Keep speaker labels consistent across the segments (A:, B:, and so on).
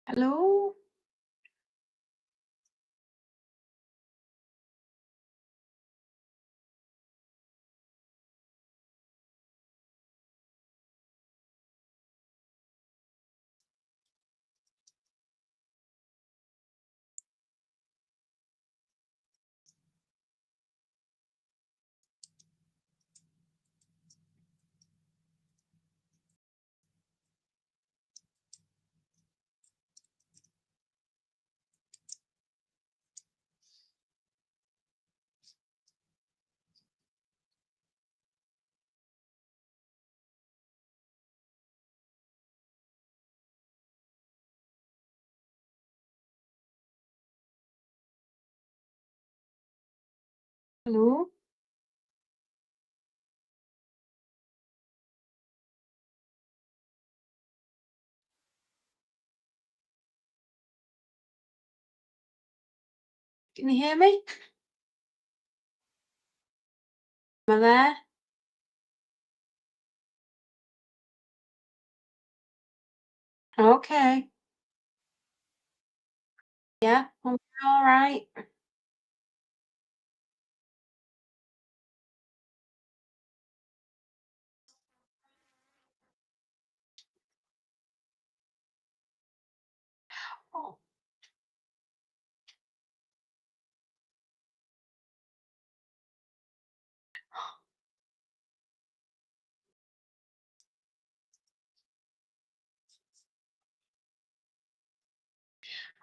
A: Hello? Hello? Can you hear me? Am I there? Okay. Yeah, I'm all right. Oh,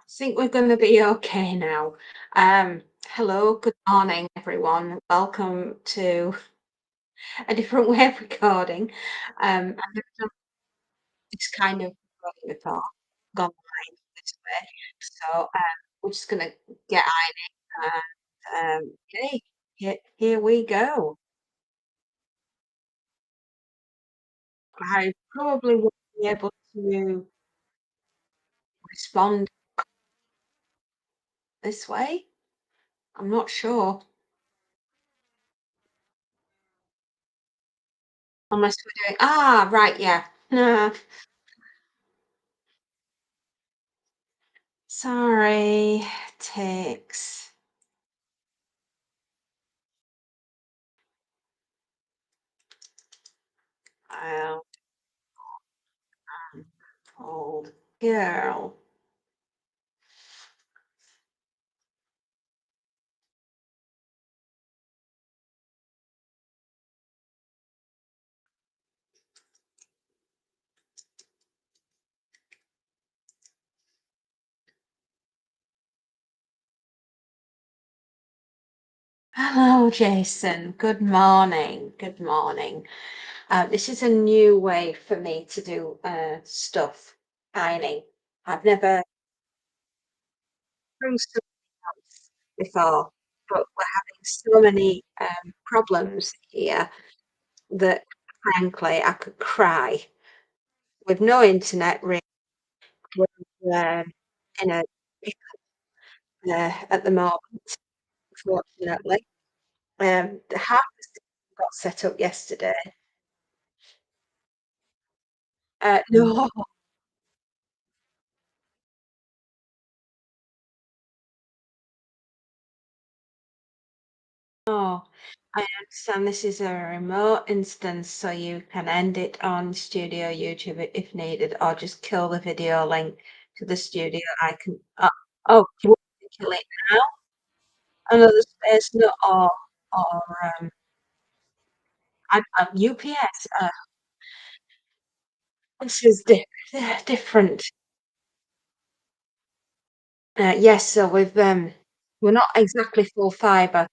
A: I think we're going to be okay now. Hello, good morning, everyone. Welcome to a different way of recording. I've never done this kind of recording before, gone live this way. So we're just going to get okay, here we go. I probably won't be able to respond this way. I'm not sure. Unless we're doing right, yeah. Nah, sorry, takes I'll old girl. Hello, Jason. Good morning. Good morning. This is a new way for me to do stuff, ironing. I've never done something else before, but we're having so many problems here that frankly I could cry. With no internet really, we're in a pickle at the moment, unfortunately. The half got set up yesterday. No, no, I understand this is a remote instance, so you can end it on Studio YouTube if needed, or just kill the video link to the studio. I can. You want me to kill it now? Another space, no, or UPS. This is different. Yes, so we're not exactly full fibre.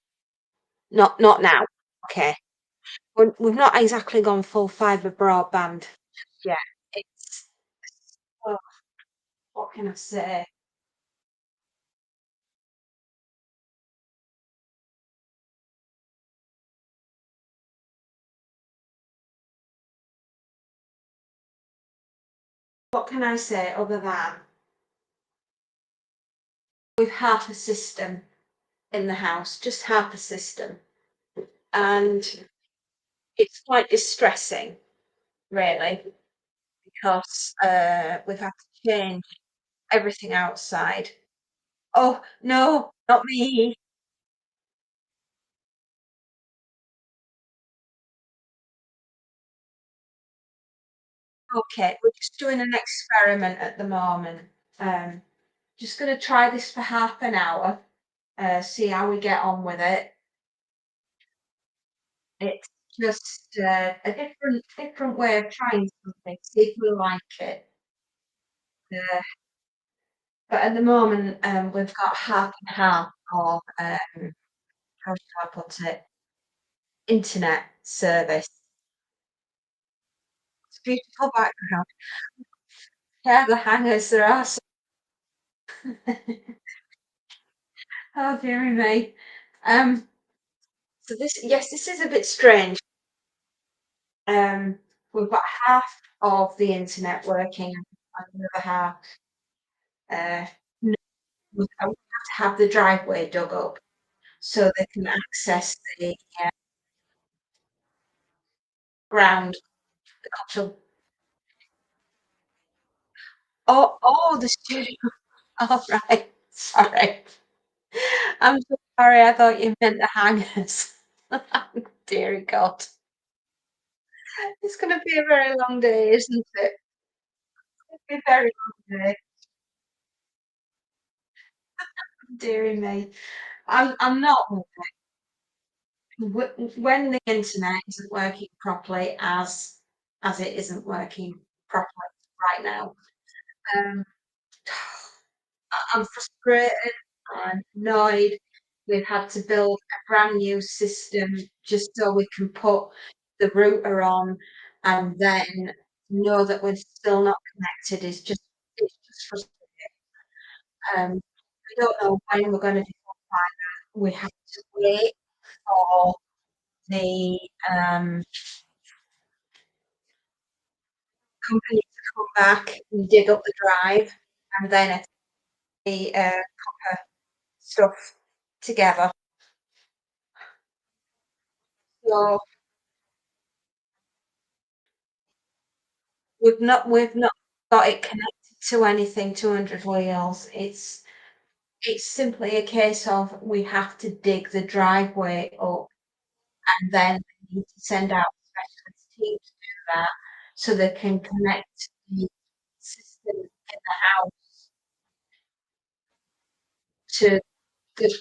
A: Not now. Okay. We've not exactly gone full fibre broadband yet. It's oh, what can I say? What can I say other than we've half a system in the house, just half a system, and it's quite distressing, really, because we've had to change everything outside. Oh, no, not me. Okay, we're just doing an experiment at the moment. Um, just gonna try this for half an hour, see how we get on with it. It's just a different way of trying something, see if we like it. Uh, but at the moment, we've got half and half of how should I put it? Internet service. It's a beautiful background. Yeah, the hangers there are. Oh, dearie me. Um, so this is a bit strange. Um, we've got half of the internet working and the other half, uh, no, we have to have the driveway dug up so they can access the, ground, the actual oh, the studio. All right. Sorry. I'm so sorry, I thought you meant the hangers. Dear God. It's gonna be a very long day, isn't it? It'll be a very long day. Dearie me. I'm not when the internet isn't working properly as it isn't working properly right now, um, I'm frustrated, I'm annoyed. We've had to build a brand new system just so we can put the router on and then know that we're still not connected is just it's just frustrating. I don't know when we're gonna be fibre. We have to wait for the, company to come back and dig up the drive and then the, copper stuff together. So we've not got it connected to anything 200 wheels. It's simply a case of we have to dig the driveway up and then we need to send out specialist teams to do that so they can connect the system in the house to the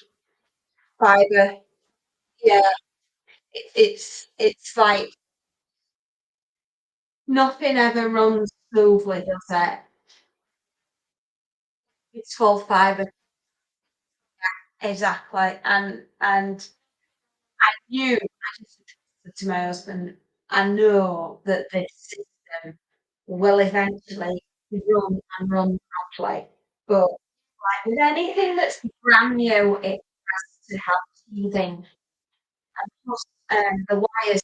A: fibre. Yeah, it's like nothing ever runs smoothly, does it? It's full fibre. Exactly, and I knew, I just said to my husband, "I know that this system will eventually run and run properly, but like with anything that's brand new, it has to have teething, and plus, the wires,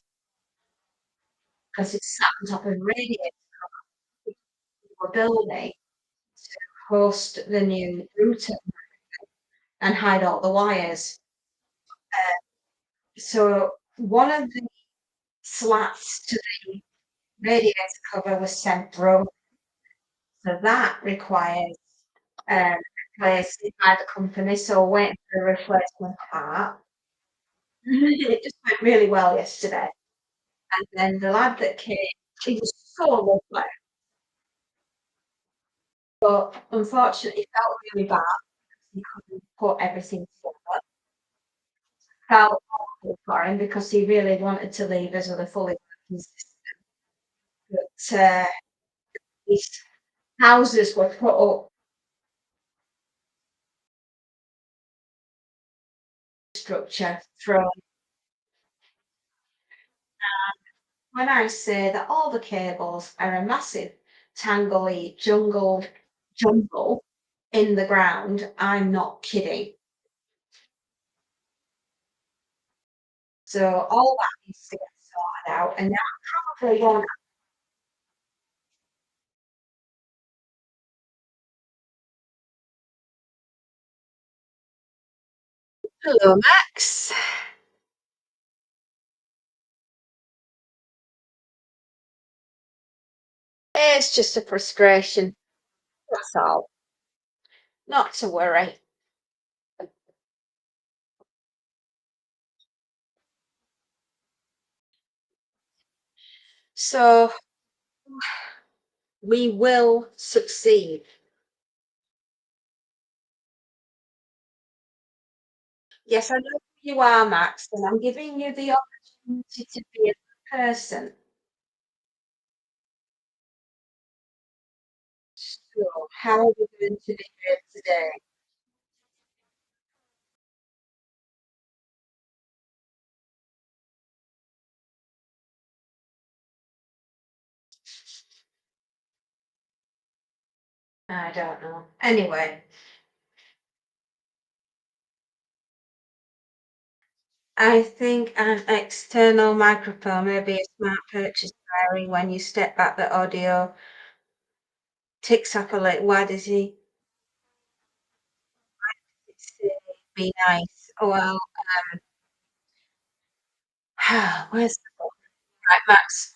A: 'cause it's sat on top of a radiator we were building to host the new router and hide all the wires. So one of the slats to the radiator cover was sent broken, so that requires replacing by the company, so we're waiting for a replacement part. It just went really well yesterday, and then the lad that came, he was so lovely, but unfortunately felt really bad because he couldn't put everything together. Felt awful for him because he really wanted to leave us with a fully working system, but, his houses were put up structure thrown. When I say that all the cables are a massive tangly jumble in the ground, I'm not kidding. So all that needs to get sorted out, and that probably won't. Hello, Max. It's just a frustration, that's all. Not to worry. So we will succeed. Yes, I know who you are, Max, and I'm giving you the opportunity to be a good person. So, how are we going to do it today? I don't know. Anyway, I think an external microphone may be a smart purchase, Barry, when you step back the audio ticks up a little. Why does he say be nice? Oh, well, where's the book? Right, Max.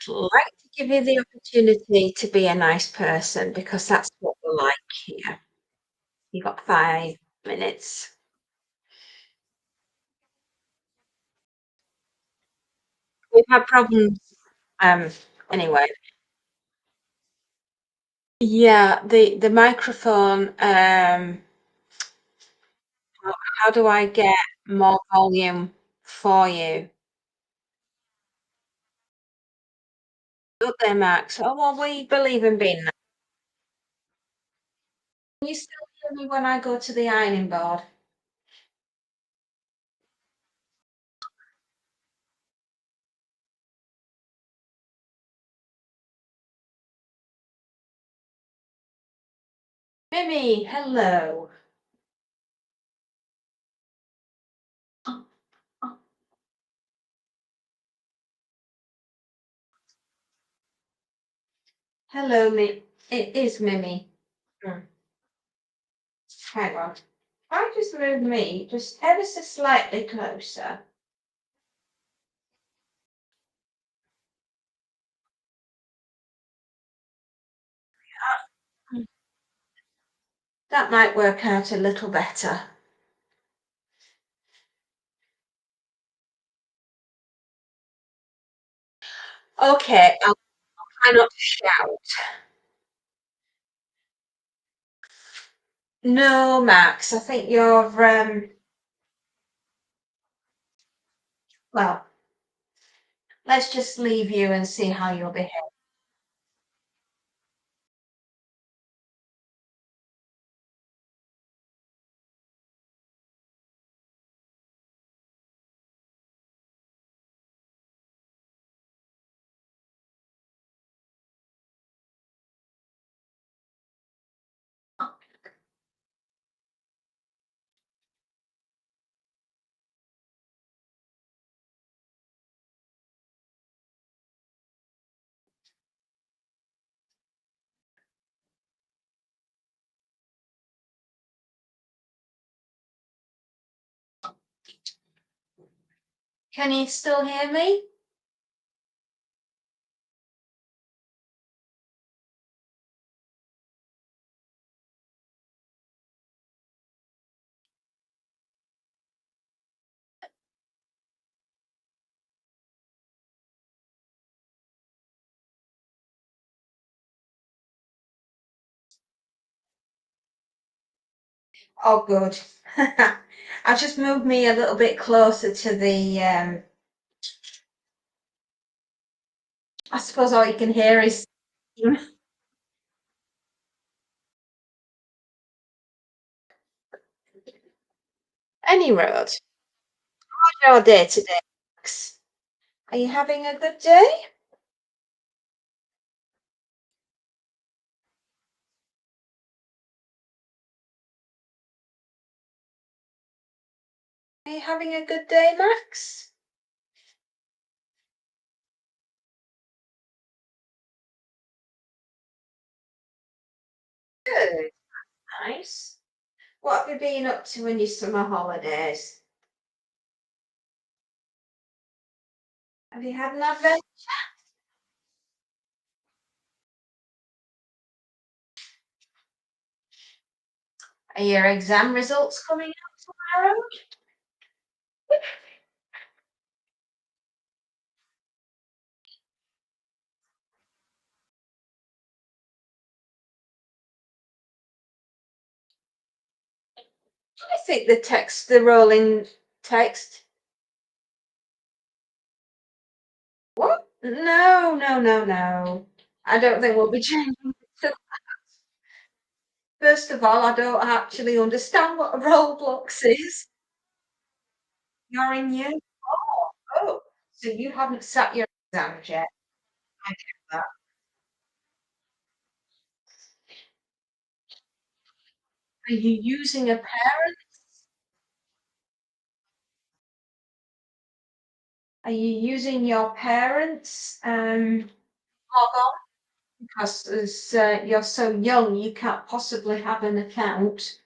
A: I'd like to give you the opportunity to be a nice person because that's what we're like here. You got 5 minutes. We've had problems. Um, anyway. Yeah, the microphone, how do I get more volume for you? Good there, Max. Oh, well, we believe in being nice. Can you still hear me when I go to the ironing board? Mimi, hello. Hello, it is Mimi. Mm. Hang on. If I just move me just ever so slightly closer. Mm. That might work out a little better. Okay, I'll try not to shout. No, Max, I think you're well, let's just leave you and see how you'll behave. Can you still hear me? Oh, good. I just moved me a little bit closer to the. I suppose all you can hear is. Any road. How's your day today, Max? Are you having a good day? Are you having a good day, Max? Good. Nice. What have you been up to in your summer holidays? Have you had an adventure? Are your exam results coming out tomorrow? I think the rolling text. What? No, no, no, no. I don't think we'll be changing it to First of all, I don't actually understand what a Roblox is. You're in year 4. Oh, so you haven't sat your exams yet. I get that. Are you using a parent? Are you using your parents' log on? Because as you're so young, you can't possibly have an account.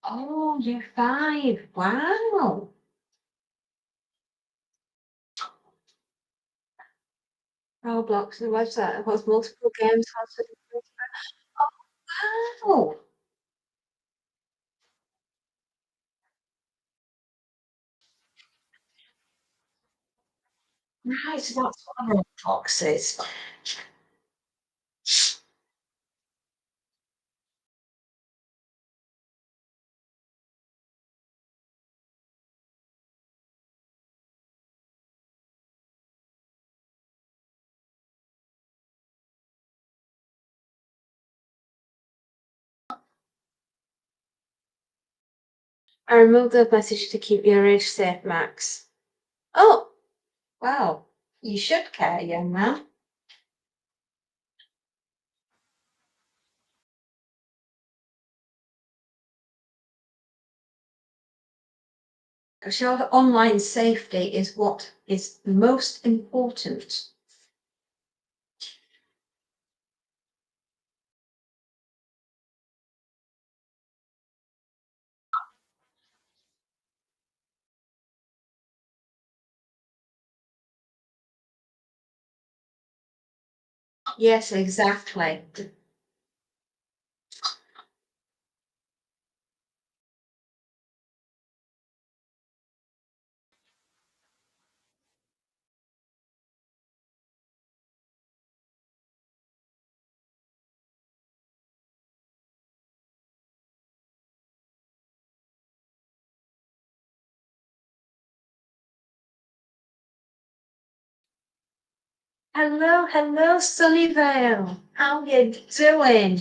A: Oh, you're 5. Wow. Roblox, the website that has multiple games hosted. Oh, wow. Right, so that's what a Roblox is. I removed the message to keep your age safe, Max. Oh, wow. You should care, young man. Because your online safety is what is most important. Yes, exactly. Hello, hello, Sunnyvale. How you doing?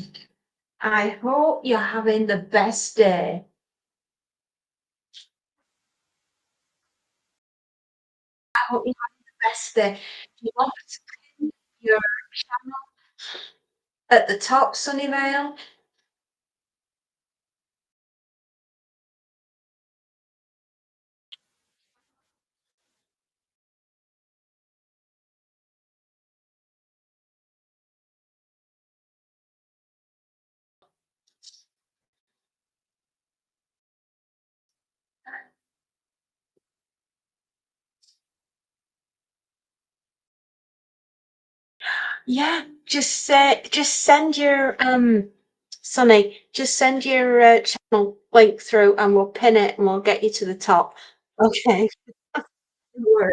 A: I hope you're having the best day. I hope you're having the best day. Do you want to pin your channel at the top, Sunnyvale? Yeah, just send your Sonny, just send your channel link through and we'll pin it and we'll get you to the top. Okay. Don't worry.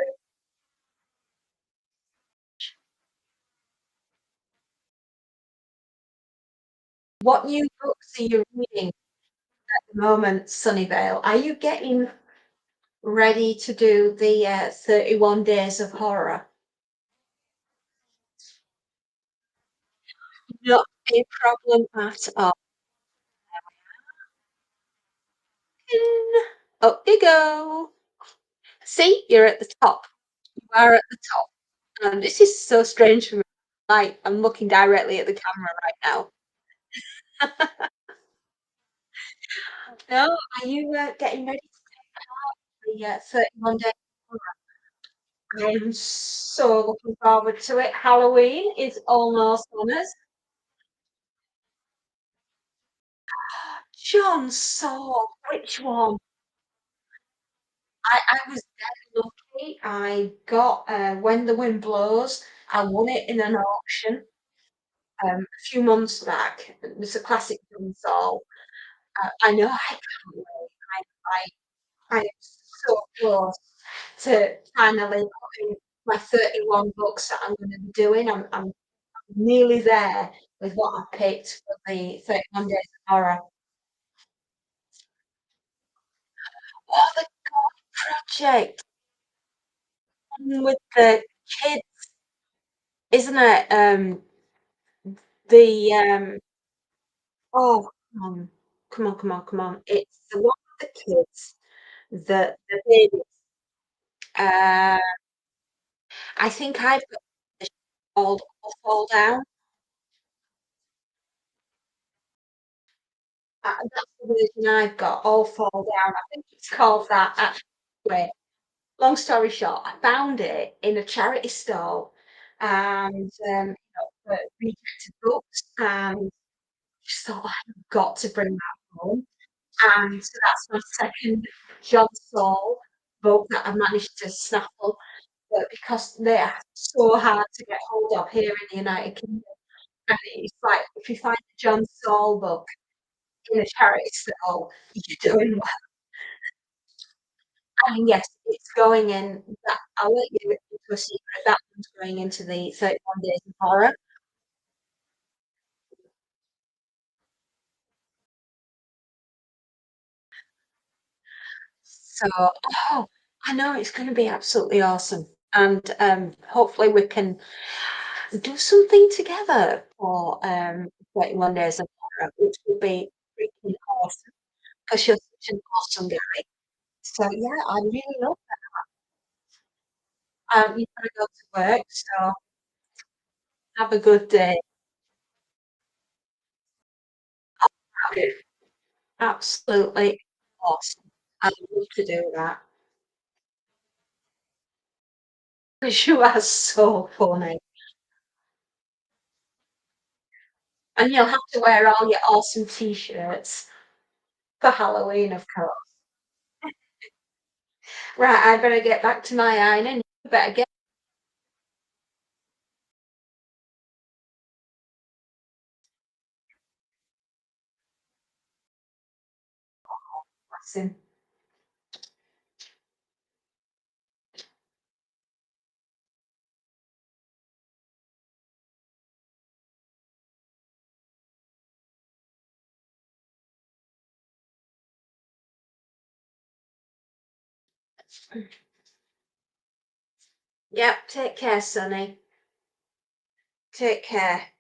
A: What new books are you reading at the moment, Sunnyvale? Are you getting ready to do the 31 Days of Horror? Not a problem at all. Up you go. See, you're at the top. You are at the top. This is so strange for me. Like, I'm looking directly at the camera right now. No, are you getting ready to take the 31 Days of Horror? I am so looking forward to it. Halloween is almost on us. John Saw, which one? I was dead lucky. I got When the Wind Blows. I won it in an auction a few months back. It was a classic John Saw. I know I can't wait. I am so close to finally putting my 31 books that I'm going to be doing. I'm nearly there with what I picked for the 31 Days of Horror. Oh, the project with the kids, isn't it? The oh, come on. It's the one with the kids, the babies. Uh, I think I've got the called All Fall Down. That's the version I've got, All Fall Down. I think it's called that. Anyway, long story short, I found it in a charity stall, and for rejected books, and just thought I've got to bring that home. And so that's my second John Saul book that I managed to snaffle, but because they are so hard to get hold of here in the United Kingdom, and it's like if you find a John Saul book in a charity stall, you're doing well. And yes, it's going in that I'll let you into a secret, that one's going into the 31 Days of Horror. So, oh, I know it's gonna be absolutely awesome, and, hopefully we can do something together for 21 Days of Horror, which will be freaking awesome because you're such an awesome guy. So yeah, I really love that. You've got to go to work, so have a good day. Okay. Absolutely awesome. I'd love to do that. 'Cause you are so funny. And you'll have to wear all your awesome T-shirts for Halloween, of course. Right, I better get back to my ironing. You better get dressing. Yep, take care, Sonny. Take care.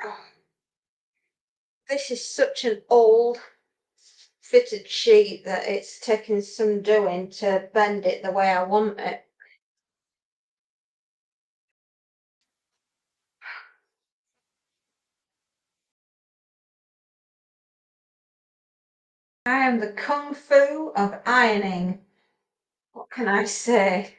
A: Oh, this is such an old fitted sheet that it's taken some doing to bend it the way I want it. I am the kung fu of ironing. What can I say?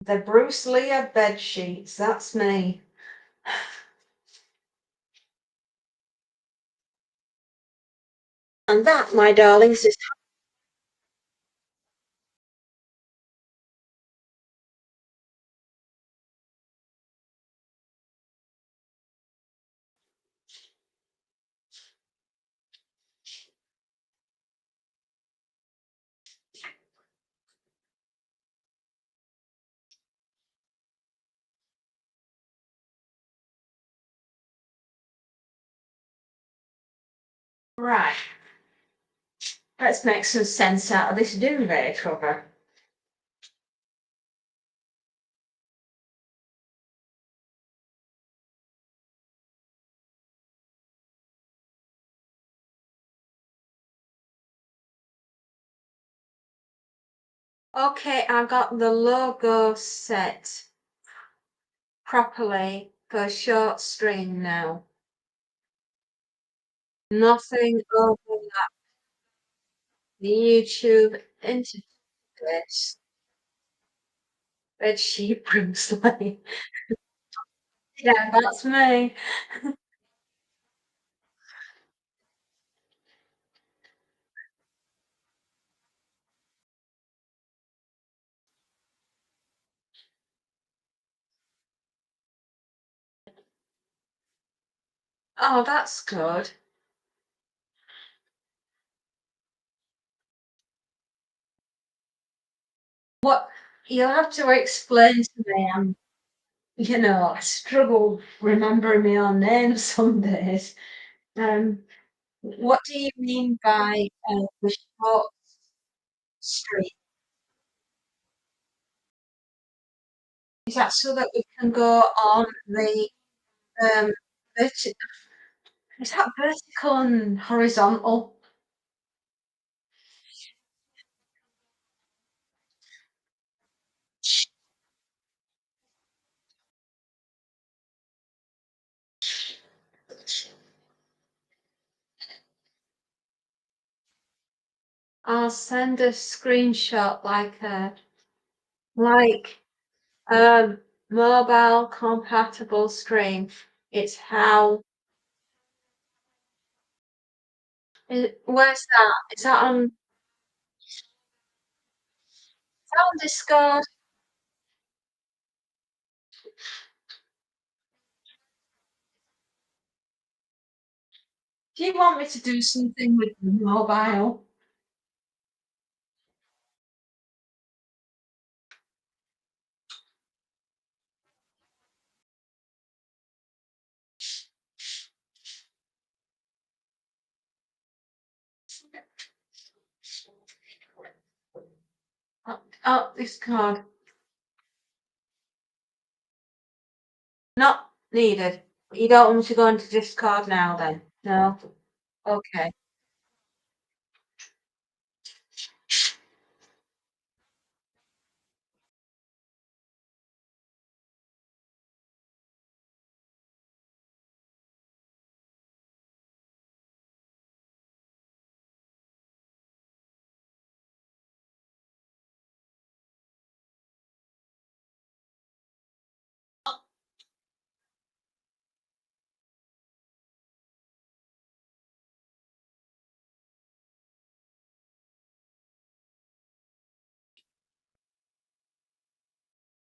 A: The Bruce Lee of bed sheets. That's me. And that, my darlings, is right. Let's make some sense out of this duvet cover. Okay, I got the logo set properly for short string now. Nothing over the YouTube interface. Bed sheet Bruce Lee. Yeah, that's me. Oh, that's good. What you'll have to explain to me. I struggle remembering my own name some days. Um, what do you mean by the short street? Is that so that we can go on the um, verti- is that vertical and horizontal? I'll send a screenshot like mobile compatible stream. It's how where's that? Is that on Discord? Do you want me to do something with the mobile? Oh, Discord. Not needed. You don't want me to go into Discord now then? No? Okay.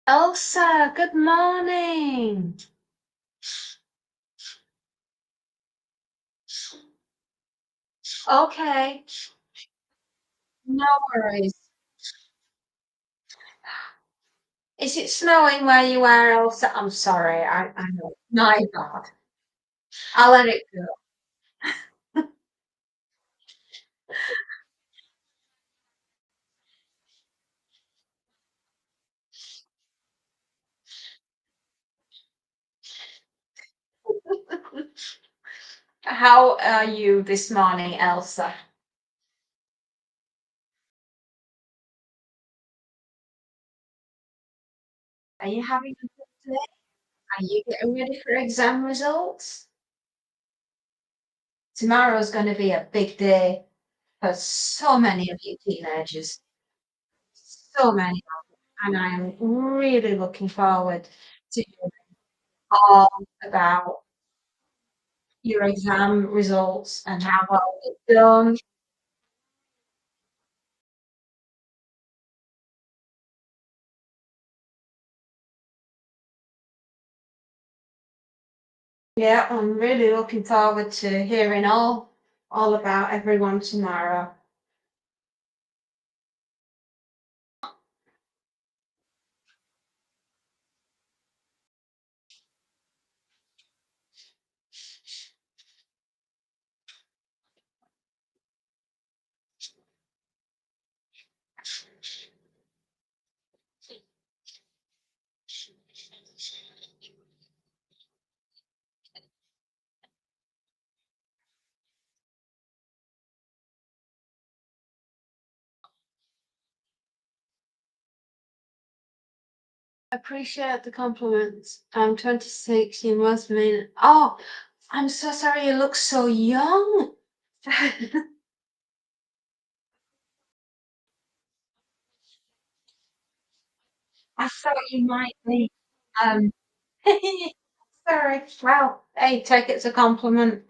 A: Elsa, good morning. Okay, no worries. Is it snowing where you are, Elsa? I'm sorry, I know. My God. I'll let it go. How are you this morning, Elsa? Are you having a good day? Are you getting ready for exam results? Tomorrow's going to be a big day for so many of you teenagers. So many. And I am really looking forward to hearing all about your exam results and how well you've done. Yeah, I'm really looking forward to hearing all about everyone tomorrow. Appreciate the compliments. I'm 26, you must mean. Oh, I'm so sorry, you look so young. I thought you might be. Um, sorry. Well, hey, take it as a compliment.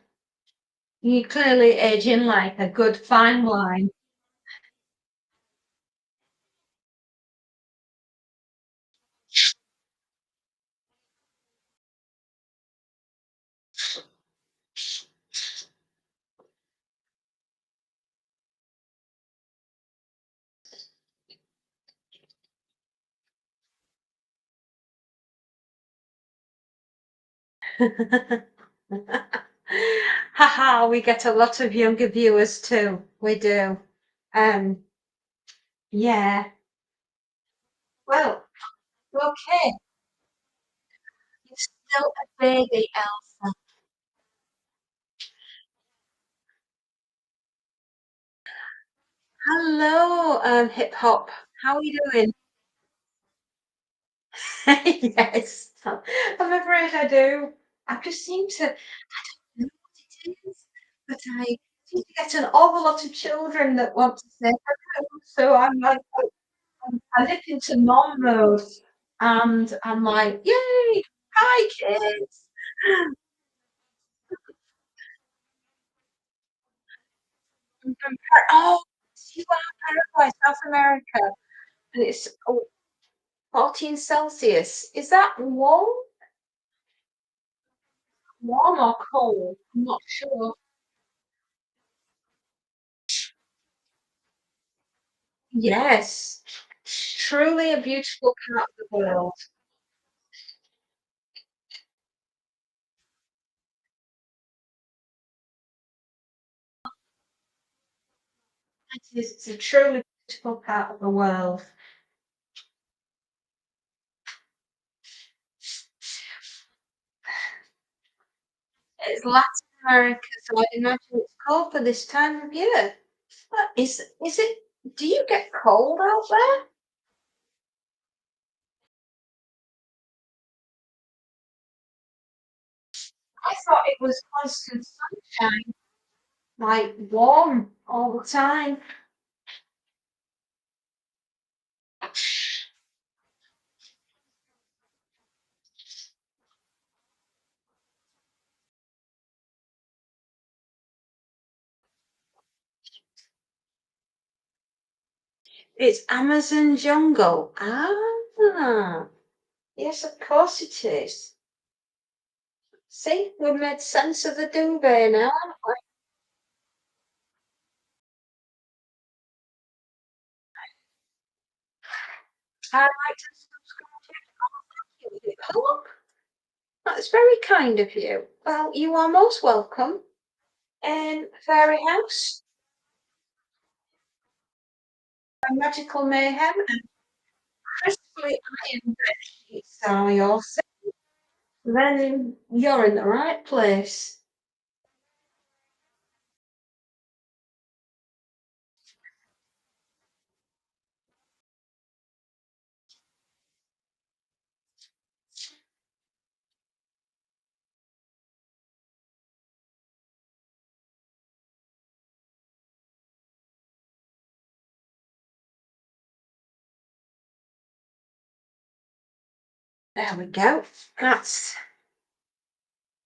A: You're clearly aging like a good fine wine. Haha, we get a lot of younger viewers too. We do. Um, yeah. Well, okay. You're still a baby, Elsa. Hello, hip hop. How are you doing? Yes, I'm afraid I do. I just seem to, I don't know what it is, but I seem to get an awful lot of children that want to say hello. So I'm like, I nip into mom mode, and I'm like, yay, hi kids. I'm from oh, you are Paraguay, South America, and it's 14 Celsius. Is that warm or cold? I'm not sure. Yes, truly a beautiful part of the world. It is. It's a truly beautiful part of the world. It's Latin America, so I'd imagine it's cold for this time of year. But is it? Do you get cold out there? I thought it was constant sunshine, like warm all the time. It's Amazon jungle. Ah, yes, of course it is. See, we've made sense of the duvet now, haven't we? I like to subscribe to you. Oh, look, that's very kind of you. Well, you are most welcome in Fairy House, a magical mayhem, and crisply ironed bed sheets are yours. Then you're in the right place. There we go. That's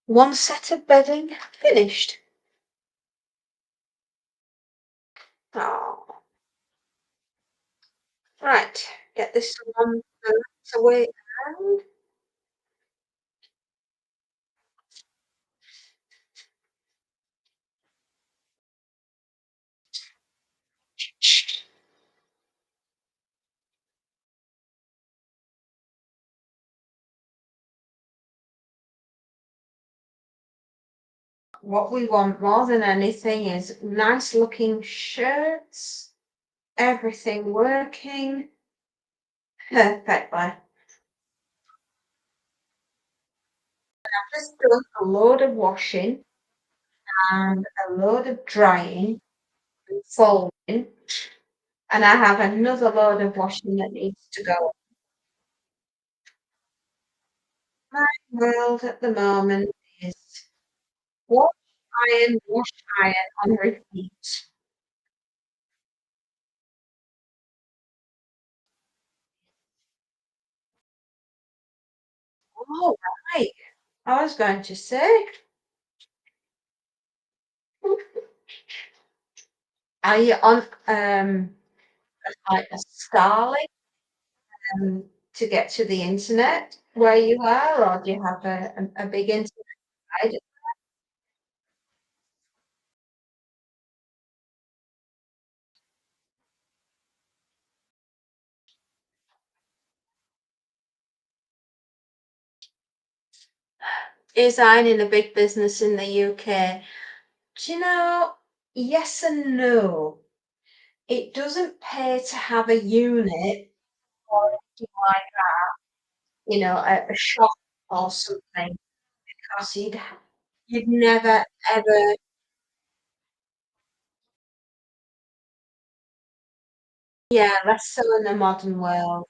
A: one set of bedding finished. Oh, right. Get this one away. And what we want more than anything is nice looking shirts, everything working perfectly. Just done a load of washing and a load of drying and folding, and I have another load of washing that needs to go. My world at the moment is wash, wash, iron on repeat. Oh, right. I was going to say, are you on like a Starlink to get to the internet where you are, or do you have a big internet provider? Is ironing a big business in the UK? Do you know, yes and no. It doesn't pay to have a unit or anything like a shop or something, because you'd never ever, yeah, less so in the modern world.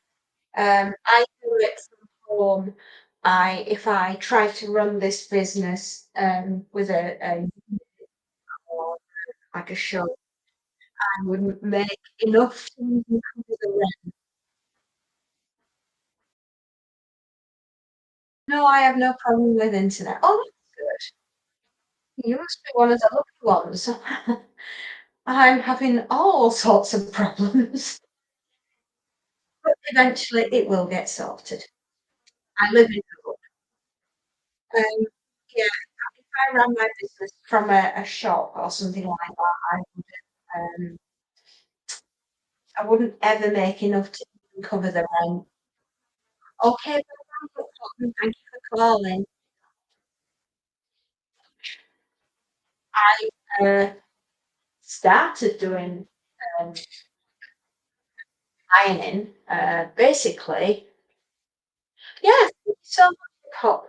A: I do it from home. If I tried to run this business with a or like a shop, I wouldn't make enough to even cover the rent. No, I have no problem with internet. Oh, that's good. You must be one of the lucky ones. I'm having all sorts of problems, but eventually it will get sorted. I live in hope. Um, yeah, if I ran my business from a shop or something like that, I wouldn't ever make enough to even cover the rent. Okay, well, thank you for calling. I started doing um, ironing. Basically, yeah, thank you so much for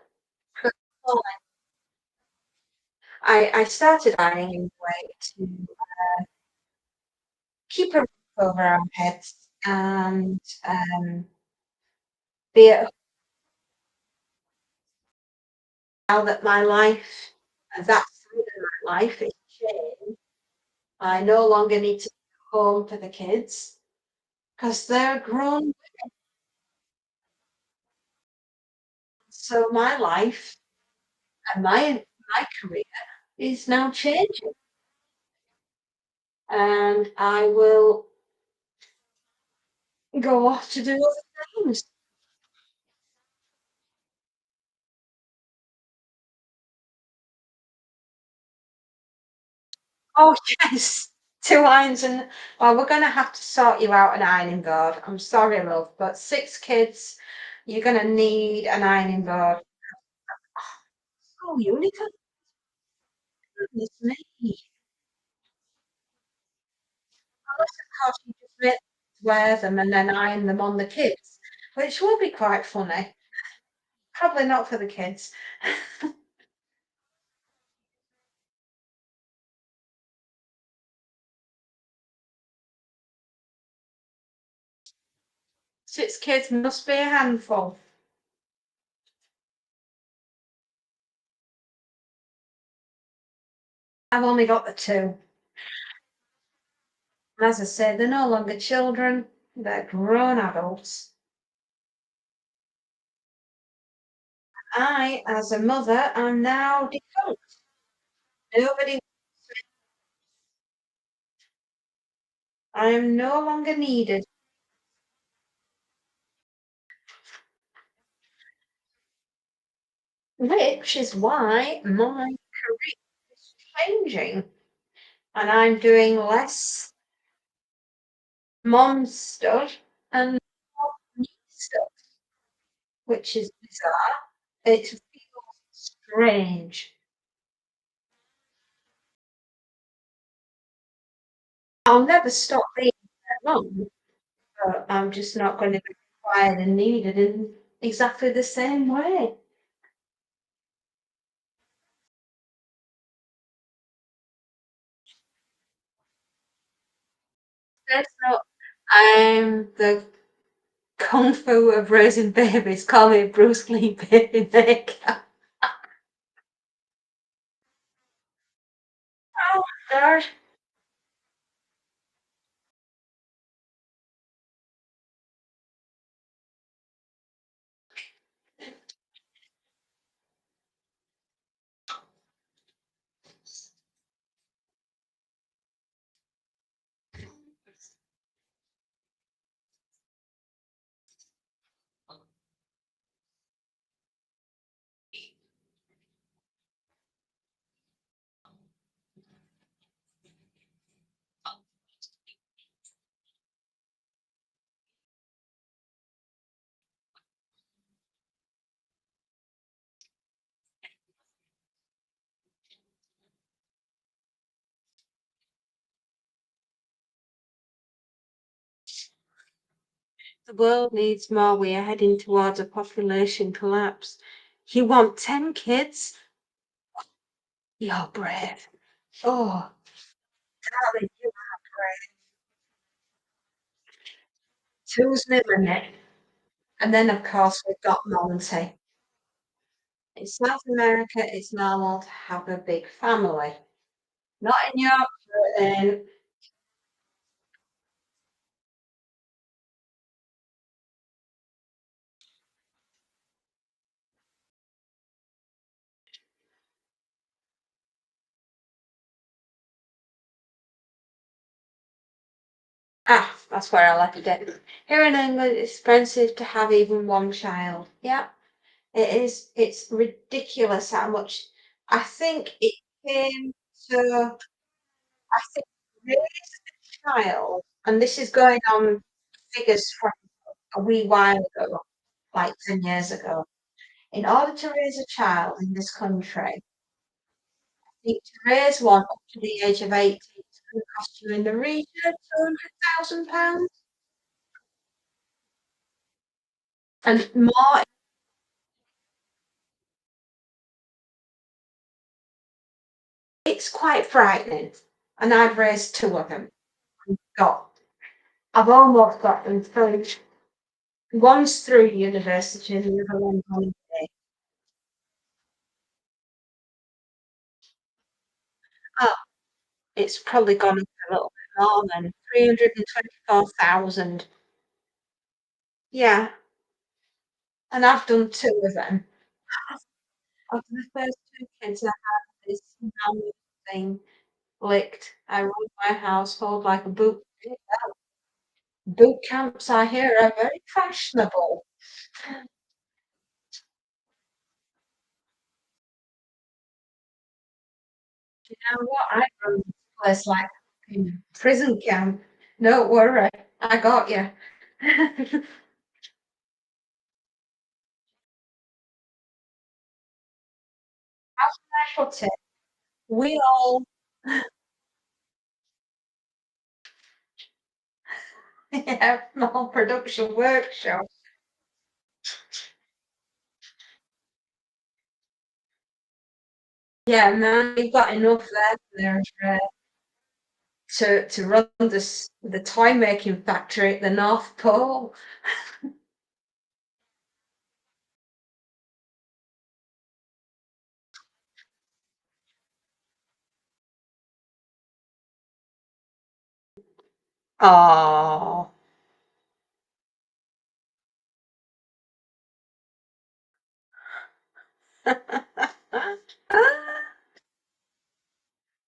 A: calling. I started ironing anyway to keep a roof over our heads and be at now that my life, that side of my life is changed. I no longer need to be home for the kids because they're grown. So my life and my career is now changing, and I will go off to do other things. Oh, yes. 2 irons and well, we're gonna have to sort you out an ironing board. I'm sorry, love, but 6 kids, you're gonna need an ironing board. Oh, Unica, goodness me. Unless, of course, you just wear them and then iron them on the kids, which will be quite funny. Probably not for the kids. 6 kids must be a handful. I've only got the 2. As I said, they're no longer children, they're grown adults. I, as a mother, am now defunct. Nobody, I am no longer needed, which is why my career is changing and I'm doing less mom stuff and more me stuff, which is bizarre. It feels strange. I'll never stop being. wrong, but I'm just not gonna be required and needed in exactly the same way. That's not I'm the kung fu of raising babies. Call me Bruce Lee baby maker. Oh god. The world needs more. We are heading towards a population collapse. You want 10 kids? You're brave. Oh, darling, you are brave. Two's my limit. And then, of course, we've got Monty. In South America, it's normal to have a big family. Not in Yorkshire, that's where I left it. Here in England, it's expensive to have even one child. Yeah, it is. It's ridiculous how much. I think it came to, I think, raise a child, and this is going on figures from a wee while ago, like 10 years ago. In order to raise a child in this country, I think to raise one up to the age of 18, it's going to cost you in the region of £200,000. And more, it's quite frightening. And I've raised two of them. Got, I've almost got them through. One's through university and the other one's on holiday. Oh, it's probably gone up a little bit more than 324,000. Yeah, and I've done two of them. After the first two kids, I had this mammoth thing licked. I run my household like a boot camps, I hear, are very fashionable. You know what? I run this place like a prison camp. Don't worry, I got you. How can I put it? We all have small production workshop. Yeah, man, we've got enough there to run the toy making factory at the North Pole. Oh,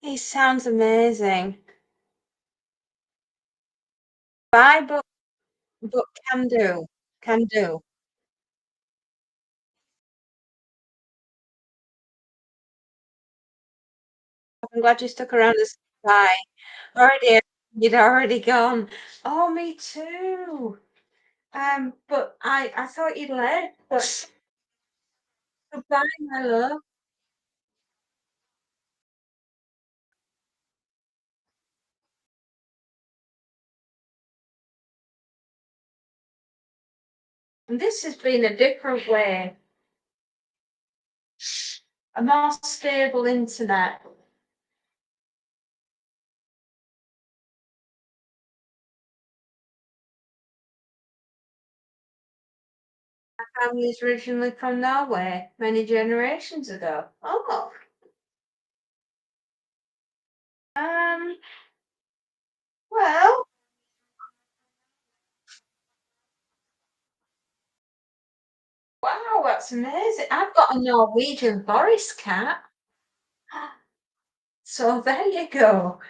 A: he sounds amazing. Bye, but can do, can do. I'm glad you stuck around to say bye. Already, you'd already gone. Oh, me too. But I thought you'd left. But goodbye, my love. And this has been a different way, a more stable internet. My family is originally from Norway, many generations ago. Oh, um, well, wow, that's amazing. I've got a Norwegian Boris cat. So there you go.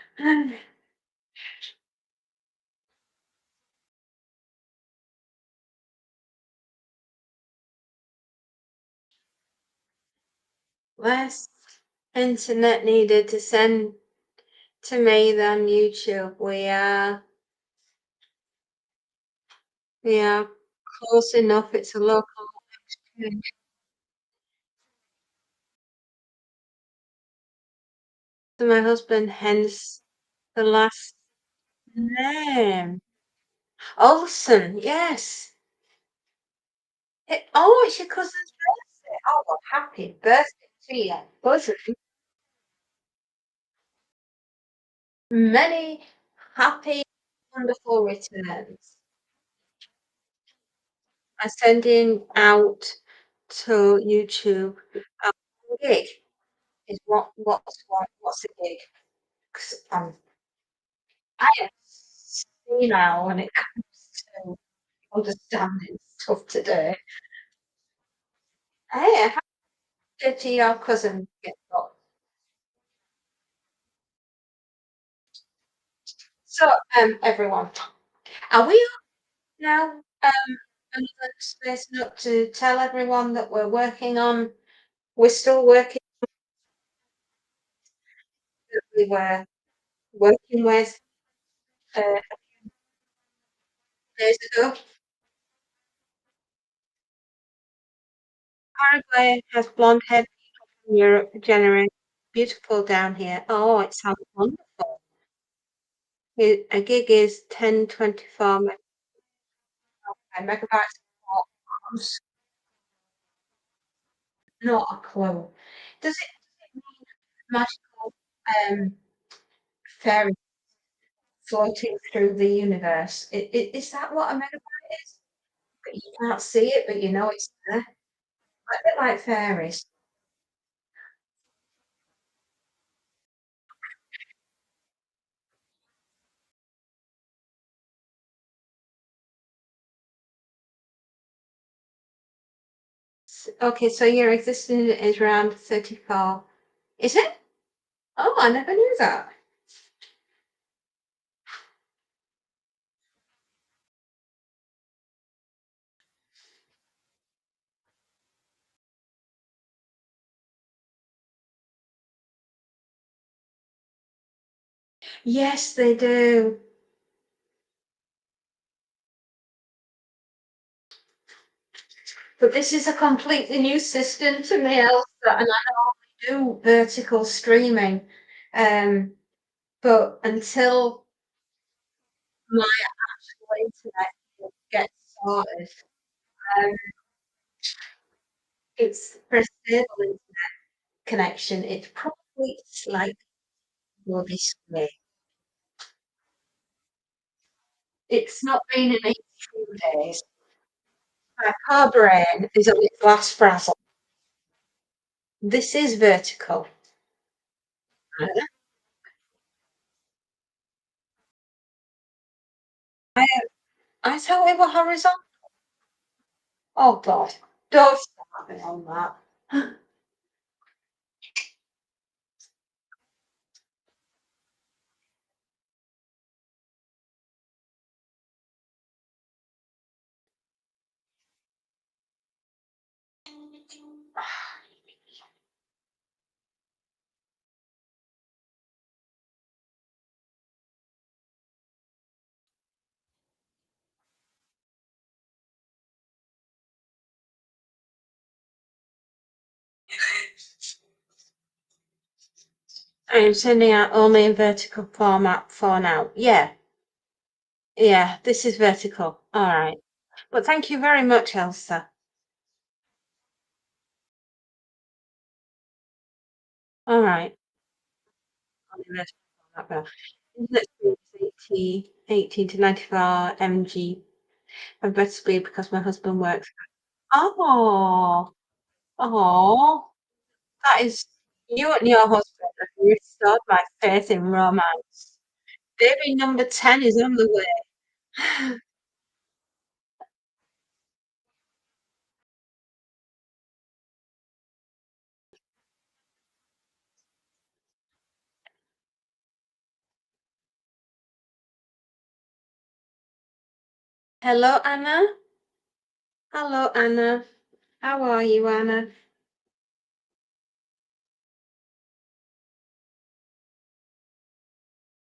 A: Less internet needed to send to me than YouTube. We are close enough. It's a local exchange. To my husband, hence the last name. Olsen, yes. It's your cousin's birthday. Oh, well, happy birthday to you, cousin. Many happy, wonderful returns. I'm sending out to YouTube. Um, Gig is what's a gig? 'Cause I am senile when it comes to understanding stuff today. Hey, how did your cousin get got? So, everyone, are we on now? Another space note to tell everyone that we're still working, that we were working with days ago. Paraguay has blonde hair in Europe generation. Beautiful down here. Oh, it sounds wonderful. A gig is 1024 megabytes. I'm not a clue. Does it mean magical fairy floating through the universe? Is that what a megabyte is? But you can't see it, but you know it's there. A bit like fairies. Okay, so your existence is around 34. Is it? Oh, I never knew that. Yes, they do. But this is a completely new system to me, Elsa, and I do vertical streaming. Um, but until my actual internet gets sorted, um, it's for a stable internet connection. It's probably slightly more this way. It's not been in 82 days. My car brain is on its last frazzle. This is vertical. I, I thought we were horizontal. Oh God, don't start me on that. I am sending out only in vertical format for now. Yeah, yeah, this is vertical. All right. But thank you very much, Elsa. All right. Internet speed is 18 to 94 mg of better speed because my husband works. Oh, oh, that is you and your husband have restored my faith in romance. Baby number 10 is on the way. Hello, Anna. Hello, Anna. How are you, Anna?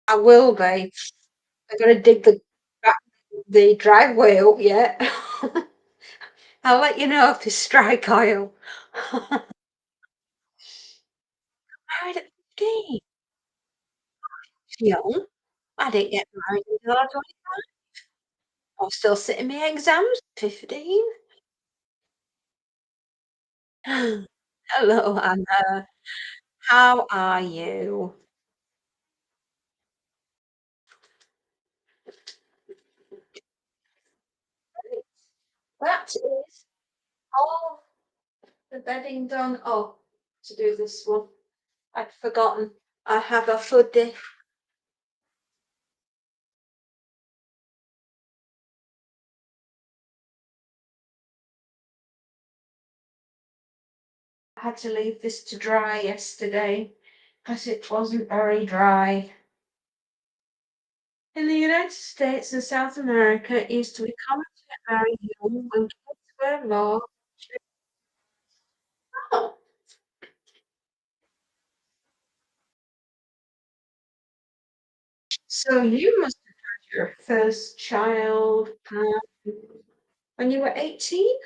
A: I will be. I gotta dig the driveway up yet. I'll let you know if it's strike oil. Married at 15. Young. I didn't get married until I was 25. I was still sitting my exams at 15. Hello, Anna. How are you? That is all the bedding done. Oh, to do this one. I'd forgotten. I have a hoodie. I had to leave this to dry yesterday because it wasn't very dry. In the United States and South America, it used to be common to get married young when kids were low. Oh, so you must have had your first child when you were 18,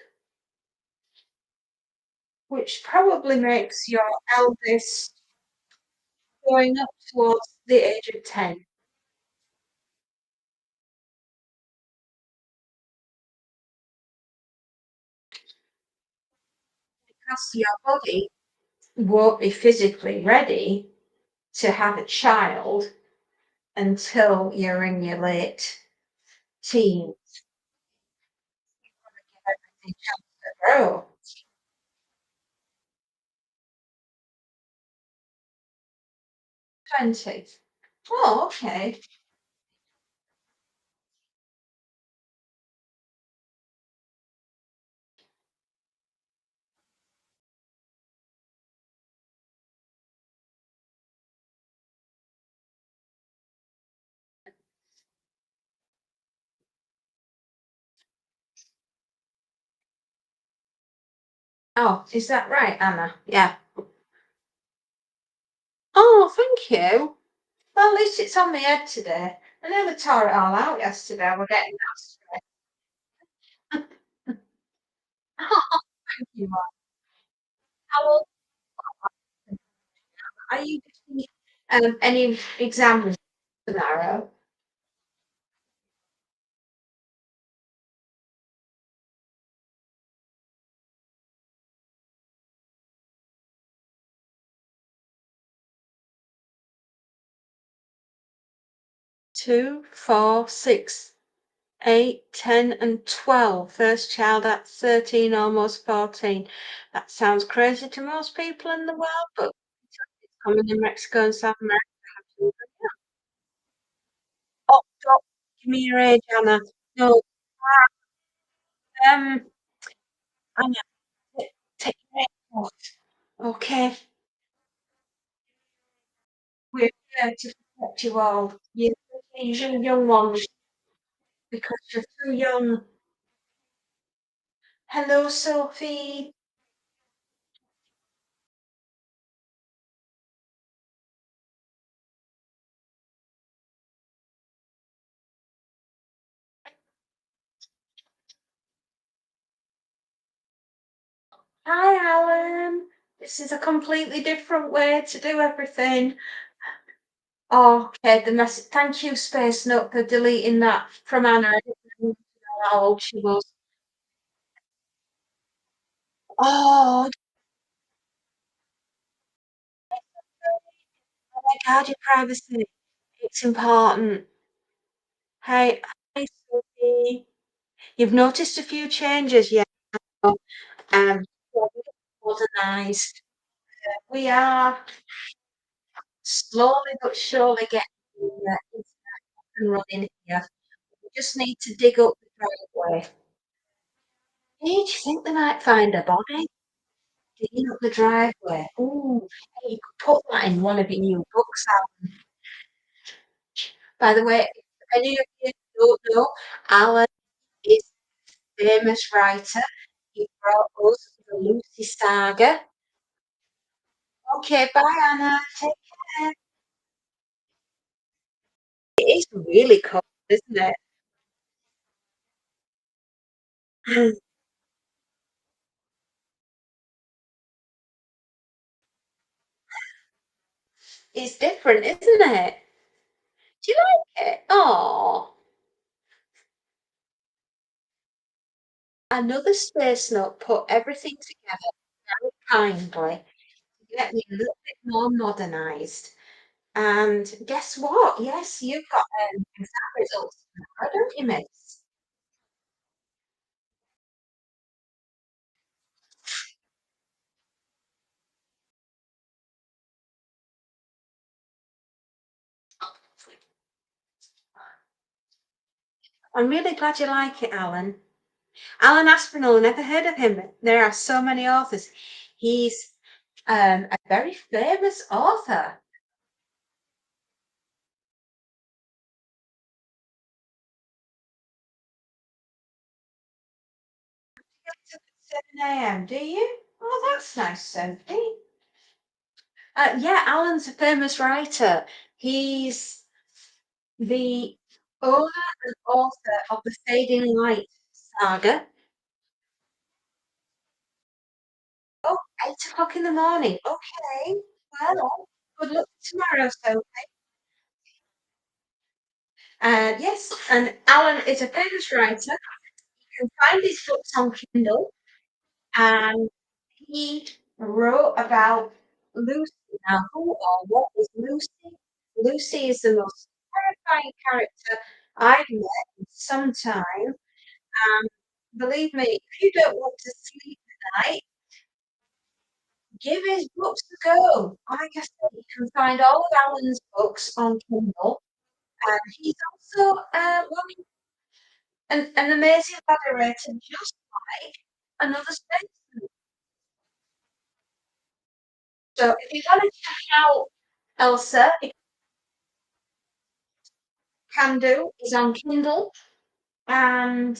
A: which probably makes your eldest going up towards the age of 10, because your body won't be physically ready to have a child until you're in your late teens. Everything else to grow. 20. Oh, okay. Oh, is that right, Anna? Yeah. Oh, thank you. Well, at least it's on my head today. I never tore it all out yesterday. We're getting that straight. Oh, thank you, Mum. How old are you doing any exams tomorrow? 2, 4, 6, 8, 10, and 12. First child at 13, almost 14. That sounds crazy to most people in the world, but it's common in Mexico and South America to have children. Oh, don't give me your age, Anna. No, Anna, take your age off. Okay, we're here to protect you all. You young ones, because you're too young. Hello, Sophie. Hi, Alan. This is a completely different way to do everything. Oh, okay, the message. Thank you, Space Note, for deleting that from Anna. how old she was. Oh, oh my God, your privacy. It's important. Hey, hi, Sophie. You've noticed a few changes, yeah? Oh, yeah, modernised. We are slowly but surely getting internet up and running here. We just need to dig up the driveway. Hey, do you think they might find a body digging up the driveway? Ooh, hey, you could put that in one of your new books out. By the way, if any of you don't know, Alan is a famous writer. He brought us the Lucy Saga. Okay, bye Anna. Take care. It is really cold, isn't it? It's different, isn't it? Do you like it? Oh, another space note put everything together very kindly to get me a little bit more modernised. And guess what? Yes, you've got exam results tomorrow, don't you, miss? I'm really glad you like it, Alan. Alan Aspinall, never heard of him. There are so many authors. He's a very famous author. Gets up at 7 a.m., do you? Oh, that's nice, Sophie. Yeah, Alan's a famous writer. He's the owner and author of the Fading Light saga. Oh, 8 o'clock in the morning. Okay, well, good luck tomorrow, Sophie. Yes, and Alan is a famous writer. You can find his books on Kindle, and he wrote about Lucy. Now, who or what is Lucy? Lucy is the most terrifying character I've met in some time. Believe me, if you don't want to sleep at night, give his books a go. Like I said, you can find all of Alan's books on Kindle, and he's also an amazing moderator, just like another space. So if you want to check out Elsa, it can do. It's on Kindle, and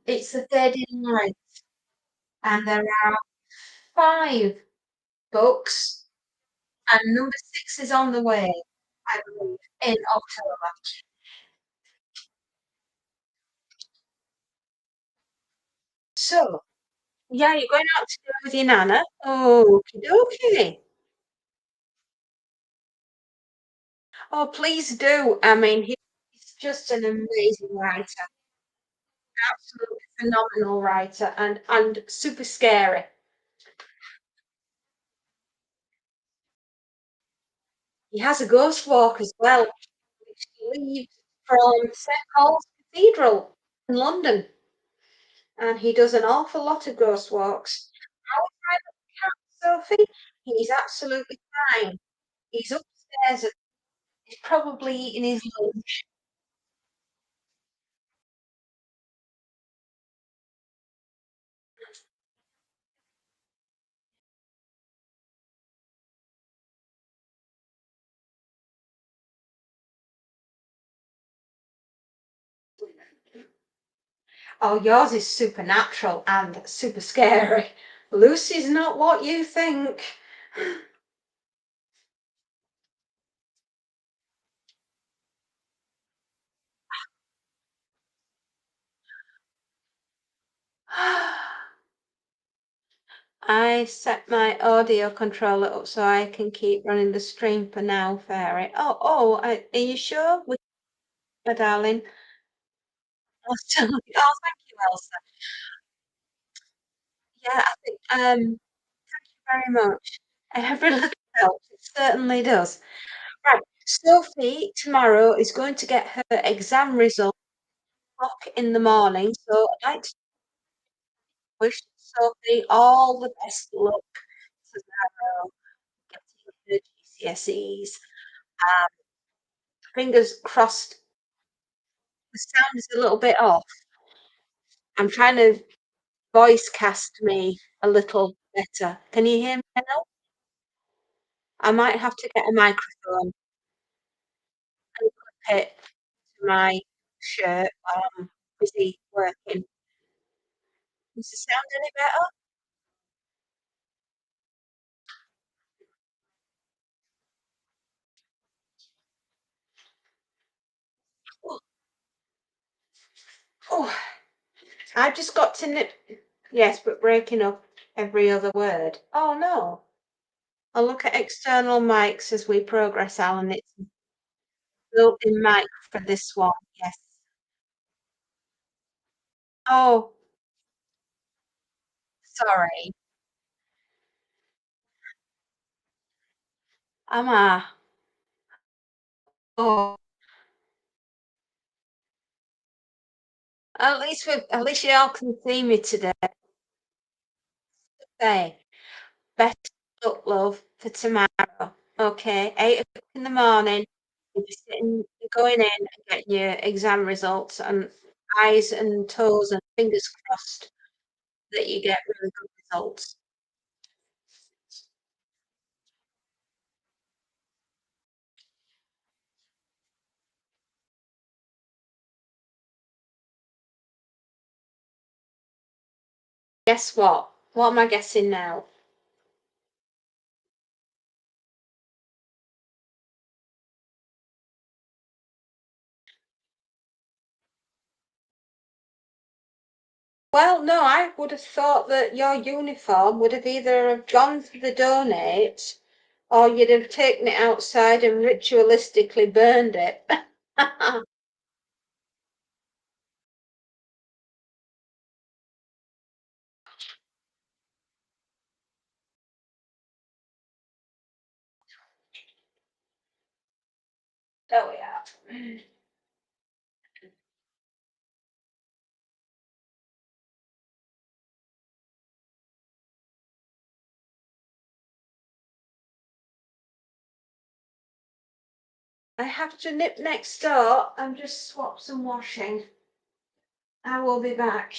A: it's the third in line, and there are 5 books, and number 6 is on the way, I believe, in October. So, yeah, you're going out to dinner with your nana? Okie dokie. Oh, please do. I mean, he's just an amazing writer, absolutely phenomenal writer, and super scary. He has a ghost walk as well, which leaves from St Paul's Cathedral in London, and he does an awful lot of ghost walks. How is my cat, Sophie? He's absolutely fine. He's upstairs. He's probably eating his lunch. Oh, yours is supernatural and super scary. Lucy's not what you think. I set my audio controller up so I can keep running the stream for now, Fairy. Are you sure? My darling. Absolutely. Oh, thank you, Elsa. Yeah, I think, very much. Every little helps, it certainly does. Right, Sophie tomorrow is going to get her exam results o'clock in the morning, so I'd like to wish Sophie all the best luck tomorrow getting her GCSEs. Um, Fingers crossed the sound is a little bit off. I'm trying to voice cast me a little better. Can you hear me now? I might have to get a microphone and clip it to my shirt while I'm busy working. Does the sound any better? Oh, oh, I've just got to nip. Yes, but breaking up every other word. Oh no. I'll look at external mics as we progress, Alan. It's built-in mic for this one. Yes. Oh, sorry. Am I? Oh, at least y'all can see me today. Say, best luck, love, for tomorrow. Okay, 8 o'clock in the morning. You'll be sitting, going in and getting your exam results, and eyes and toes and fingers crossed that you get really good results. Guess what? What am I guessing now? Well, no, I would have thought that your uniform would have either have gone to the donate or you'd have taken it outside and ritualistically burned it. There we are. I have to nip next door and just swap some washing. I will be back.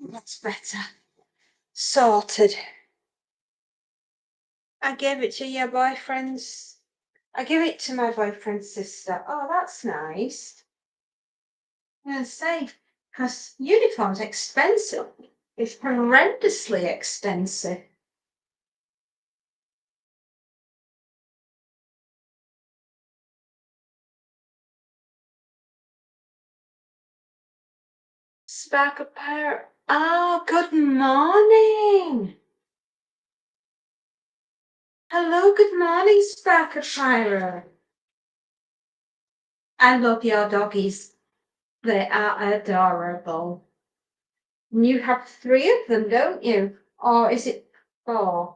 A: That's better. Sorted. I gave it to your boyfriend's. I gave it to my boyfriend's sister. Oh, that's nice. Yeah, safe. Because uniform's expensive. It's horrendously expensive. Sparkle Pirate. Oh, good morning. Hello, good morning, Sparkle Pirate. I love your doggies. They are adorable. And you have 3 of them, don't you? Or is it 4?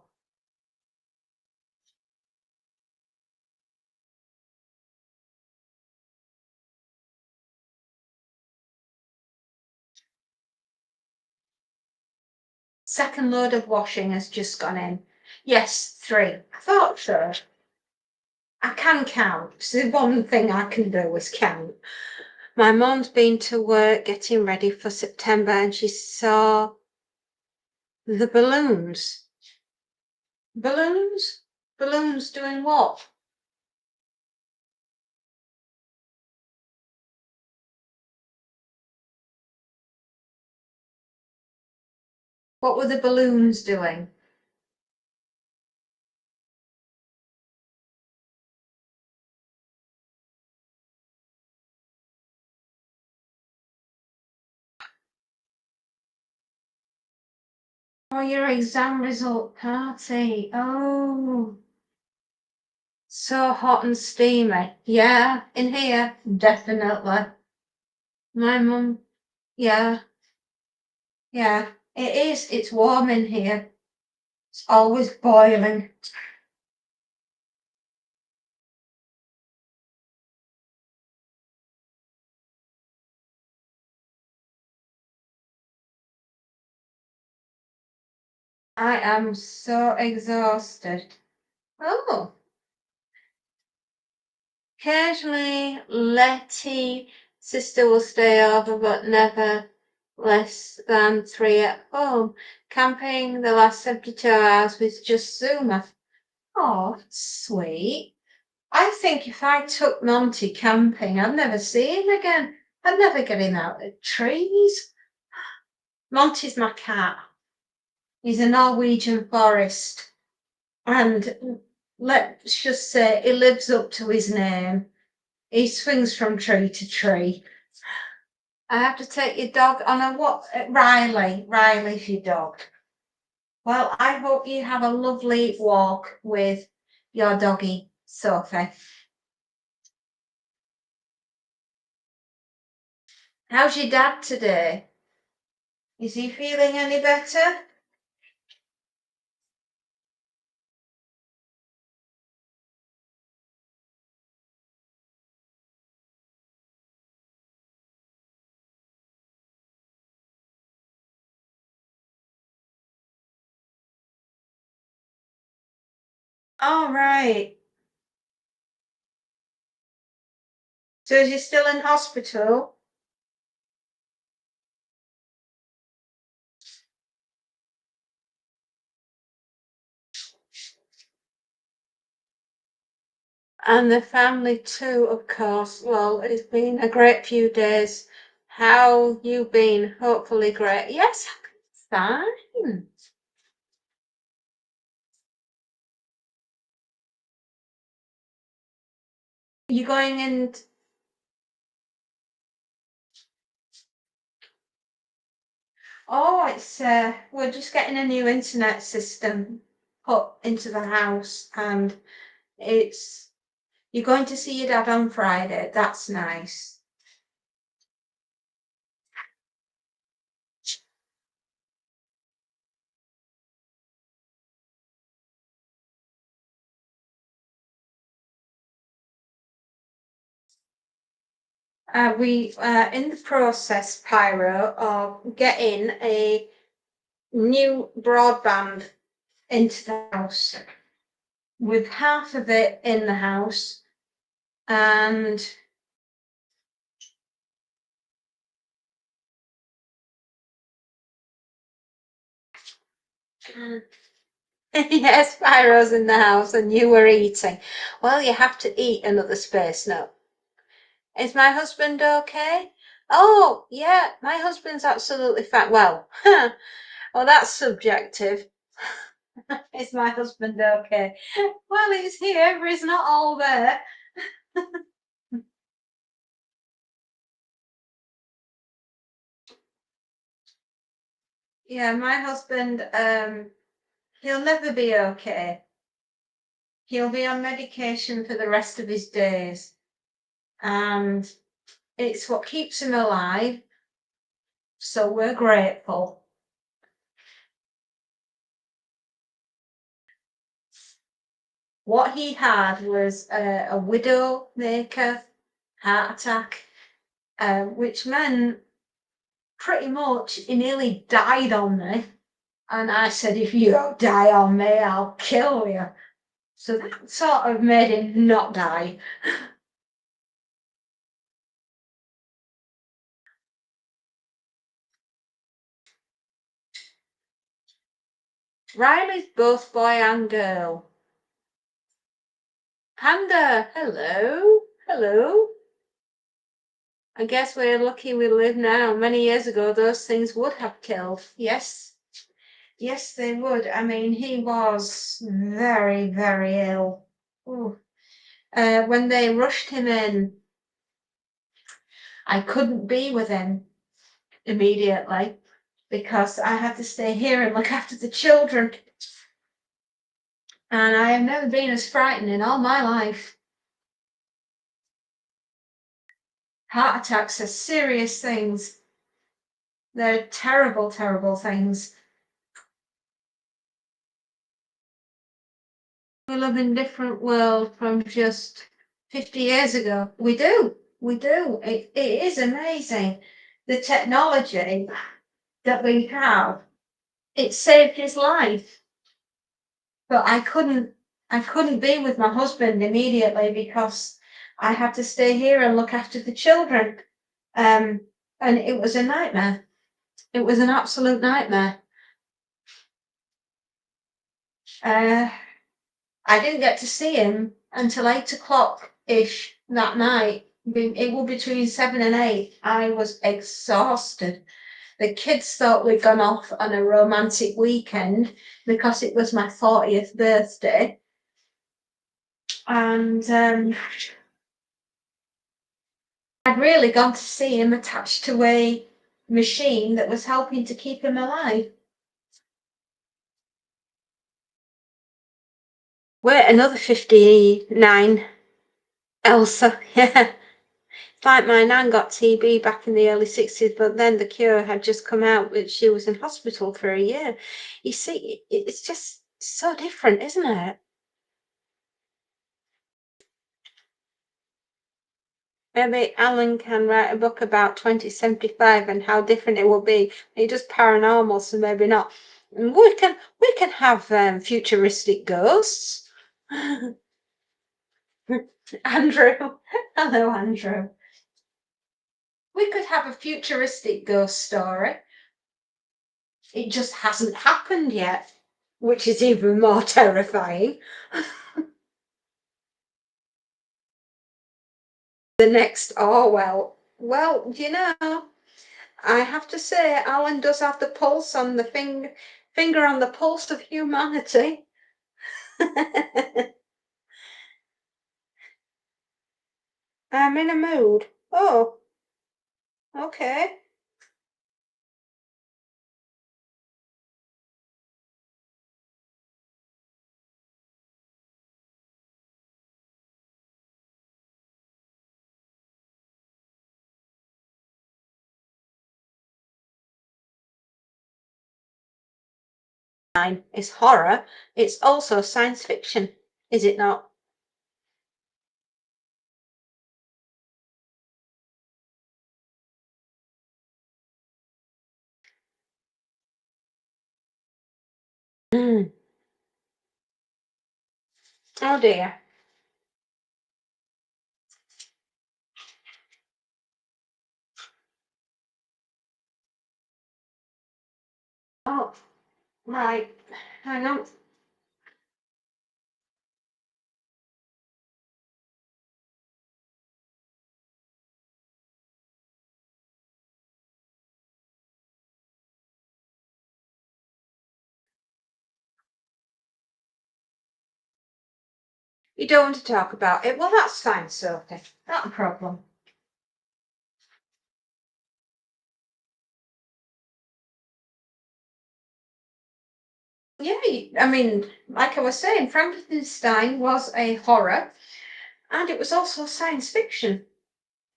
A: Second load of washing has just gone in. Yes, 3. I thought so. I can count. The one thing I can do is count. My mum's been to work getting ready for September and she saw the balloons. Balloons? Balloons doing what? What were the balloons doing? Oh, your exam result party. Oh, so hot and steamy. Yeah, in here, definitely. My mum, yeah, yeah, it is. It's warm in here. It's always boiling. I am so exhausted. Oh, occasionally Letty sister will stay over, but never less than 3 at home. Camping the last 72 hours with just Zuma. Oh, sweet. I think if I took Monty camping, I'd never see him again. I'd never get him out of trees. Monty's my cat. He's a Norwegian forest. And let's just say he lives up to his name. He swings from tree to tree. I have to take your dog on a what? Riley. Riley's your dog. Well, I hope you have a lovely walk with your doggy, Sophie. How's your dad today? Is he feeling any better? All right. So is he still in hospital? And the family too, of course. Well, it's been a great few days. How you been? Hopefully great. Yes, fine. You going in? Oh, it's we're just getting a new internet system put into the house, and it's you're going to see your dad on Friday. That's nice. We are in the process, Pyro, of getting a new broadband into the house with half of it in the house and Yes, Pyro's in the house and you were eating. Well, you have to eat another space note. Is my husband okay? Oh, yeah, my husband's absolutely fine. Well, well, that's subjective. Is my husband okay? Well, he's here, but he's not all there. Yeah, my husband, he'll never be okay. He'll be on medication for the rest of his days. And it's what keeps him alive. So we're grateful. What he had was a widowmaker heart attack, which meant pretty much he nearly died on me. And I said, if you don't die on me, I'll kill you. So that sort of made him not die. Riley's both boy and girl. Panda, hello, hello. I guess we're lucky we live now. Many years ago, those things would have killed. Yes, yes, they would. I mean, he was very, very ill. Ooh. When they rushed him in, I couldn't be with him immediately because I had to stay here and look after the children. And I have never been as frightened in all my life. Heart attacks are serious things. They're terrible, terrible things. We live in a different world from just 50 years ago. We do. We do. It is amazing. The technology that we have, it saved his life. But I couldn't be with my husband immediately because I had to stay here and look after the children. And it was a nightmare. It was an absolute nightmare. Uh, I didn't get to see him until 8 o'clock ish that night. It was between 7 and 8. I was exhausted. The kids thought we'd gone off on a romantic weekend because it was my 40th birthday. And I'd really gone to see him attached to a machine that was helping to keep him alive. Wait, another 59. Elsa, yeah. It's like my nan got TB back in the early 60s, but then the cure had just come out, but she was in hospital for a year. You see, it's just so different, isn't it? Maybe Alan can write a book about 2075 and how different it will be. He does paranormal, so maybe not. And we can have futuristic ghosts. Andrew, hello, Andrew. We could have a futuristic ghost story. It just hasn't happened yet, which is even more terrifying. The next Orwell. Well, I have to say, Alan does have the pulse on the finger on the pulse of humanity. I'm in a mood. Oh, okay. It's horror. It's also science fiction, is it not? Mm. Oh dear. Oh, Right, hang on. You don't want to talk about it? Well, that's fine, Sophie. Not a problem. Yeah, I mean, like I was saying, Frankenstein was a horror and it was also science fiction.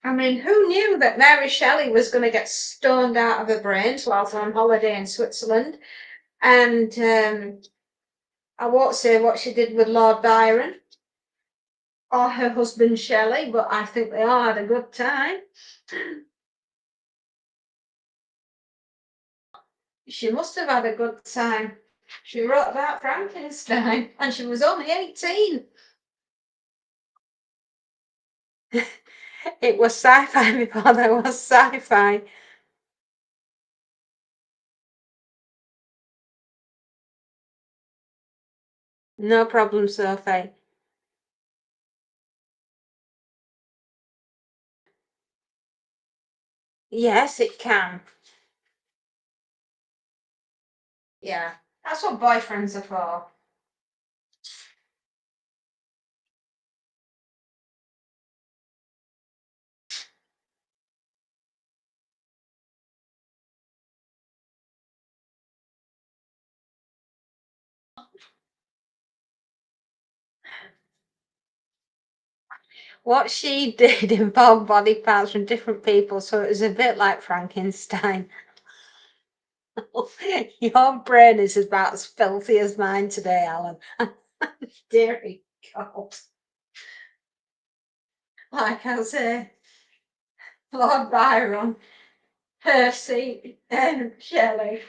A: I mean, who knew that Mary Shelley was going to get stoned out of her brains whilst on holiday in Switzerland? And I won't say what she did with Lord Byron or her husband Shelley, but I think they all had a good time. She must have had a good time. She wrote about Frankenstein and she was only 18. It was sci-fi before there was sci-fi. No problem, Sophie. Yes, it can. Yeah, that's what boyfriends are for. What she did involved body parts from different people, so it was a bit like Frankenstein. Your brain is about as filthy as mine today, Alan. Dear God. Like I say, Lord Byron, Percy, and Shelley,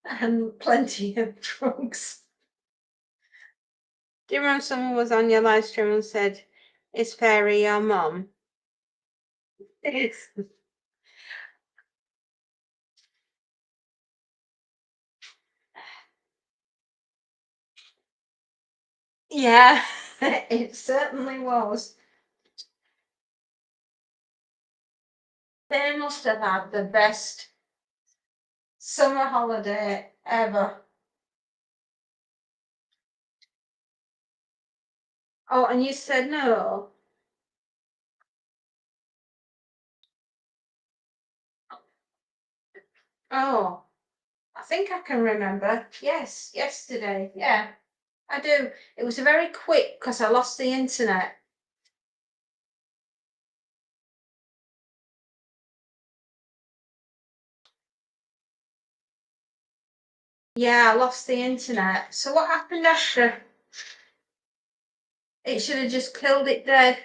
A: and plenty of drugs. Do you remember someone was on your live stream and said, "Is Fairy your mum?" It's, yeah, it certainly was. They must have had the best summer holiday ever. Oh, and you said no? Oh, I think I can remember. Yes, yesterday. Yeah, I do. It was very quick because I lost the internet. Yeah, I lost the internet. So what happened after? It should have just killed it dead.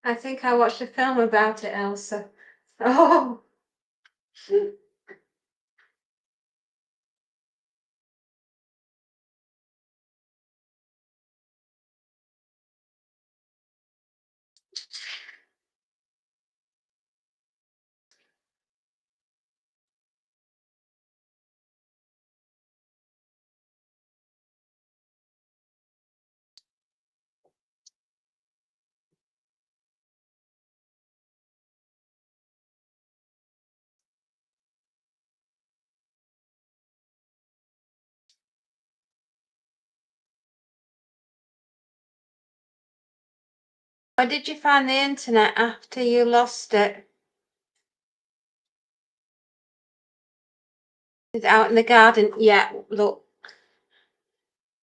A: I think I watched a film about it, Elsa. Oh, where did you find the internet after you lost it? Is it out in the garden? Yeah, look,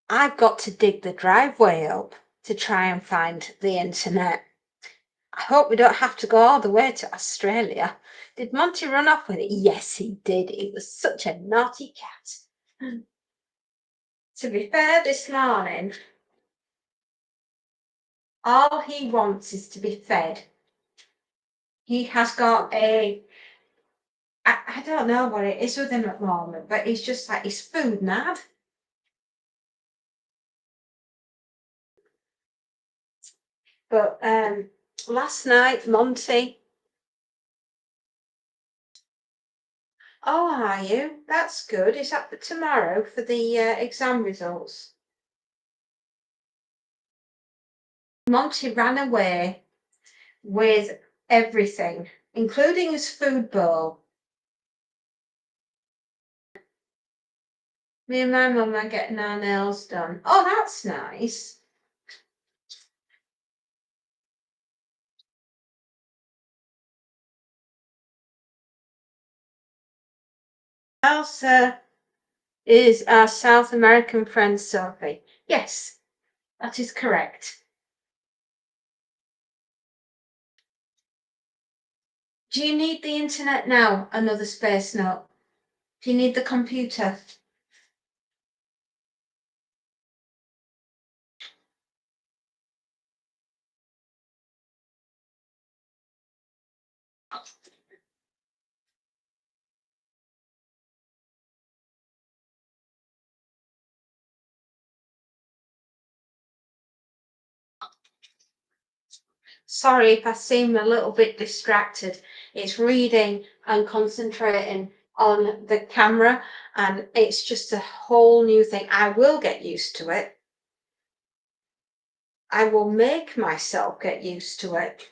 A: I've got to dig the driveway up to try and find the internet. I hope we don't have to go all the way to Australia. Did Monty run off with it? Yes, he did. He was such a naughty cat. To be fair, this morning, all he wants is to be fed. He has got I don't know what it is with him at the moment, but he's just like, he's food mad. But last night, Monty Oh, are you? That's good. Is that for tomorrow for the exam results? Monty ran away with everything, including his food bowl. Me and my mum are getting our nails done. Oh, that's nice. Elsa is our South American friend, Sophie. Yes, that is correct. Do you need the internet now? Another space note. Do you need the computer? Sorry if I seem a little bit distracted. It's reading and concentrating on the camera, and it's just a whole new thing. I will get used to it. I will make myself get used to it.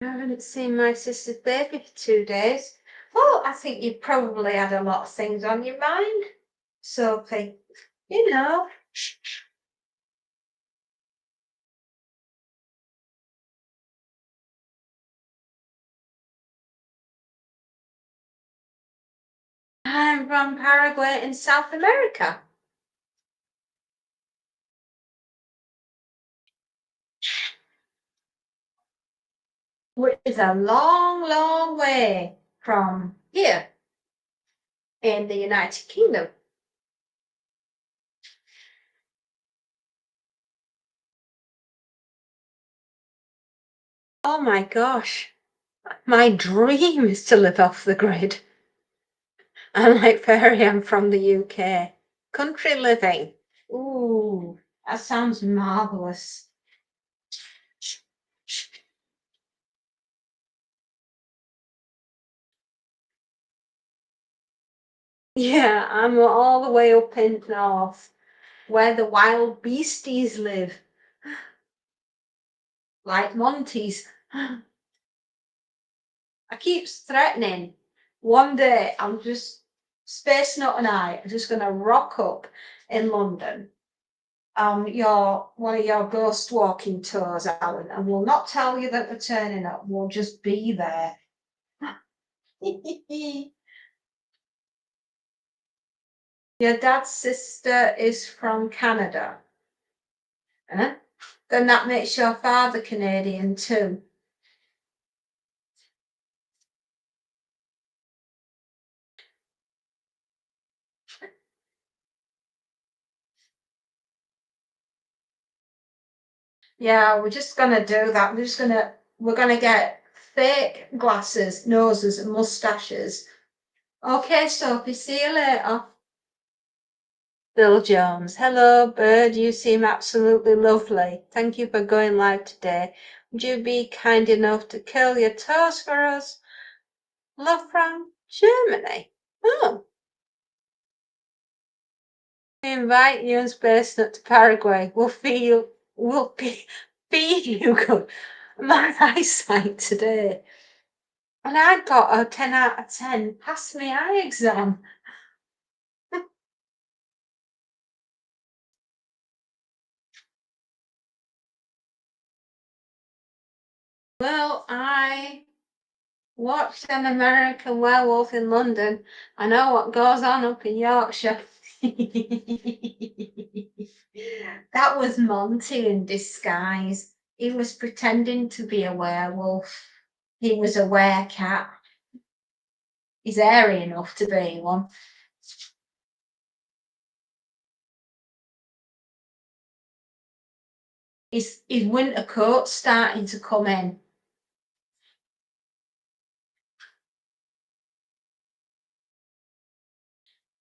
A: I haven't seen my sister's baby for 2 days. Well, I think you probably had a lot of things on your mind, Sophie. You know, I'm from Paraguay in South America, which is a long, long way from here in the United Kingdom. Oh my gosh, my dream is to live off the grid. I'm like Fairy, I'm from the UK. Country living. Ooh, that sounds marvelous. Yeah, I'm all the way up in north where the wild beasties live, like Monty's. I keep threatening one day I'm just Space Nut and I are just gonna rock up in London on your one of your ghost walking tours, Alan, and we'll not tell you that we're turning up. We'll just be there. Your dad's sister is from Canada. Huh? Then that makes your father Canadian too. Yeah, we're just gonna do that. We're gonna get fake glasses, noses, and mustaches. Okay, Sophie, see you later. Bill Jones. Hello, Bird. You seem absolutely lovely. Thank you for going live today. Would you be kind enough to curl your toes for us? Love from Germany. Oh, we invite you and Space Nut to Paraguay. We'll feed you good. My eyesight today. And I got a 10 out of 10. Passed my eye exam. Well, I watched an American Werewolf in London. I know what goes on up in Yorkshire. That was Monty in disguise. He was pretending to be a werewolf. He was a werecat. He's hairy enough to be one. His winter coat's starting to come in.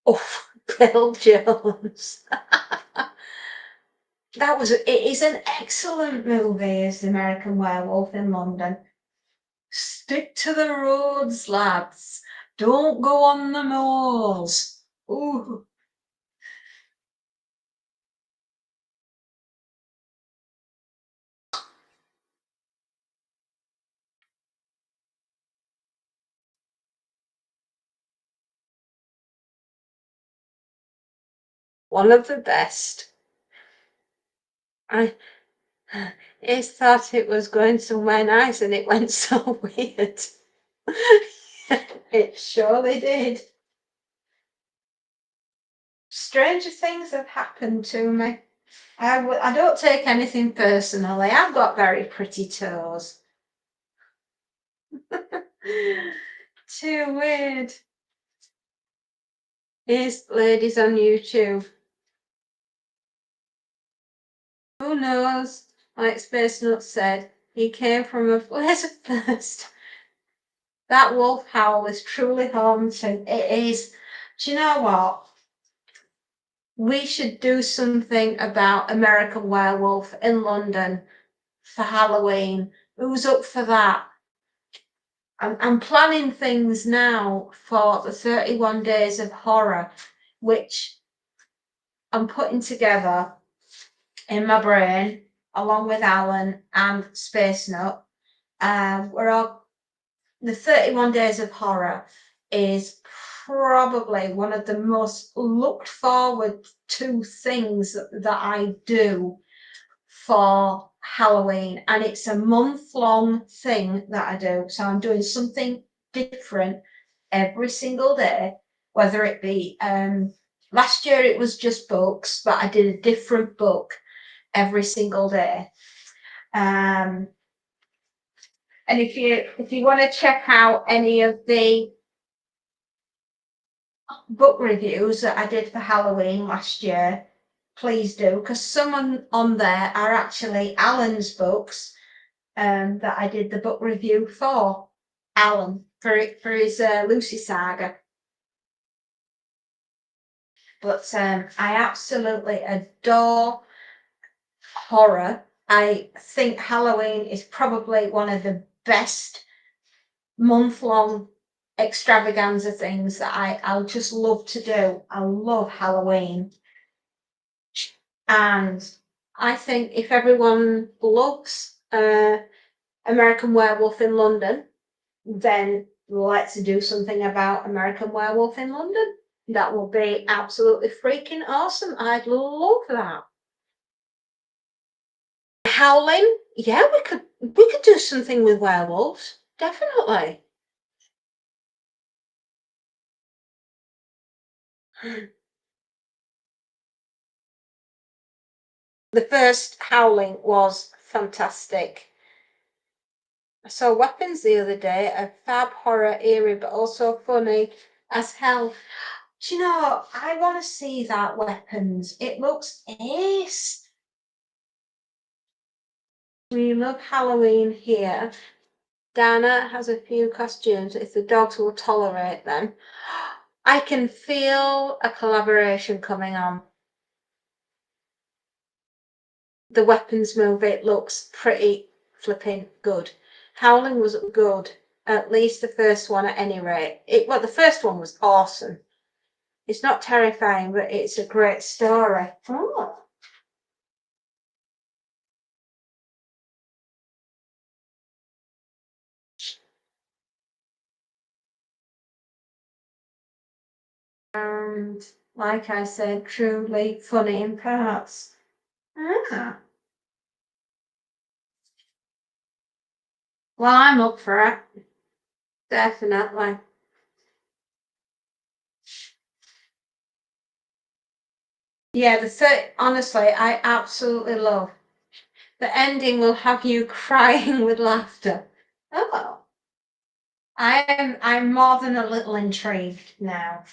A: Oh, Bill Jones. It is an excellent movie, is The American Werewolf in London. Stick to the roads, lads. Don't go on the moors. Ooh. One of the best. I thought it was going somewhere nice and it went so weird. It surely did. Stranger things have happened to me. I don't take anything personally. I've got very pretty toes. Too weird. Here's ladies on YouTube. Who knows? Like Space Nuts said, he came from a place of thirst. That wolf howl is truly haunting. It is. Do you know what? We should do something about American Werewolf in London for Halloween. Who's up for that? I'm planning things now for the 31 Days of Horror, which I'm putting together in my brain along with Alan and Space Nut. The 31 Days of Horror is probably one of the most looked forward to things that I do for Halloween, and it's a month-long thing that I do. So I'm doing something different every single day, whether it be last year it was just books, but I did a different book every single day. And if you want to check out any of the book reviews that I did for Halloween last year, please do, because some on there are actually Alan's books that I did the book review for Alan for his Lucy Saga. But I absolutely adore horror. I think Halloween is probably one of the best month-long extravaganza things that I'll just love to do. I love Halloween. And I think if everyone loves American Werewolf in London, then let's do something about American Werewolf in London. That will be absolutely freaking awesome. I'd love that. Howling, yeah, we could do something with werewolves, definitely. The first Howling was fantastic. I saw Weapons the other day, a fab horror eerie, but also funny as hell. Do you know, I want to see that Weapons. It looks ace. We love Halloween here. Dana has a few costumes if the dogs will tolerate them. I can feel a collaboration coming on. The Weapons movie looks pretty flipping good. Howling was good, at least the first one at any rate. The first one was awesome. It's not terrifying, but it's a great story. Oh. And like I said, truly funny in parts. Ah. Well, I'm up for it. Definitely. Yeah, honestly, I absolutely love The ending will have you crying with laughter. Oh, I'm more than a little intrigued now.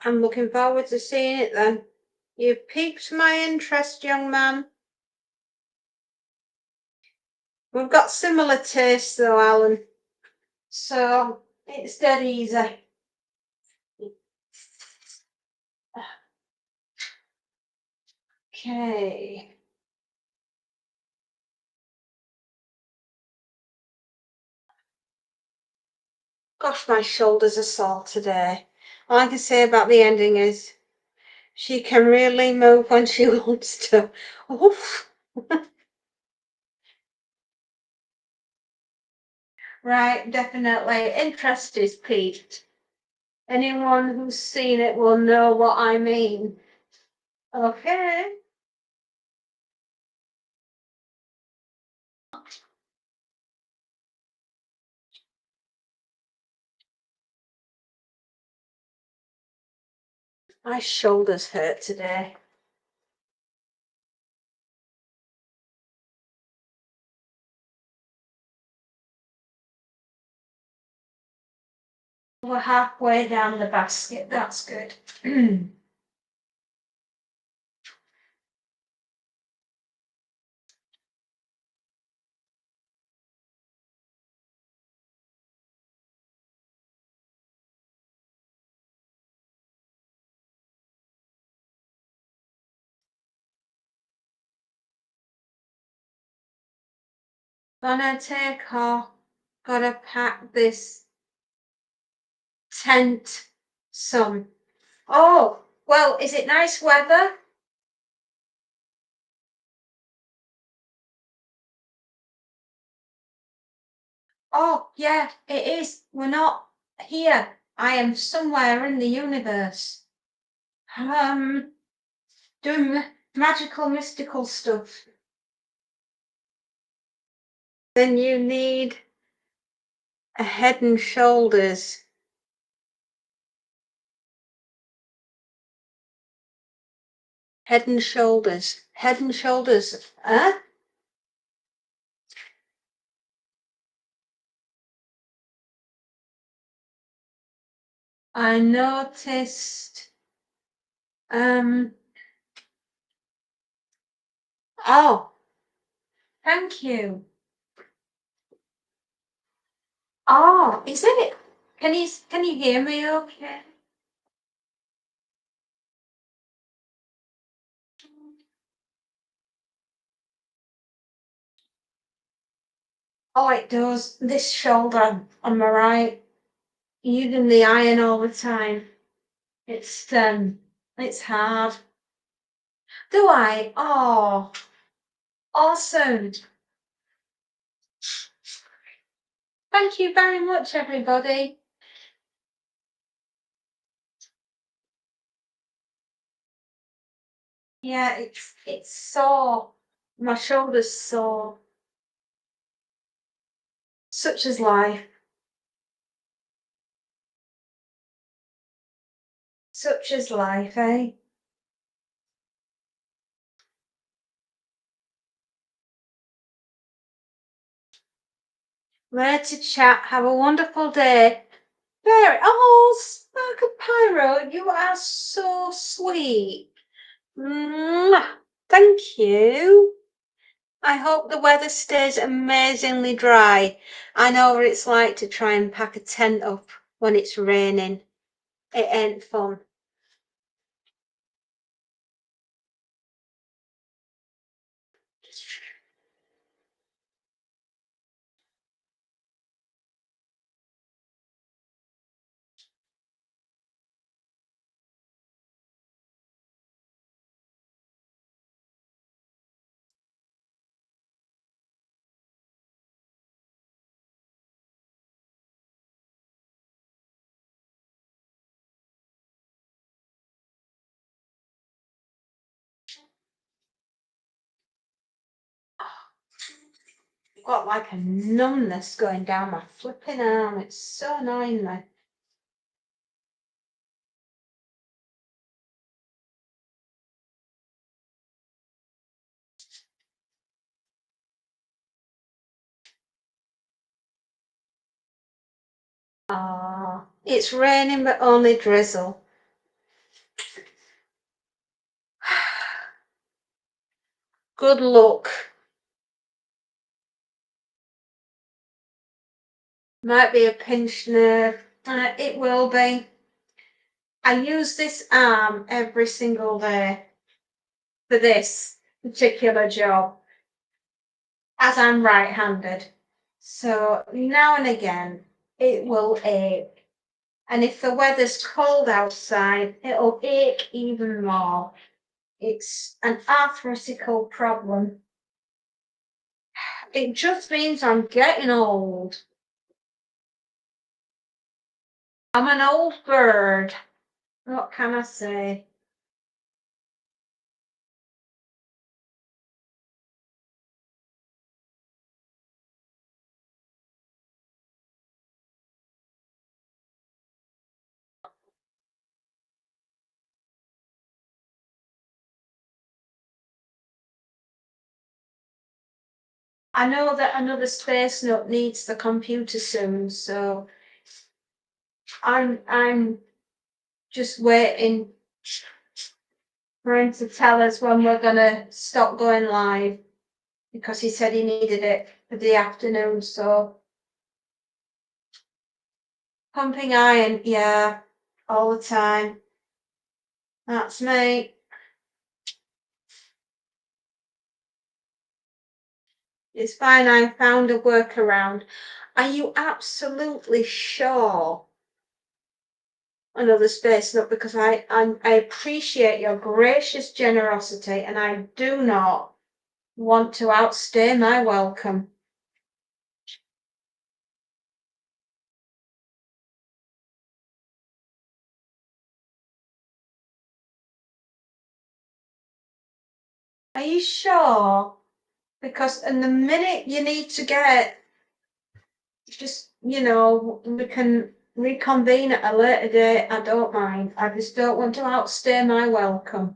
A: I'm looking forward to seeing it then. You've piqued my interest, young man. We've got similar tastes though, Alan. So it's dead easy. Okay. Gosh, my shoulders are sore today. All I can say about the ending is she can really move when she wants to. Oof. Right, definitely. Interest is peaked. Anyone who's seen it will know what I mean. Okay. My shoulders hurt today. We're halfway down the basket. That's good. Gonna take her. Gotta pack this tent some. Oh, well, is it nice weather? Oh, yeah, it is. We're not here. I am somewhere in the universe. Um, doing magical, mystical stuff. Then you need a Head and Shoulders. Head and Shoulders. Head and Shoulders. Huh? I noticed. Um. Oh, thank you. Oh, is it? Can you hear me okay? Oh, it does. This shoulder on my right, using the iron all the time. It's hard. Do I? Oh, awesome. Thank you very much, everybody. Yeah, it's sore. My shoulder's sore. Such is life. Such is life, eh? Where to chat. Have a wonderful day. Very. Oh, Spark of Pyro, you are so sweet. Mwah. Thank you. I hope the weather stays amazingly dry. I know what it's like to try and pack a tent up when it's raining. It ain't fun. I've got like a numbness going down my flipping arm. It's so annoying me. Ah, it's raining but only drizzle. Good luck. Might be a pinched nerve. It will be. I use this arm every single day for this particular job, as I'm right-handed. So now and again, it will ache. And if the weather's cold outside, it'll ache even more. It's an arthritical problem. It just means I'm getting old. I'm an old bird. What can I say? I know that another space note needs the computer soon, so I'm just waiting for him to tell us when we're gonna stop going live because he said he needed it for the afternoon. So pumping iron, yeah, all the time. That's me. It's fine. I found a workaround. Are you absolutely sure? Another space note because I appreciate your gracious generosity and I do not want to outstay my welcome. Are you sure? Because in the minute you need to get, just, we can reconvene at a later date. I don't mind. I just don't want to outstay my welcome.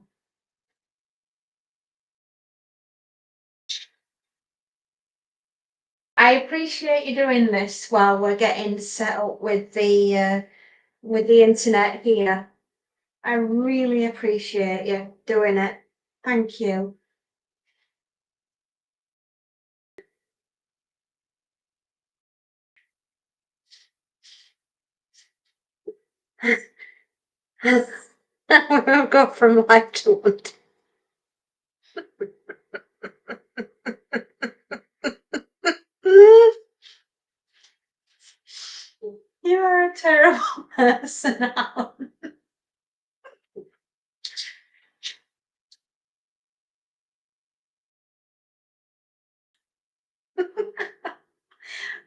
A: I appreciate you doing this while we're getting set up with the internet here. I really appreciate you doing it. Thank you. We'll go from life to London. You are a terrible person, Alan.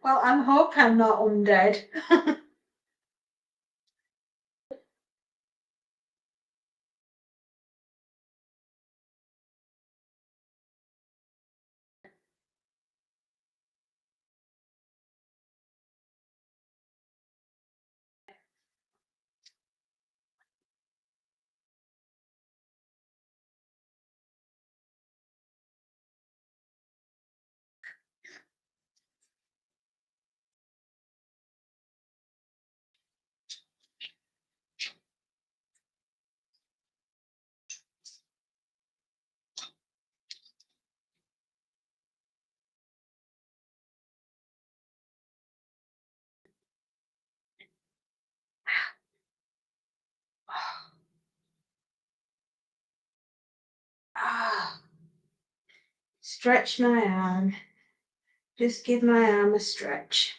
A: Well, I hope I'm not undead. Stretch my arm. Just give my arm a stretch.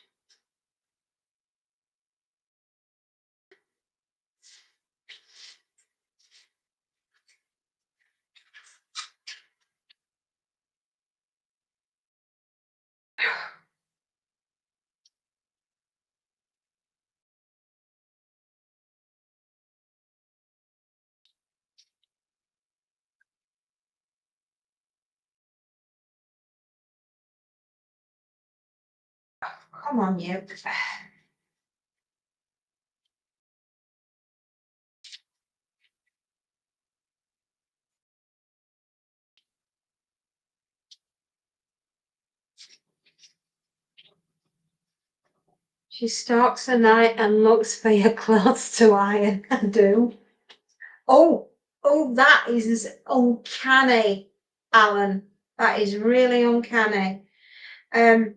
A: Come on, you. She stalks the night and looks for your clothes to iron. I do. Oh, oh, that is uncanny, Alan. That is really uncanny. Um,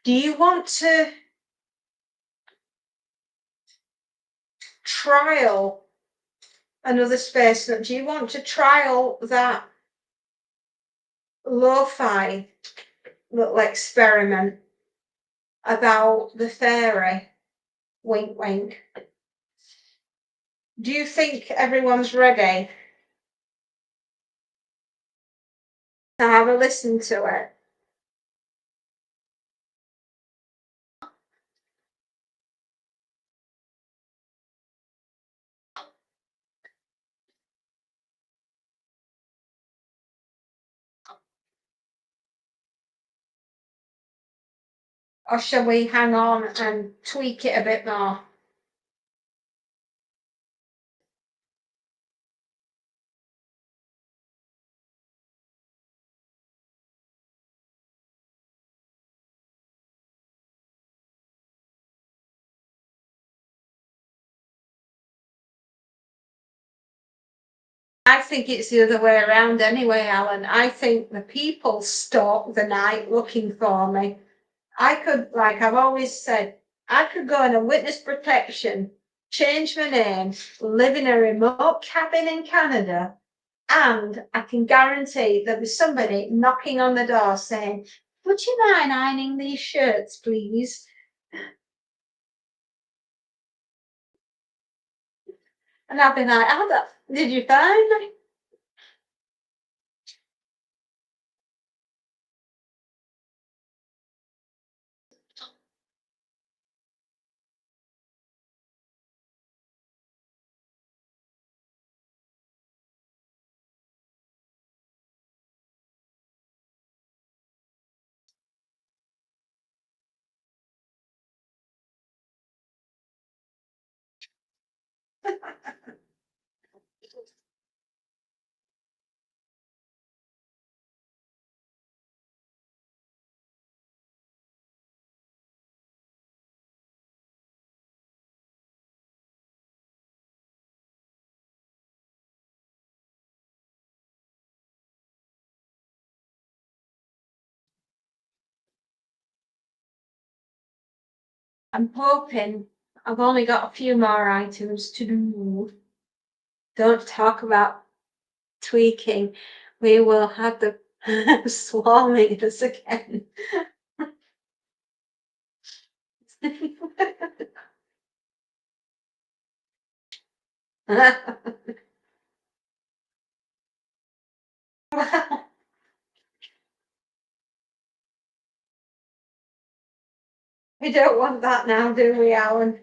A: do you want to trial another space? Do you want to trial that lo-fi little experiment about the fairy? Wink, wink. Do you think everyone's ready to have a listen to it? Or shall we hang on and tweak it a bit more? I think it's the other way around anyway, Alan. I think the people stalk the night looking for me. I could, like I've always said, I could go in a witness protection, change my name, live in a remote cabin in Canada, and I can guarantee there'll be somebody knocking on the door saying, would you mind ironing these shirts, please? And I'll be like, oh, did you find me? I'm hoping I've only got a few more items to do. Don't talk about tweaking. We will have the swarming us again. We don't want that now, do we, Alan?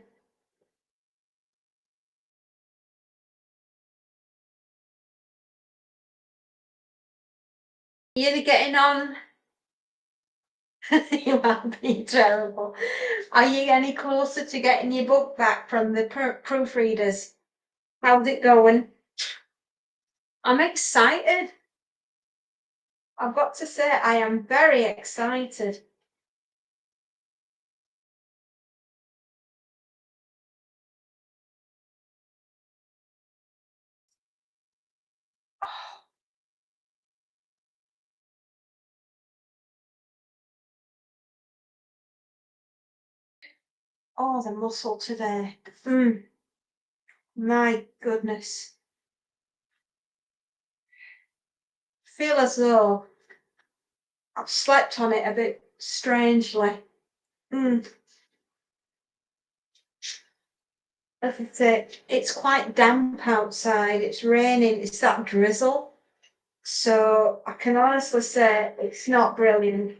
A: You're getting on. You have been terrible. Are you any closer to getting your book back from the proofreaders? How's it going? I'm excited. I've got to say, I am very excited. Oh, the muscle today. My goodness. feel as though I've slept on it a bit strangely. Mm. As I say, it's quite damp outside. It's raining. It's that drizzle. So I can honestly say it's not brilliant,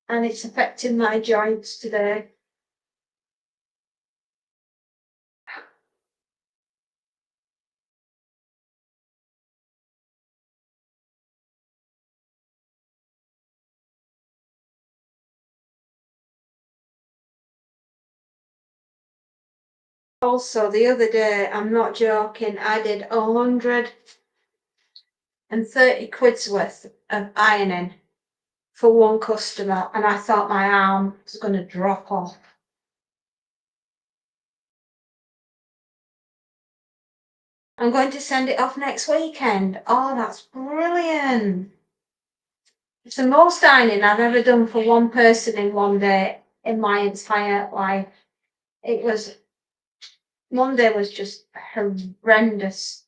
A: and it's affecting my joints today. Also, the other day, I'm not joking, I did 130 quid's worth of ironing for one customer, and I thought my arm was going to drop off. I'm going to send it off next weekend. Oh, that's brilliant. It's the most ironing I've ever done for one person in one day in my entire life. It was, Monday was just horrendous.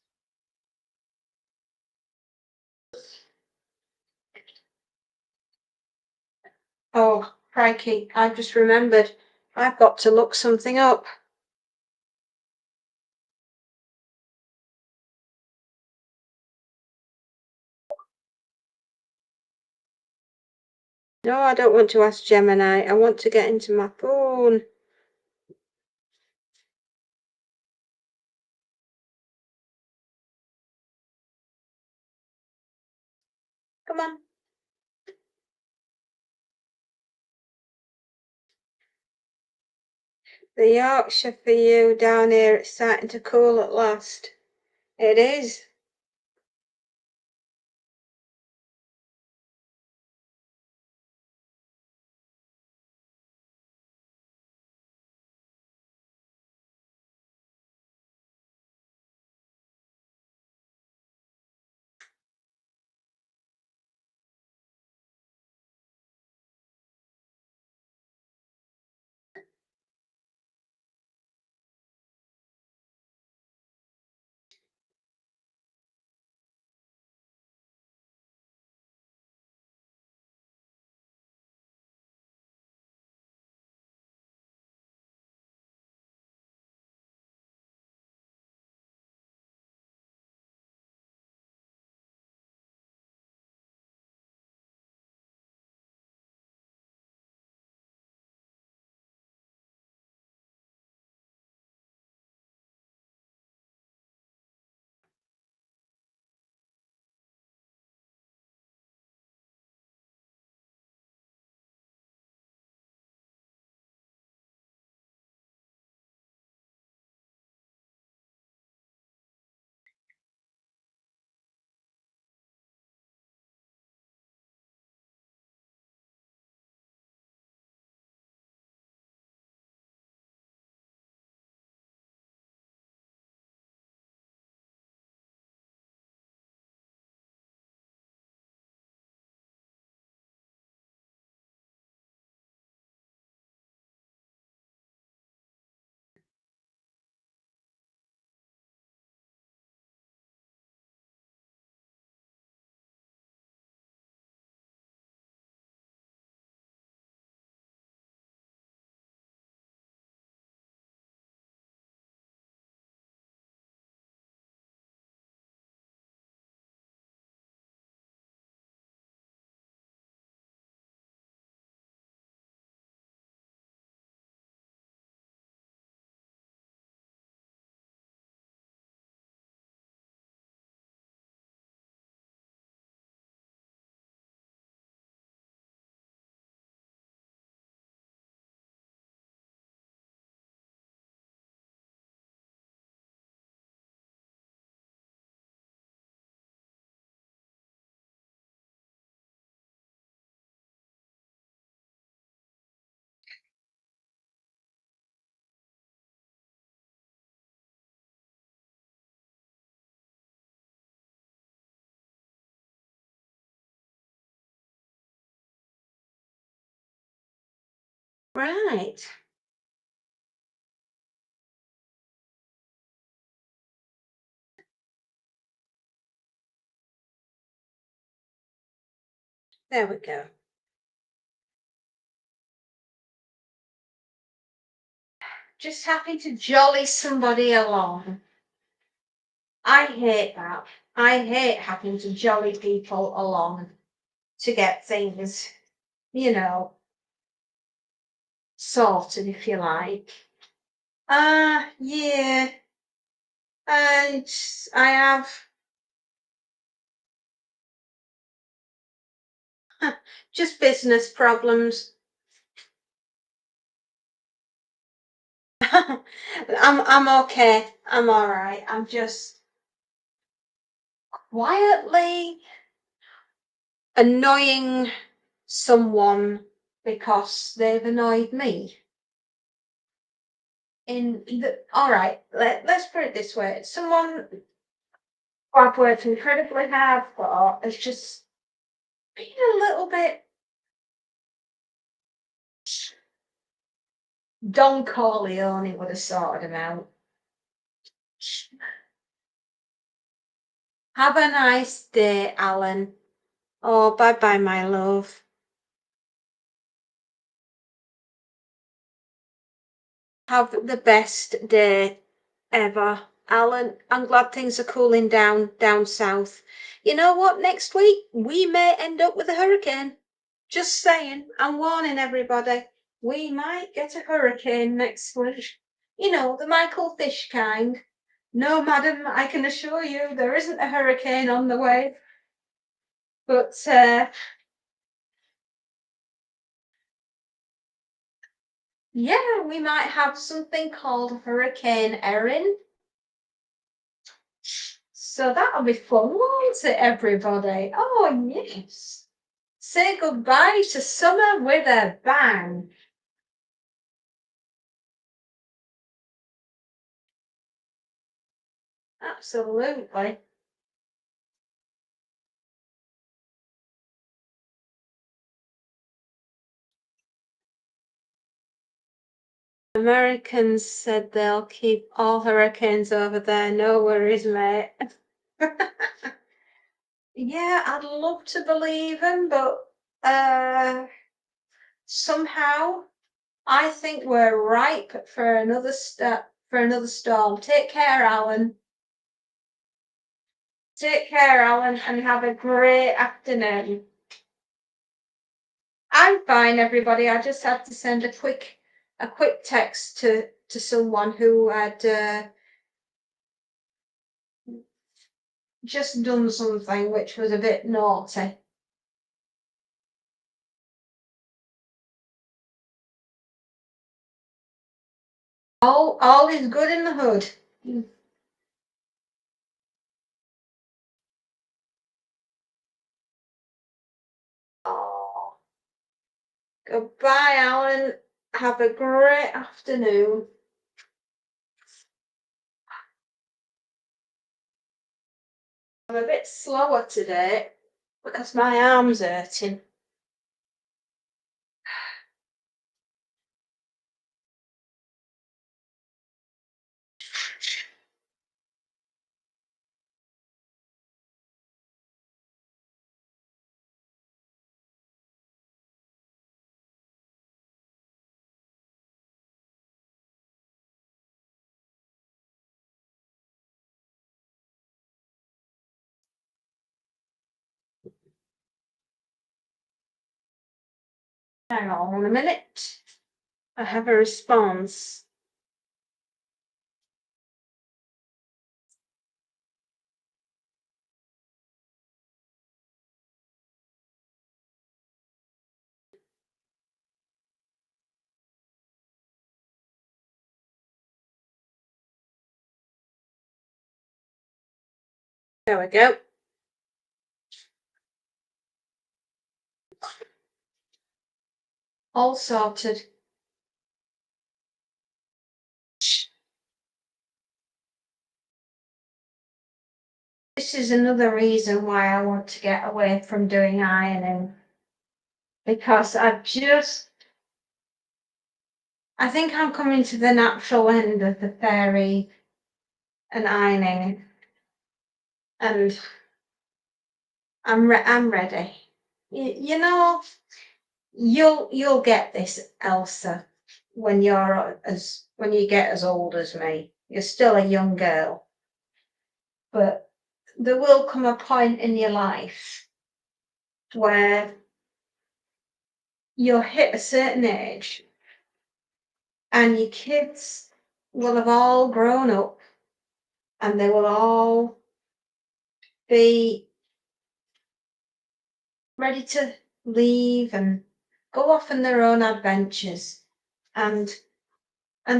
A: Oh, crikey, I've just remembered. I've got to look something up. No, I don't want to ask Gemini. I want to get into my phone. Come on. The Yorkshire for you down here, it's starting to cool at last. It is. Right. There we go. Just happy to jolly somebody along. I hate that. I hate having to jolly people along to get things, you know, sorted, if you like. Yeah. And I have just business problems. I'm okay. I'm all right. I'm just quietly annoying someone because they've annoyed me. All right, let's put it this way: someone who I've worked incredibly hard for has just been a little bit Don Corleone would have sorted him out. Have a nice day, Alan. Oh, bye bye, my love. Have the best day ever, Alan. I'm glad things are cooling down south. You know what? Next week we may end up with a hurricane. Just saying. I'm warning everybody. We might get a hurricane next week. You know, the Michael Fish kind. No, madam, I can assure you there isn't a hurricane on the way. But yeah, we might have something called Hurricane Erin. So that'll be fun, won't it, everybody? Oh, yes. Say goodbye to summer with a bang. Absolutely. Americans said they'll keep all hurricanes over there. No worries, mate. Yeah, I'd love to believe him, but somehow I think we're ripe for another storm. Take care, Alan. Take care, Alan, and have a great afternoon. I'm fine, everybody. I just had to send a quick text to someone who had just done something which was a bit naughty. All is good in the hood. Oh, goodbye, Alan. Have a great afternoon. I'm a bit slower today because my arm's hurting. Hang on a minute. I have a response. There we go. All sorted. This is another reason why I want to get away from doing ironing. Because I think I'm coming to the natural end of the fairy and ironing. And I'm ready. You know, you'll get this, Elsa, when you get as old as me. You're still a young girl, but there will come a point in your life where you'll hit a certain age and your kids will have all grown up and they will all be ready to leave and go off on their own adventures. And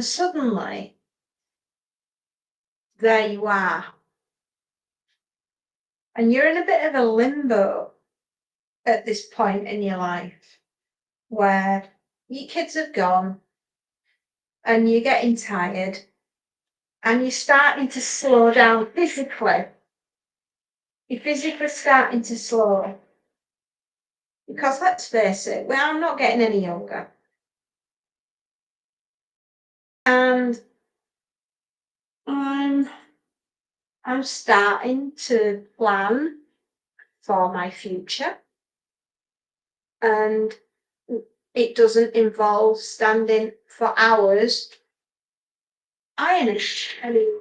A: suddenly there you are. And you're in a bit of a limbo at this point in your life where your kids have gone and you're getting tired and you're starting to slow down physically. You're physically starting to slow. Because let's face it, well, I'm not getting any younger. And I'm starting to plan for my future. And it doesn't involve standing for hours ironing anymore.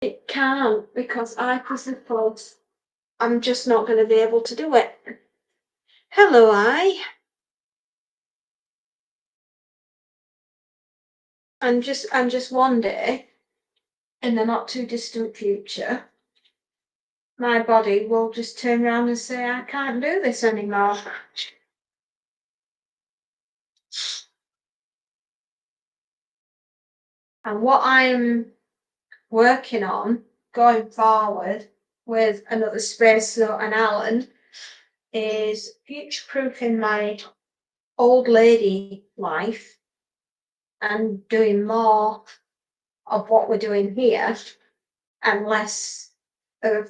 A: It can't because I suppose I'm just not going to be able to do it. Hello, and just one day in the not too distant future, my body will just turn around and say, I can't do this anymore. And what I'm working on going forward with another Space Note and Alan is future-proofing my old lady life and doing more of what we're doing here and less of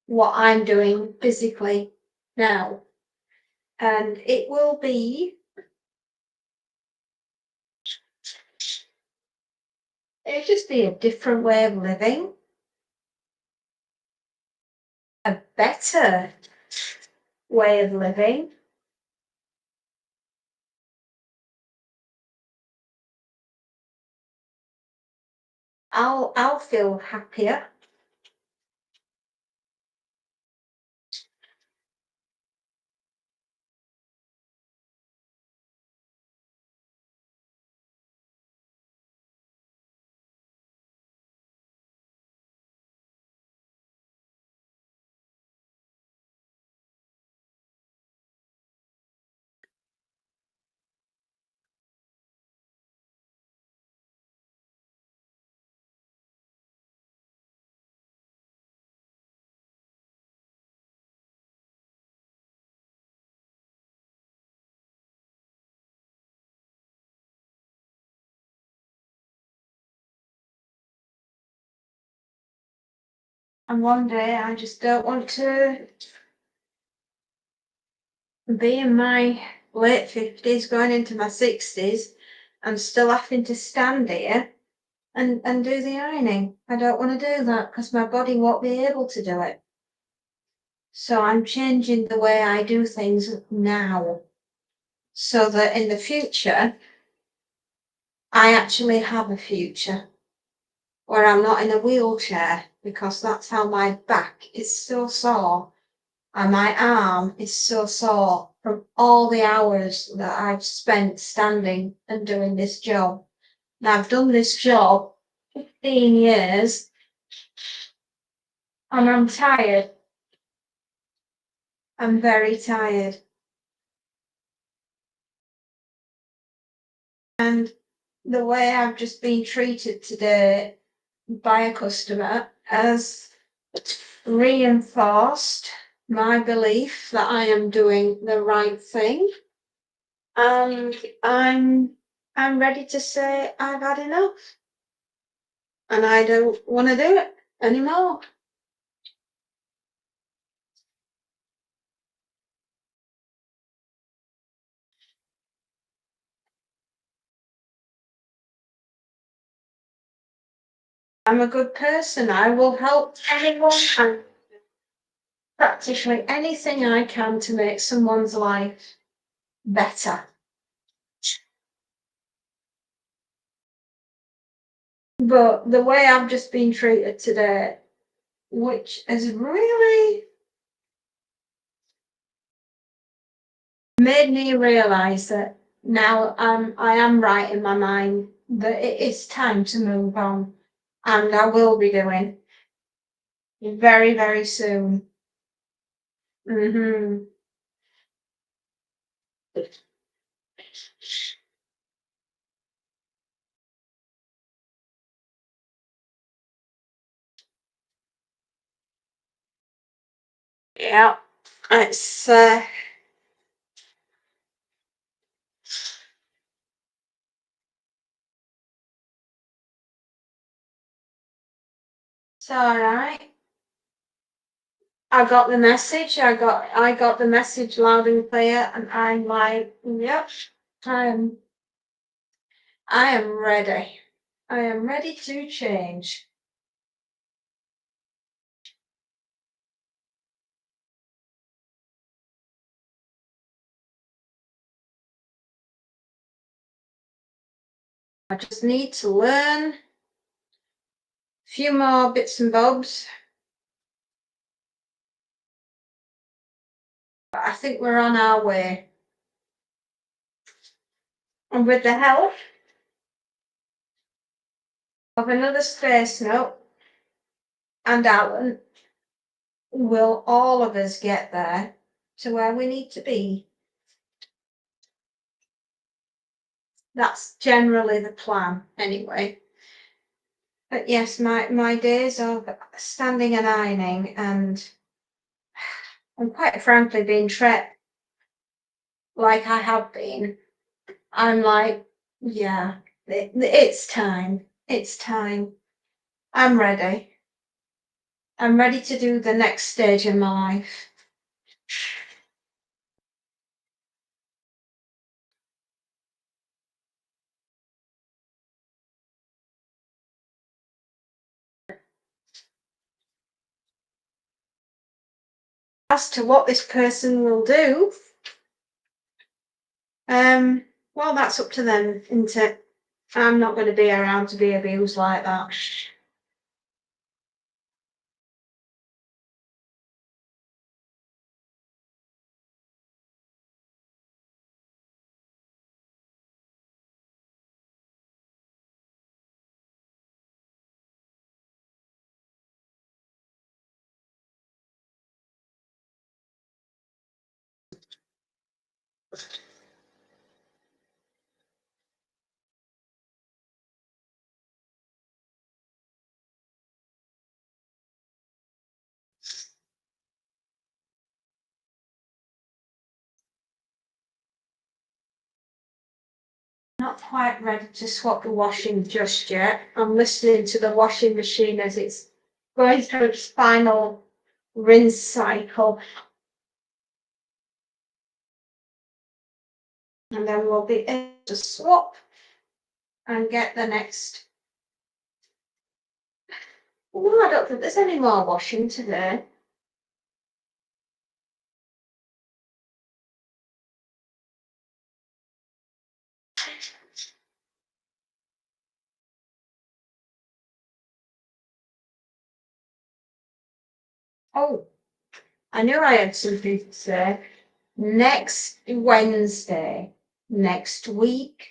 A: what I'm doing physically now. And it'll just be a different way of living, a better way of living. I'll feel happier. And one day I just don't want to be in my late 50s, going into my 60s, and still having to stand here and do the ironing. I don't want to do that because my body won't be able to do it. So I'm changing the way I do things now so that in the future, I actually have a future where I'm not in a wheelchair because that's how my back is so sore and my arm is so sore from all the hours that I've spent standing and doing this job. And I've done this job 15 years and I'm tired. I'm very tired. And the way I've just been treated today by a customer has reinforced my belief that I am doing the right thing. And I'm ready to say I've had enough. And I don't want to do it anymore. I'm a good person. I will help anyone. practically anything I can to make someone's life better. But the way I've just been treated today, which has really made me realise that now I am right in my mind that it is time to move on, and I will be doing very, very soon. Hmm. Yeah, it's it's all right. I got the message. I got the message loud and clear, and I'm like, yep, I'm I am ready. I am ready to change. I just need to learn a few more bits and bobs. But I think we're on our way. And with the help of another space note and Alan, will all of us get there to where we need to be. That's generally the plan, anyway. But yes, my days of standing and ironing and quite frankly being trapped like I have been, I'm like, yeah, it's time. It's time. I'm ready. I'm ready to do the next stage in my life. As to what this person will do, well, that's up to them, isn't it? I'm not going to be around to be abused like that. Not quite ready to swap the washing just yet. I'm listening to the washing machine as it's going through its final rinse cycle. And then we'll be able to swap and get the next. No, I don't think there's any more washing today. Oh, I knew I had something to say. Next Wednesday, next week,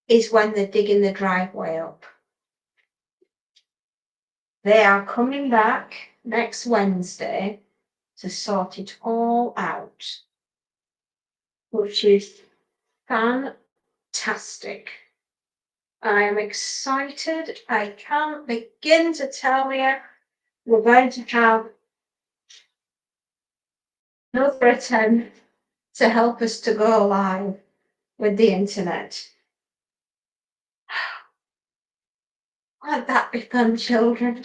A: is when they're digging the driveway up. They are coming back next Wednesday to sort it all out, which is fantastic. I am excited. I can't begin to tell you. We're going to have another attempt to help us to go live with the internet. Won't that be fun, children?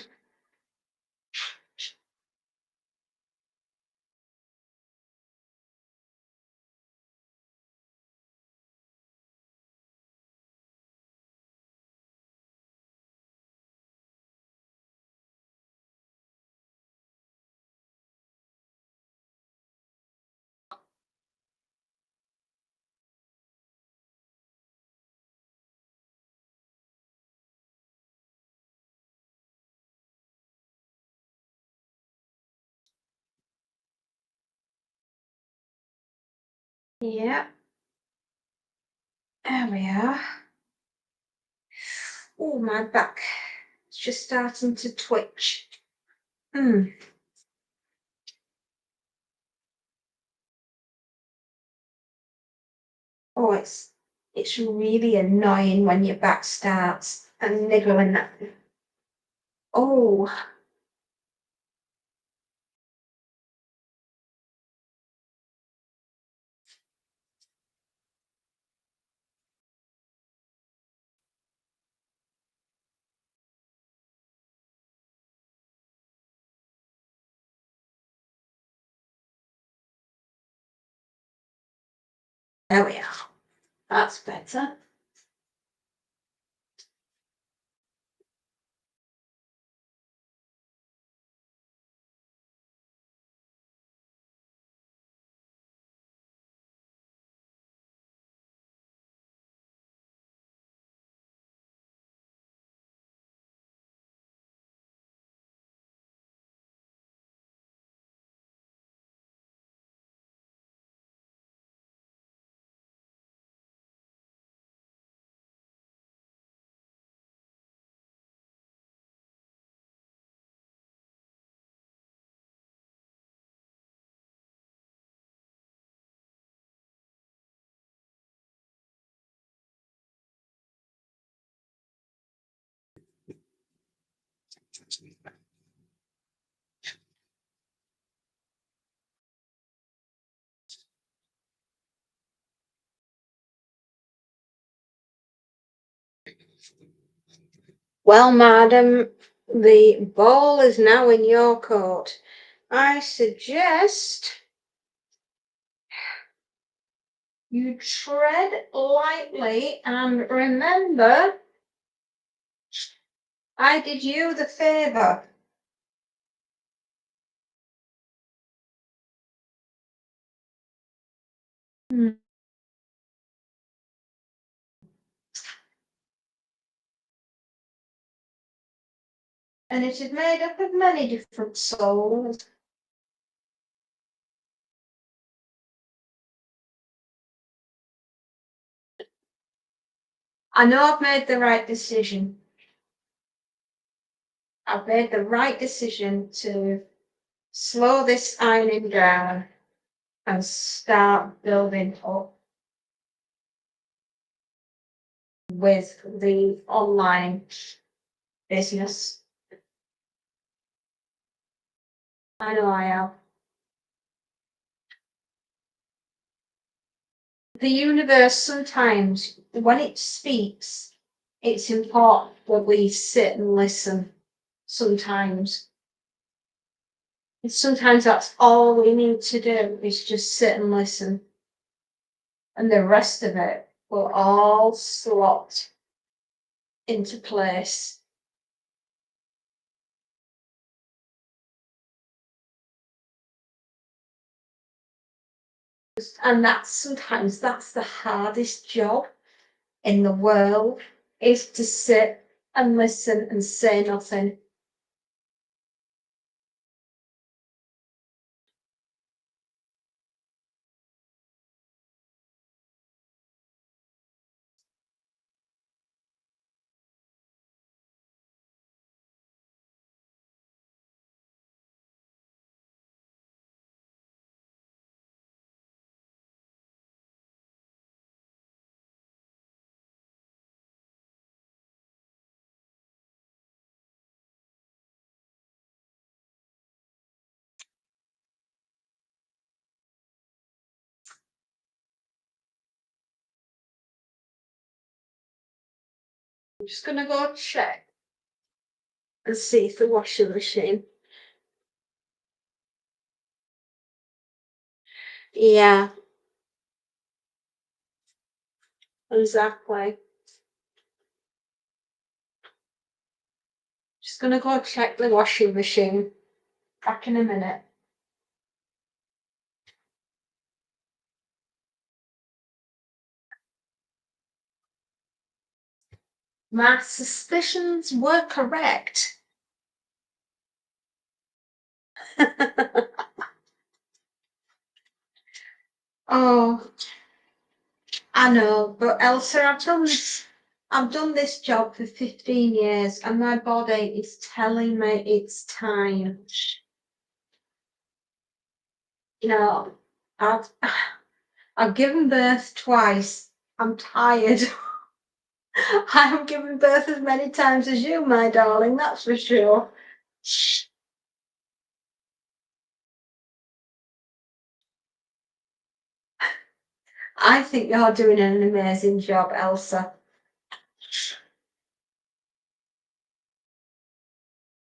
A: Yeah, there we are. Oh, my back. It's just starting to twitch. Mm. Oh, it's really annoying when your back starts and niggling that. Oh, there we are. That's better. Well, madam, the ball is now in your court. I suggest you tread lightly and remember, I did you the favour. Hmm. And it is made up of many different souls. I know I've made the right decision. I've made the right decision to slow this ironing down and start building up with the online business. I know I am. The universe sometimes, when it speaks, it's important that we sit and listen sometimes. And sometimes that's all we need to do is just sit and listen. And the rest of it will all slot into place. And sometimes that's the hardest job in the world, is to sit and listen and say nothing. I'm just gonna go check and see if the washing machine. Yeah, exactly. Just gonna go check the washing machine. Back in a minute. My suspicions were correct. Oh, I know, but Elsa, I've done this job for 15 years and my body is telling me it's time. You know, I've I've given birth twice. I'm tired. I have given birth as many times as you, my darling, that's for sure. I think you're doing an amazing job, Elsa.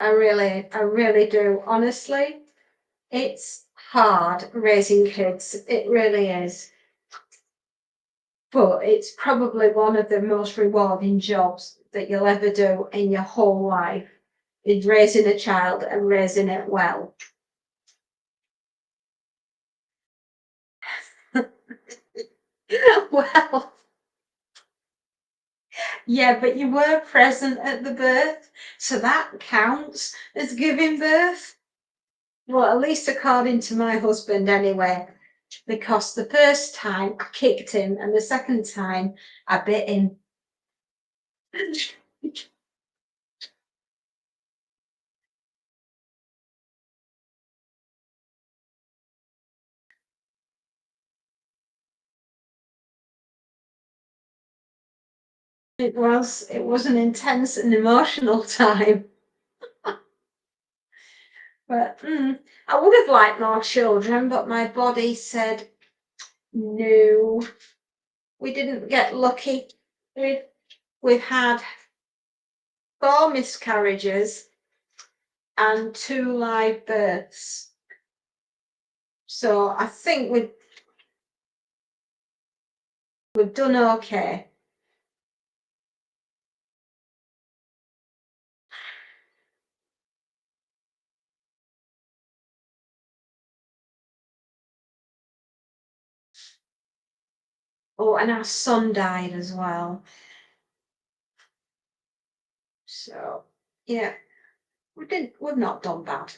A: I really do. Honestly, it's hard raising kids. It really is. But it's probably one of the most rewarding jobs that you'll ever do in your whole life, is raising a child and raising it well. Well, yeah, but you were present at the birth, so that counts as giving birth. Well, at least according to my husband, anyway, because the first time I kicked him and the second time I bit him. It was an intense and emotional time. But I would have liked more children, but my body said no. We didn't get lucky. We've had 4 miscarriages and 2 live births. So I think we've done okay. Oh, and our son died as well. So yeah, we've not done bad.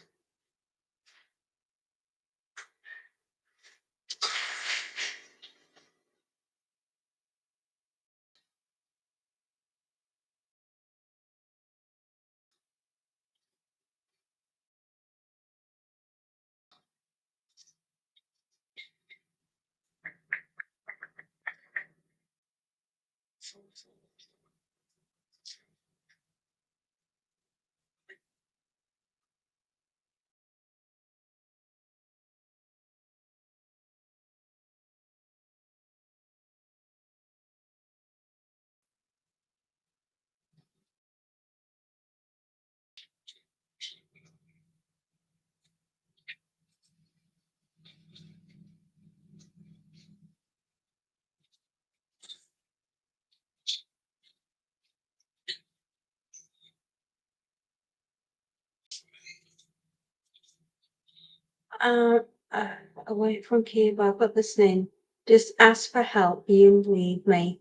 A: Uh, uh, Away from keyboard, but listening. Just ask for help. You need me.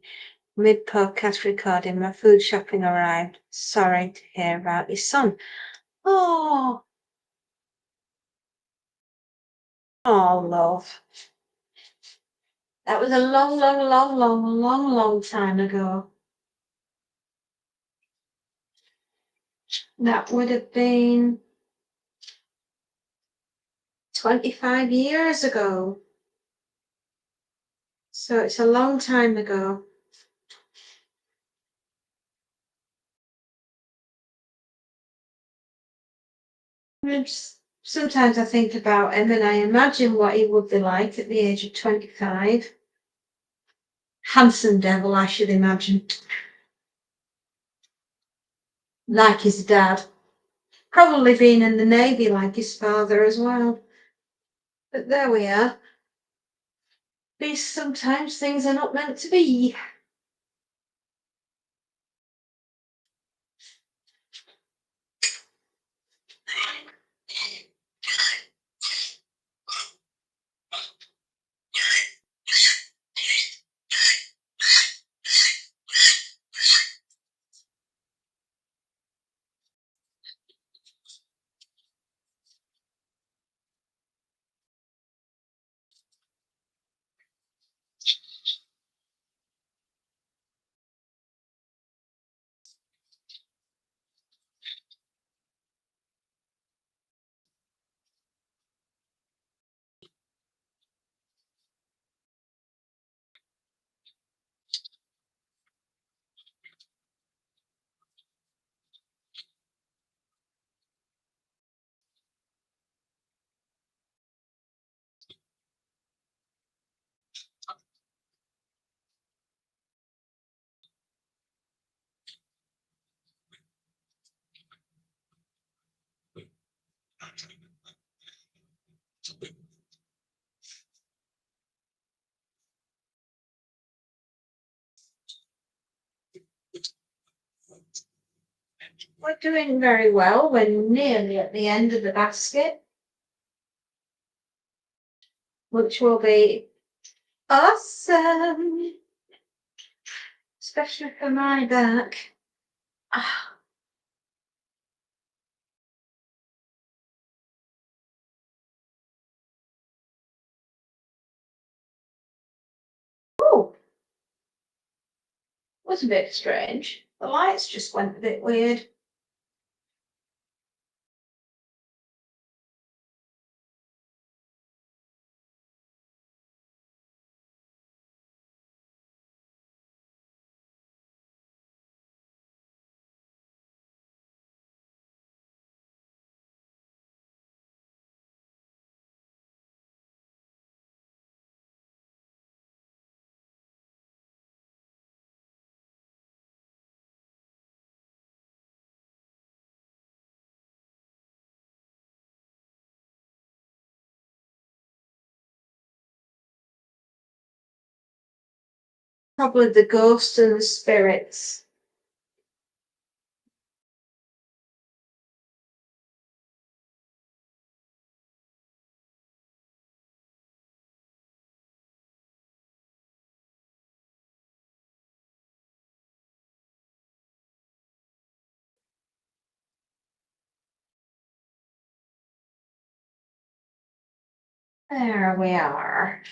A: Mid podcast recording. My food shopping arrived. Sorry to hear about your son. Oh, oh, love. That was a long, long, long, long, long, long time ago. That would have been 25 years ago. So it's a long time ago. Sometimes I think about him and I imagine what he would be like at the age of 25. Handsome devil, I should imagine. Like his dad. Probably been in the Navy like his father as well. But there we are. These sometimes things are not meant to be. We're doing very well. We're nearly at the end of the basket, which will be awesome, especially for my back. Ah, oh, was a bit strange. The lights just went a bit weird. Probably the ghosts and the spirits. There we are.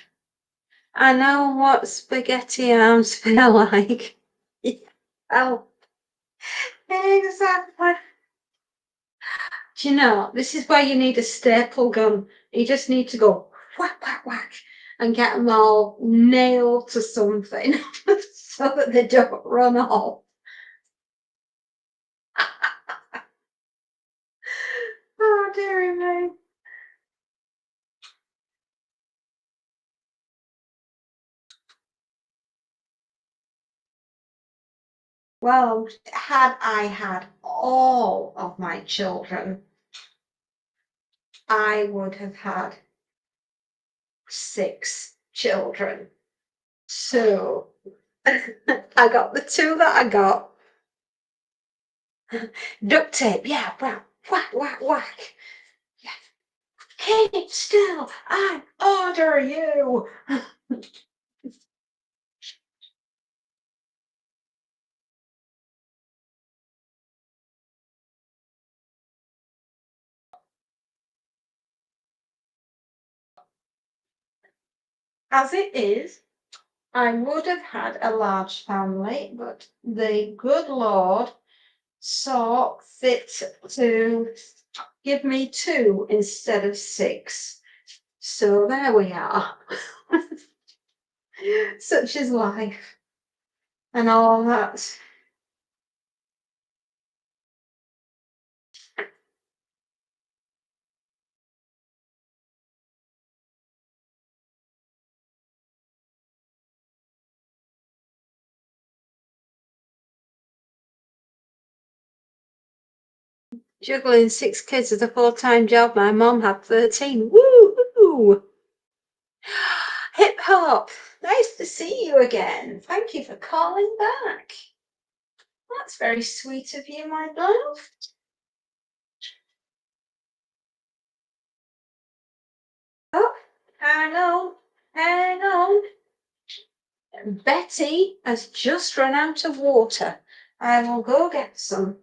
A: I know what spaghetti arms feel like. Oh, exactly. Do you know, this is where you need a staple gun. You just need to go whack, whack, whack and get them all nailed to something so that they don't run off. Oh, dearie me. Well, had I had all of my children, I would have had 6 children. So I got the 2 that I got. Duct tape, yeah, whack, whack, whack, whack. Yeah. Keep still, I order you. As it is, I would have had a large family, but the good Lord saw fit to give me 2 instead of 6. So there we are. Such is life and all that. Juggling 6 kids is a full-time job. My mom had 13. Woo! Hip hop. Nice to see you again. Thank you for calling back. That's very sweet of you, my love. Oh, hang on. Betty has just run out of water. I will go get some.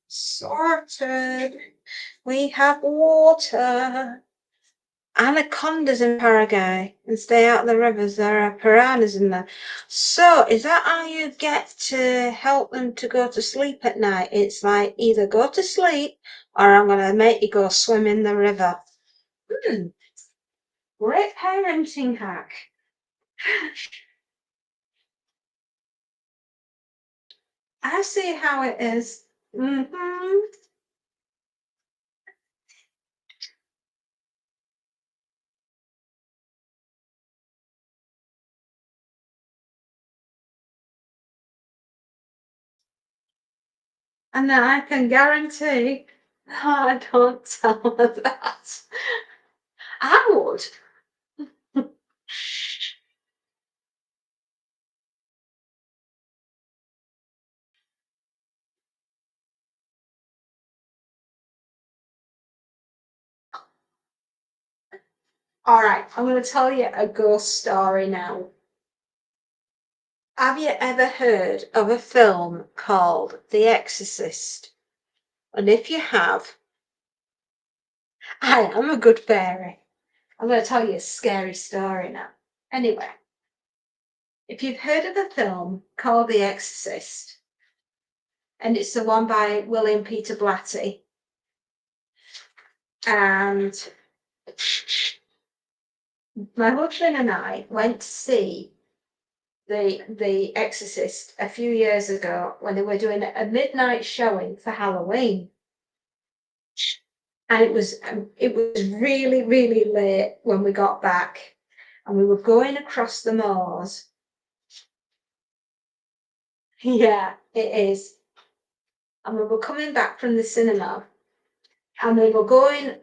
A: Sorted. We have water. Anacondas in Paraguay and stay out of the rivers. There are piranhas in there. So, is that how you get to help them to go to sleep at night? It's like either go to sleep or I'm going to make you go swim in the river. Great parenting hack. I see how it is. Mm-hmm. And then I can guarantee I don't tell her that. I would. All right, I'm going to tell you a ghost story now. Have you ever heard of a film called The Exorcist? And if you have, I am a good fairy. I'm going to tell you a scary story now. Anyway, if you've heard of a film called The Exorcist, and it's the one by William Peter Blatty, and my husband and I went to see the Exorcist a few years ago when they were doing a midnight showing for Halloween. And it was really, really late when we got back, and we were going across the moors. Yeah, it is. And we were coming back from the cinema, and we were going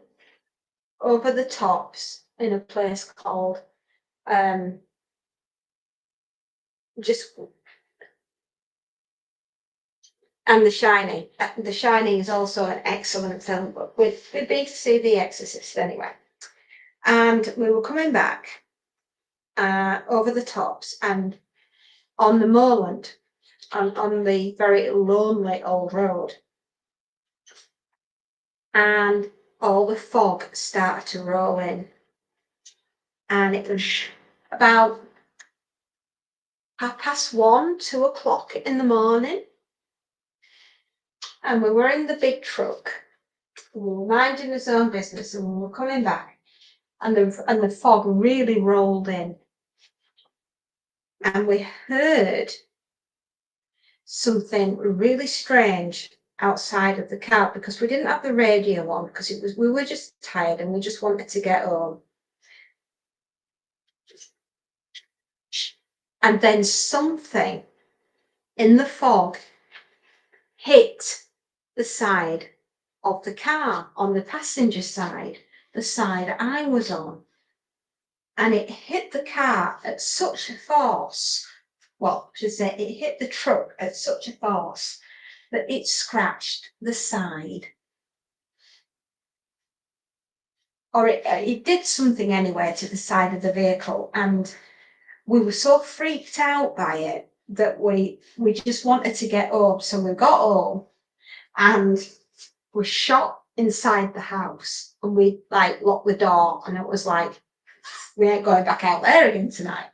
A: over the tops in a place called just and The Shining. The Shining is also an excellent film, but we'd been to see The Exorcist anyway. And we were coming back over the tops and on the moorland, on the very lonely old road. And all the fog started to roll in. And it was about 1:30, 2:00 in the morning. And we were in the big truck. We were minding his own business and we were coming back. And the fog really rolled in. And we heard something really strange outside of the car because we didn't have the radio on because we were just tired and we just wanted to get home. And then something in the fog hit the side of the car on the passenger side, the side I was on. And it hit the car at such a force, well, I should say it hit the truck at such a force that it scratched the side. Or it did something anyway to the side of the vehicle. And we were so freaked out by it that we just wanted to get home. So we got home and we shot inside the house and we like locked the door and it was like, we ain't going back out there again tonight.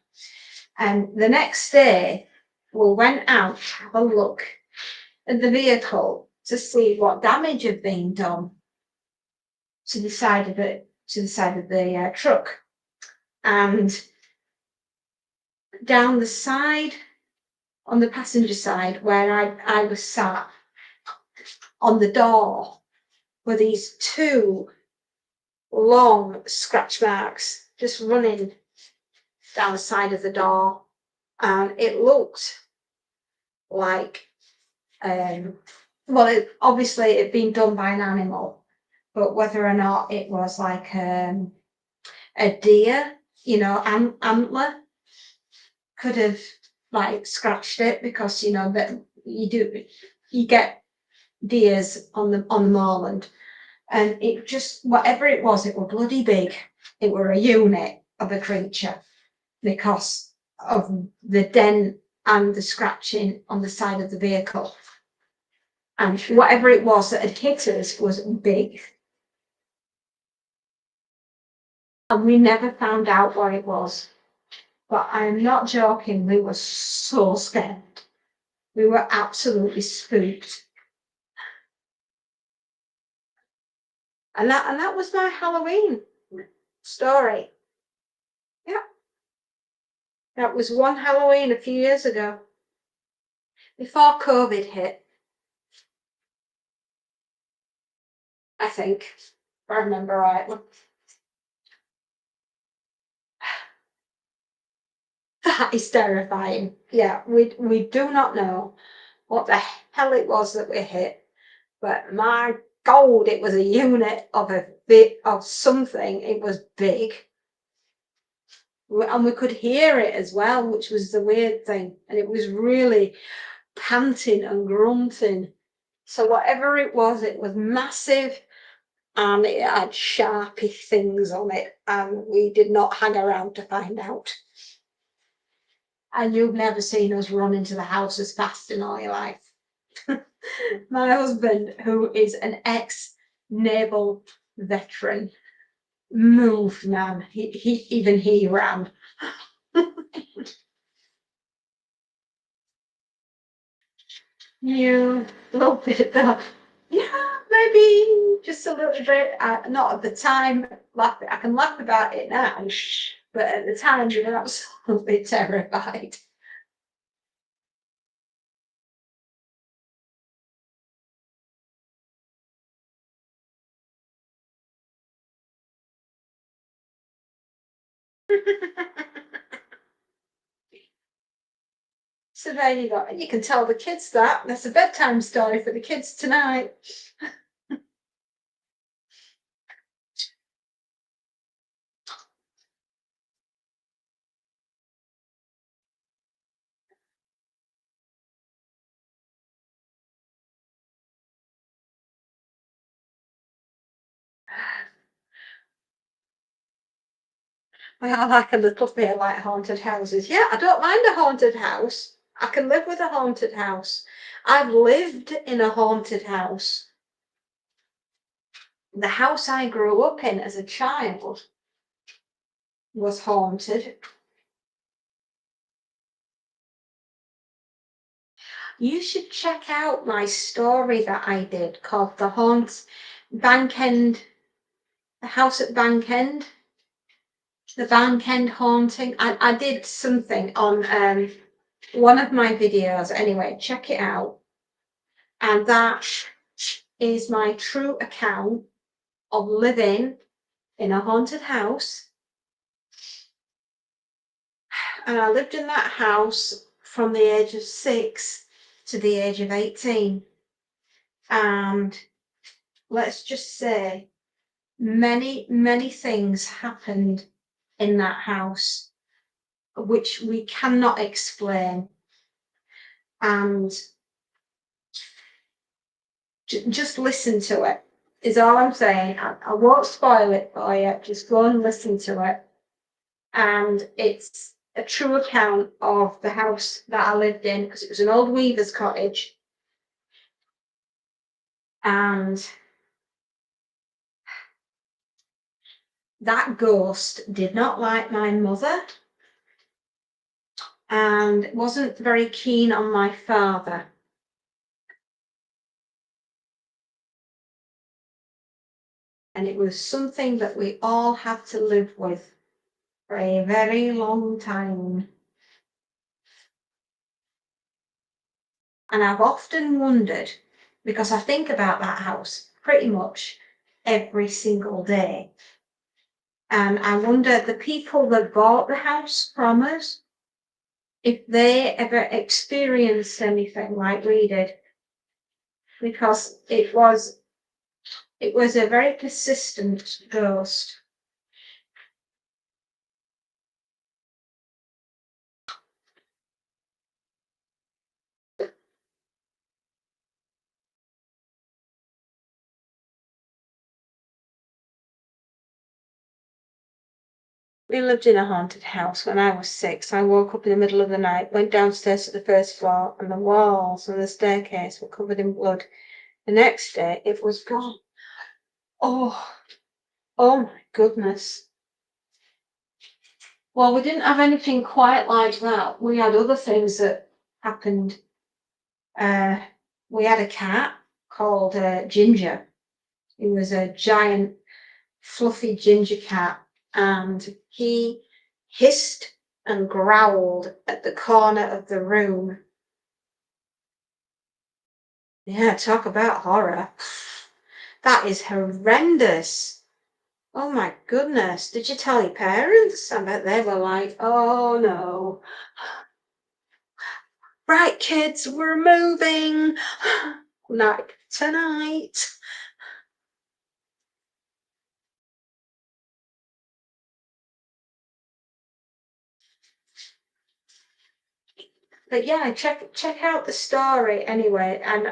A: And the next day we went out to have a look at the vehicle to see what damage had been done to the side of the truck. And down the side, on the passenger side, where I was sat, on the door were these two long scratch marks just running down the side of the door. And it looked like, obviously it had been done by an animal, but whether or not it was like a deer, antler, could have like scratched it because that you get deers on the moorland, and it just whatever it was bloody big. It were a unit of a creature because of the dent and the scratching on the side of the vehicle. And whatever it was that had hit us was big. And we never found out what it was. But I'm not joking, we were so scared. We were absolutely spooked. And that was my Halloween story. Yeah. That was one Halloween a few years ago. Before COVID hit, I think, if I remember rightly. That is terrifying. Yeah, we do not know what the hell it was that we hit, but my God, it was a unit of a bit of something. It was big. And we could hear it as well, which was the weird thing. And it was really panting and grunting. So whatever it was massive and it had sharpy things on it, and we did not hang around to find out. And you've never seen us run into the house as fast in all your life. My husband, who is an ex-naval veteran, moved, man. He ran. You little bit though. Yeah, maybe just a little bit. Not at the time. I can laugh about it now, but at the time you were absolutely terrified. So there you go. And you can tell the kids that. That's a bedtime story for the kids tonight. I like a little bit like haunted houses. Yeah, I don't mind a haunted house. I can live with a haunted house. I've lived in a haunted house. The house I grew up in as a child was haunted. You should check out my story that I did called The Haunt Bank End, the house at Bank End, the Bank End haunting. I did something on one of my videos. Anyway, check it out. And that is my true account of living in a haunted house. And I lived in that house from the age of 6 to the age of 18. And let's just say many things happened in that house which we cannot explain. And just listen to it, is all I'm saying. I won't spoil it for you. Just go and listen to it. And it's a true account of the house that I lived in because it was an old weaver's cottage. And that ghost did not like my mother and wasn't very keen on my father. And it was something that we all had to live with for a very long time. And I've often wondered, because I think about that house pretty much every single day. And I wonder, the people that bought the house from us, if they ever experienced anything like we did, because it was a very persistent ghost. We lived in a haunted house when I was 6. I woke up in the middle of the night, went downstairs to the first floor, and the walls and the staircase were covered in blood. The next day, it was gone. Oh, oh my goodness. Well, we didn't have anything quite like that. We had other things that happened. We had a cat called Ginger. He was a giant, fluffy ginger cat, and he hissed and growled at the corner of the room. Yeah, talk about horror. That is horrendous. Oh my goodness. Did you tell your parents? I bet they were like, oh no. Right, kids, we're moving. Not tonight. But yeah, check out the story anyway. And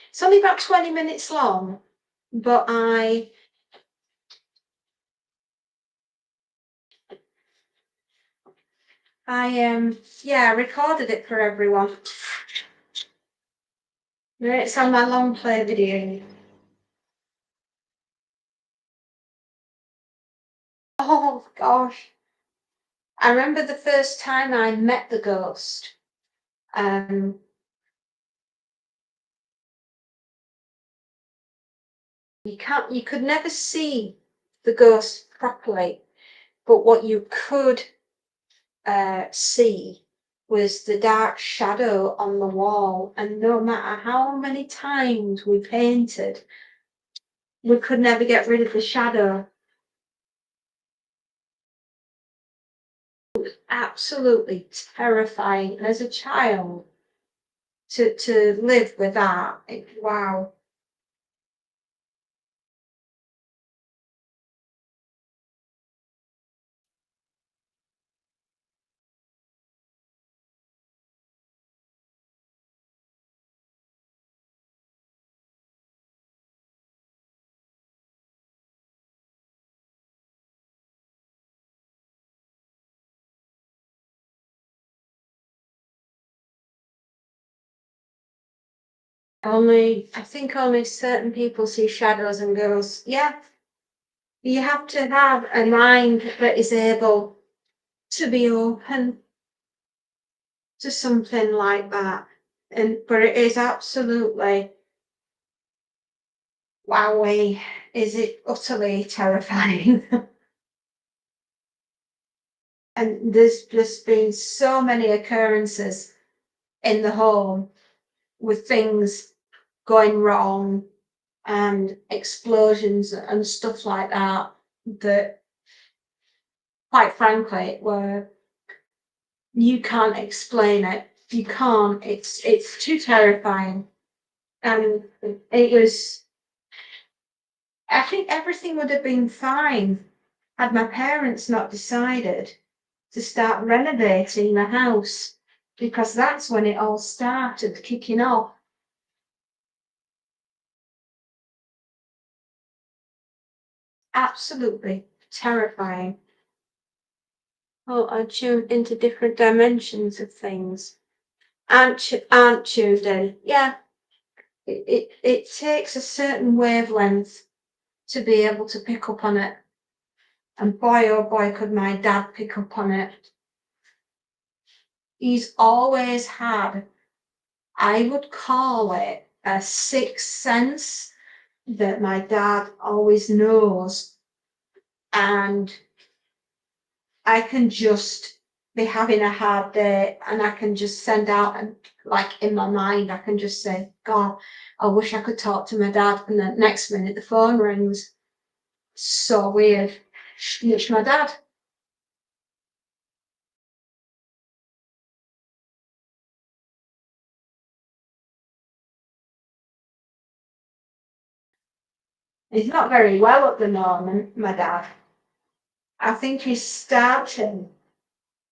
A: it's only about 20 minutes long, but I recorded it for everyone. It's on my long play video. Oh gosh. I remember the first time I met the ghost. Um, you could never see the ghost properly, but what you could see was the dark shadow on the wall, and no matter how many times we painted, we could never get rid of the shadow. Absolutely terrifying. And as a child, to live with that, wow. I think only certain people see shadows and ghosts. Yeah, you have to have a mind that is able to be open to something like that. But it is absolutely wowie, is it utterly terrifying. And there's just been so many occurrences in the home with things going wrong and explosions and stuff like that, that quite frankly were, you can't explain it. You can't. It's too terrifying. And it was, I think everything would have been fine had my parents not decided to start renovating the house, because that's when it all started kicking off. Absolutely terrifying. Oh, I tuned into different dimensions of things. Aren't tuned in. Yeah, it takes a certain wavelength to be able to pick up on it. And boy, oh boy, could my dad pick up on it. He's always had, I would call it a sixth sense, that my dad always knows. And I can just be having a hard day and I can just send out, and like in my mind, I can just say, God, I wish I could talk to my dad. And then next minute the phone rings. So weird. It's my dad. He's not very well at the moment, my dad. I think he's starting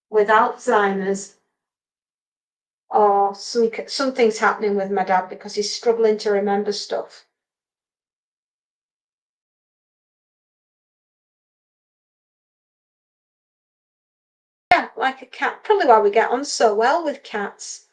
A: with Alzheimer's, or something's happening with my dad because he's struggling to remember stuff. probably why we get on so well with cats.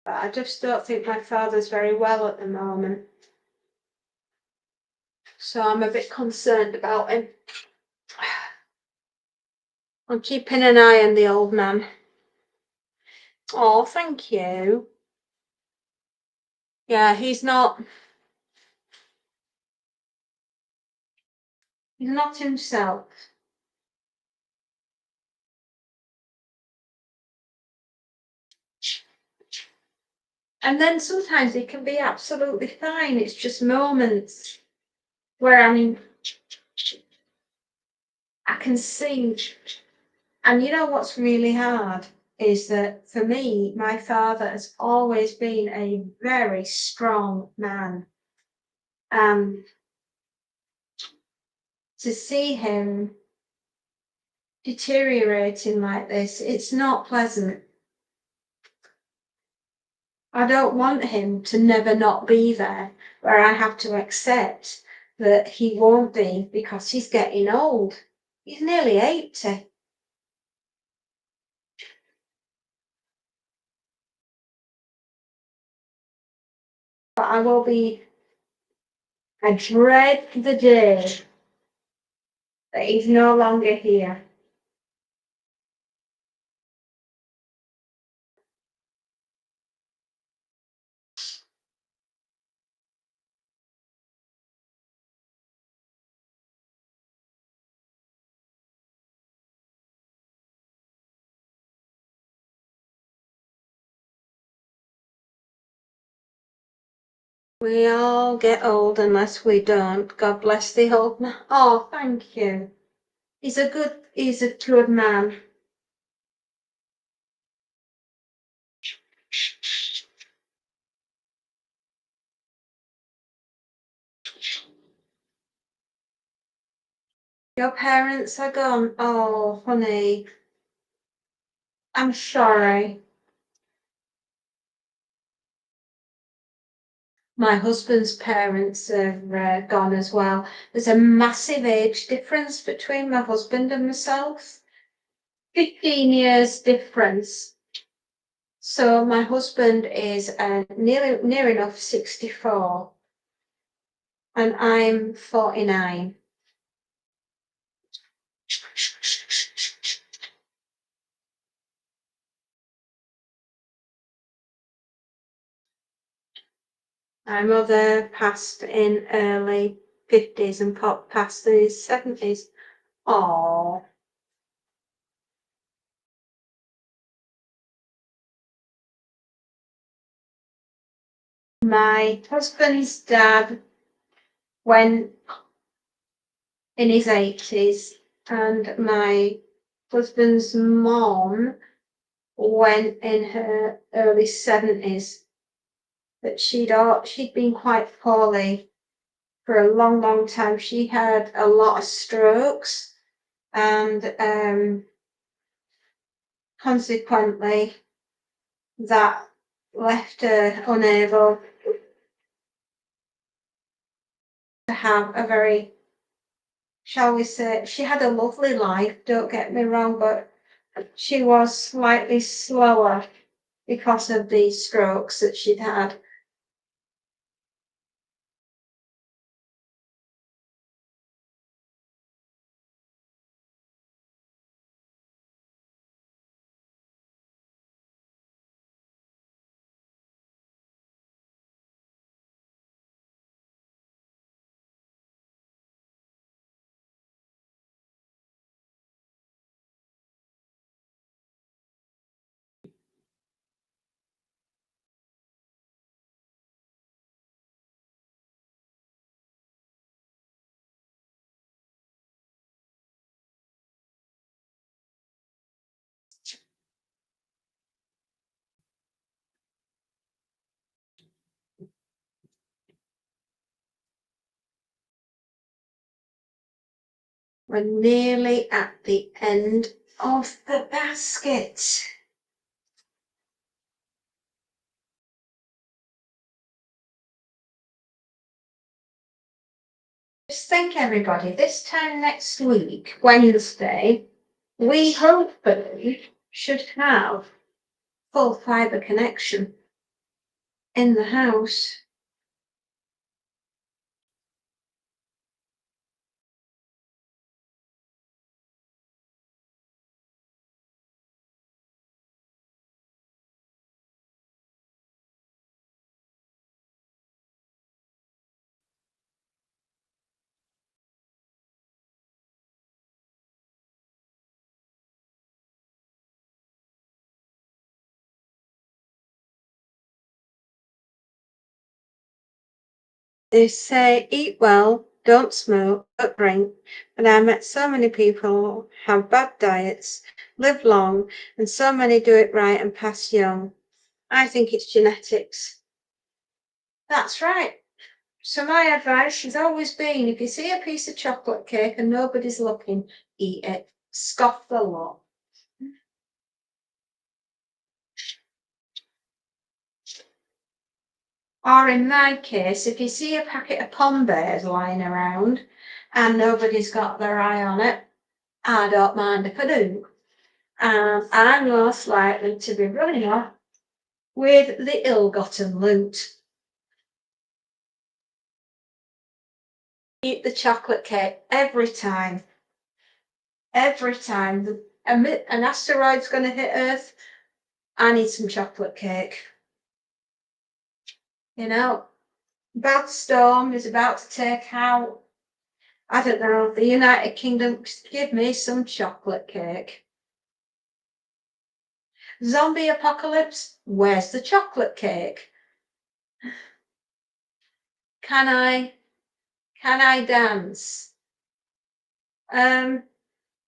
A: But I just don't think my father's very well at the moment. So I'm a bit concerned about him. I'm keeping an eye on the old man. Oh, thank you. Yeah, he's not himself. And then sometimes he can be absolutely fine. It's just moments where I can see. And you know what's really hard is that for me, my father has always been a very strong man. And to see him deteriorating like this, it's not pleasant. I don't want him to never not be there, where I have to accept that he won't be because he's getting old. He's nearly 80. But I dread the day that he's no longer here. We all get old unless we don't. God bless the old man. Oh, thank you. He's a good man. Your parents are gone. Oh, honey, I'm sorry. My husband's parents are gone as well. There's a massive age difference between my husband and myself. 15 years difference. So my husband is near enough 64 and I'm 49. My mother passed in early 50s and Pop passed in his 70s. Oh, my husband's dad went in his 80s and my husband's mom went in her early 70s. But she'd been quite poorly for a long, long time. She had a lot of strokes and consequently that left her unable to have a very, shall we say, she had a lovely life, don't get me wrong, but she was slightly slower because of the strokes that she'd had. We're nearly at the end of the basket. Just think, everybody, this time next week, Wednesday, we hopefully should have full fibre connection in the house. They say eat well, don't smoke, don't drink, but I met so many people have bad diets, live long, and so many do it right and pass young. I think it's genetics. That's right. So my advice has always been, if you see a piece of chocolate cake and nobody's looking, eat it. Scoff the lot. Or in my case, if you see a packet of Pom Bears lying around and nobody's got their eye on it, I don't mind if I do. And I'm most likely to be running off with the ill-gotten loot. Eat the chocolate cake every time. Every time an asteroid's going to hit Earth, I need some chocolate cake. You know, bad storm is about to take out, I don't know, the United Kingdom. Give me some chocolate cake. Zombie apocalypse, where's the chocolate cake? Can I dance?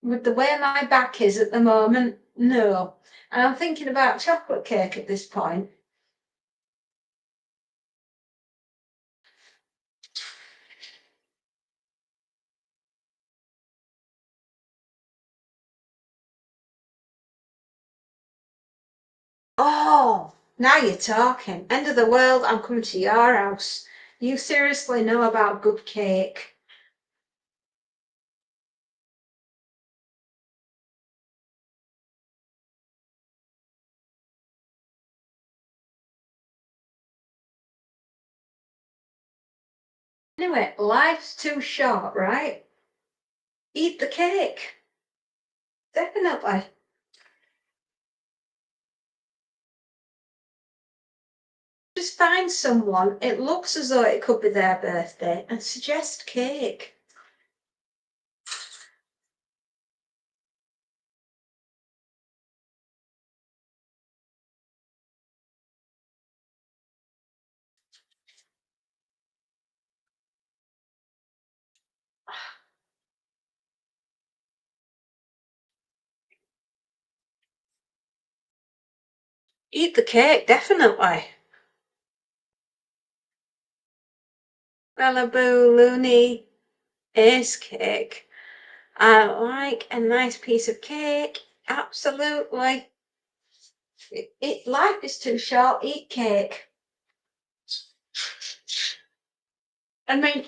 A: With the way my back is at the moment, no. And I'm thinking about chocolate cake at this point. Oh, now you're talking. End of the world, I'm coming to your house. You seriously know about good cake? Anyway, life's too short, right? Eat the cake. Definitely. Just find someone, it looks as though it could be their birthday, and suggest cake. Eat the cake, definitely. Malibu, Looney, Ace cake. I like a nice piece of cake. Absolutely. Life is too short. Eat cake. I mean,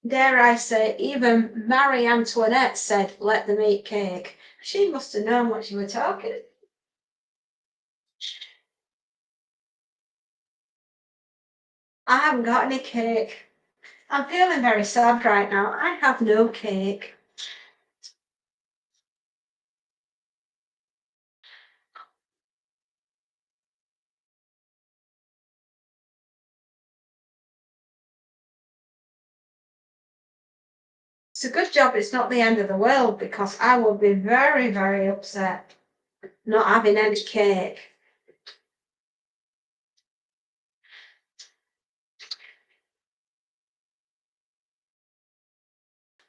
A: dare I say, even Marie Antoinette said, "Let them eat cake." She must have known what she was talking. I haven't got any cake. I'm feeling very sad right now. I have no cake. It's a good job it's not the end of the world, because I would be very, very upset not having any cake.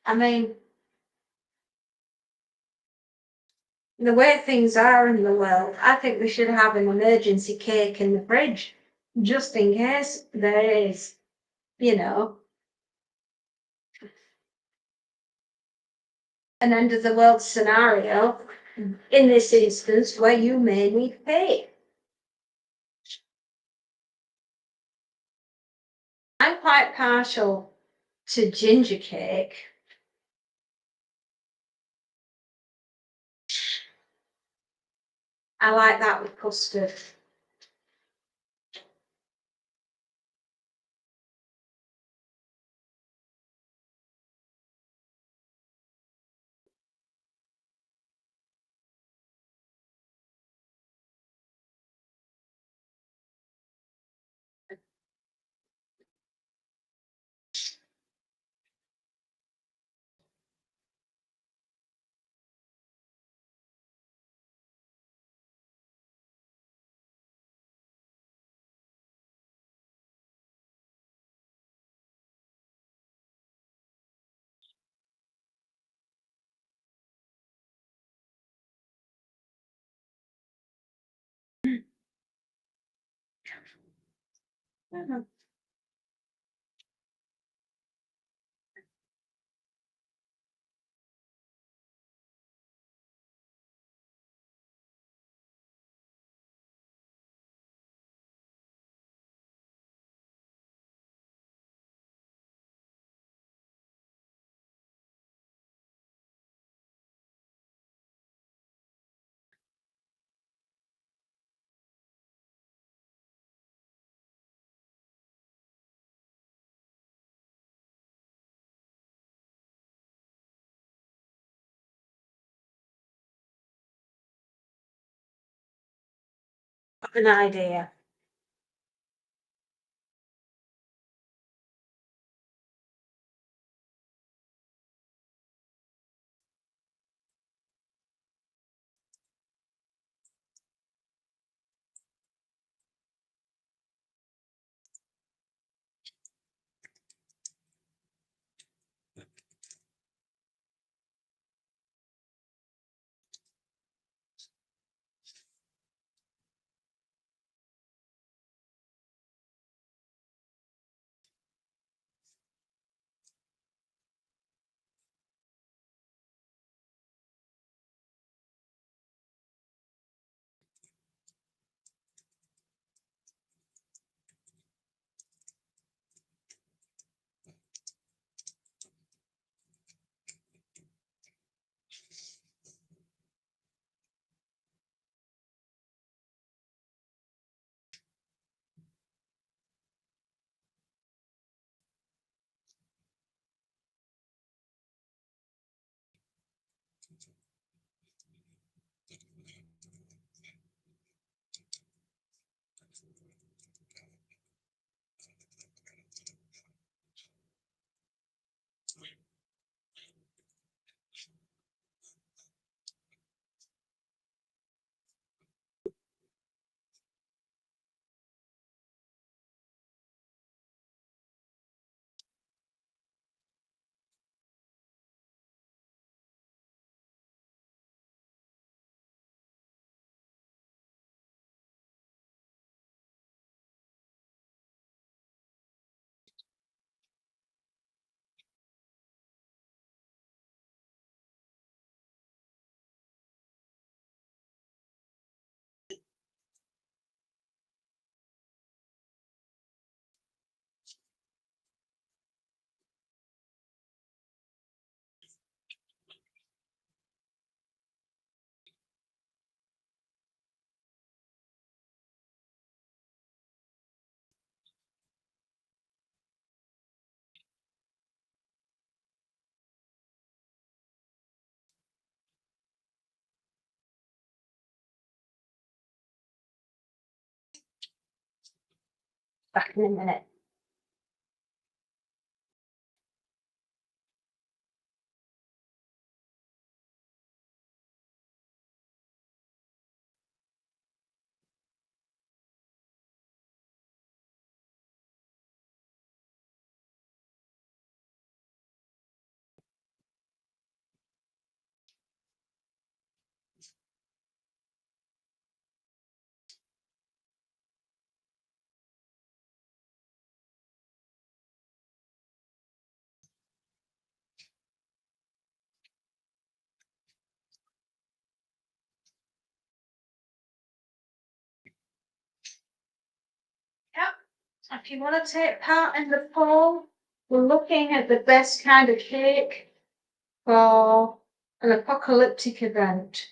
A: I mean, the way things are in the world, I think we should have an emergency cake in the fridge, just in case there is, you know. an end of the world scenario in this instance where you may need pay. I'm quite partial to ginger cake. I like that with custard. Mhm. Got an idea. Back in a minute. If you want to take part in the poll, we're looking at the best kind of cake for an apocalyptic event.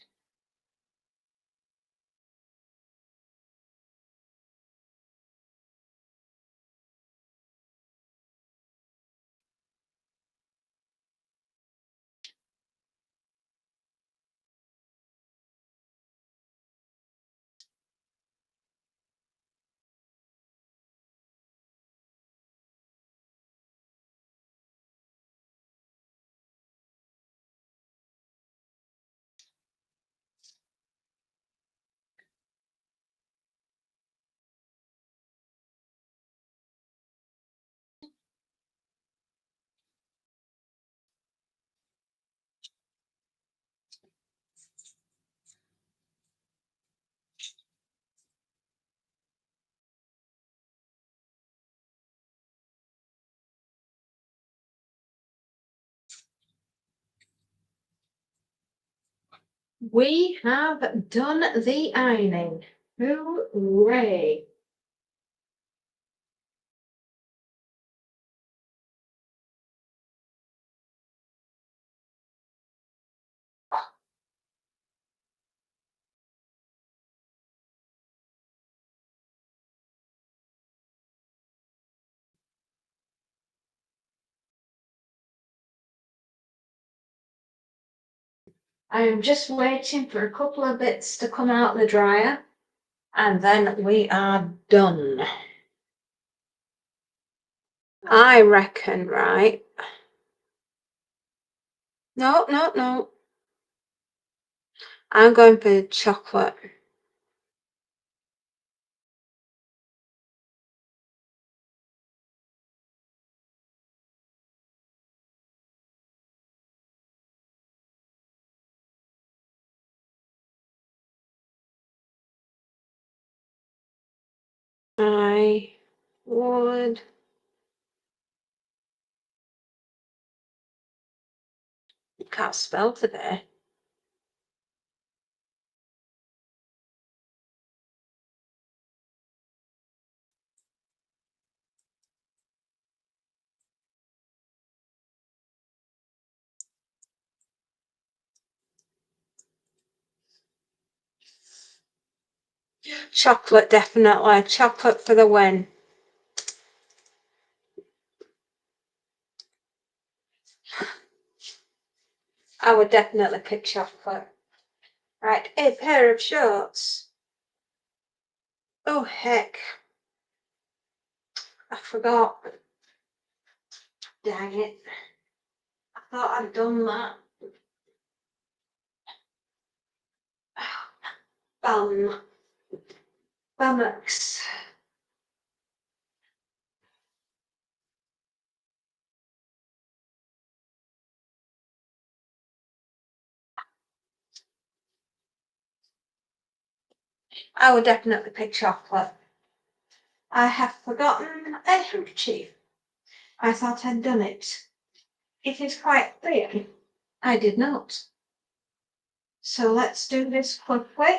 A: We have done the ironing. Hooray! I'm just waiting for a couple of bits to come out the dryer and then we are done. I reckon, right? No. I'm going for chocolate. I would can't spell today. Chocolate, definitely. Chocolate for the win. I would definitely pick chocolate. Right, a pair of shorts. Oh, heck. I forgot. Dang it. I thought I'd done that. Bum. Bummocks. I would definitely pick chocolate. I have forgotten a handkerchief. I thought I'd done it. It is quite clear. I did not. So let's do this quickly.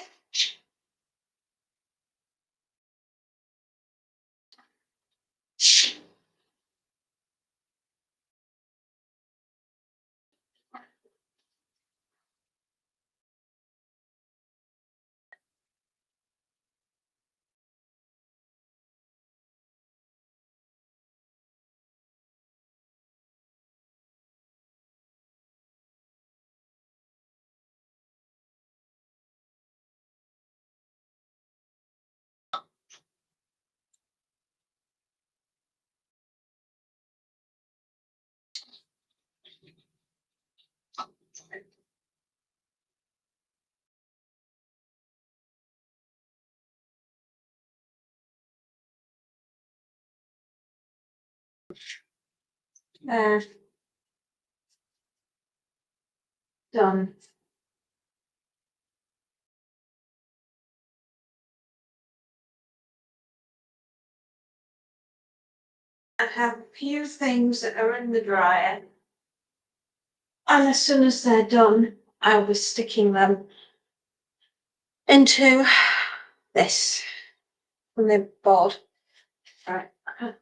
A: Uh, Done. I have a few things that are in the dryer. And as soon as they're done, I'll be sticking them into this from the board. Right. 1,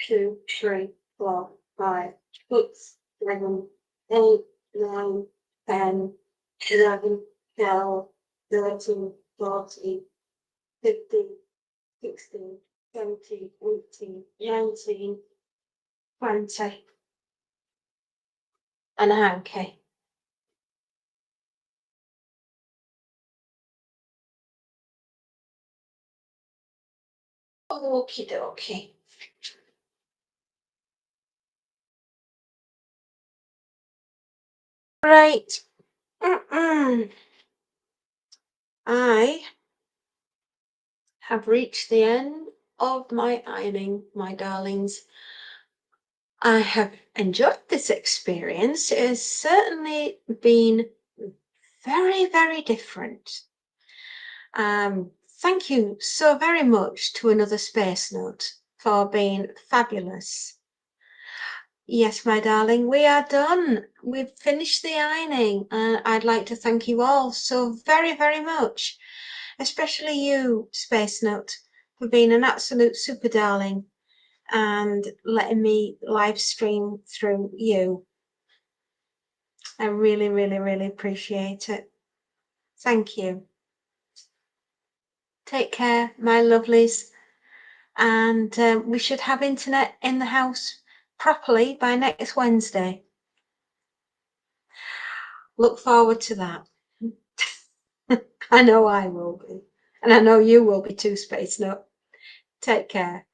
A: 2, 3, 4, 5, 6, 7, 8, 9, 10, 11, 12, 13, 14, 15, 16, 17, 18, 19, 20, and a hanky. Okie dokie. Right. I have reached the end of my ironing, my darlings. I have enjoyed this experience. It has certainly been very, very different. Thank you so very much to Another Space Note for being fabulous. Yes, my darling, we are done. We've finished the ironing, and I'd like to thank you all so very, very much, especially you, Space Note, for being an absolute super darling and letting me live stream through you. I really, really, really appreciate it. Thank you. Take care, my lovelies, and we should have internet in the house properly by next Wednesday. Look forward to that. I know I will be, and I know you will be too, Space Note. Take care.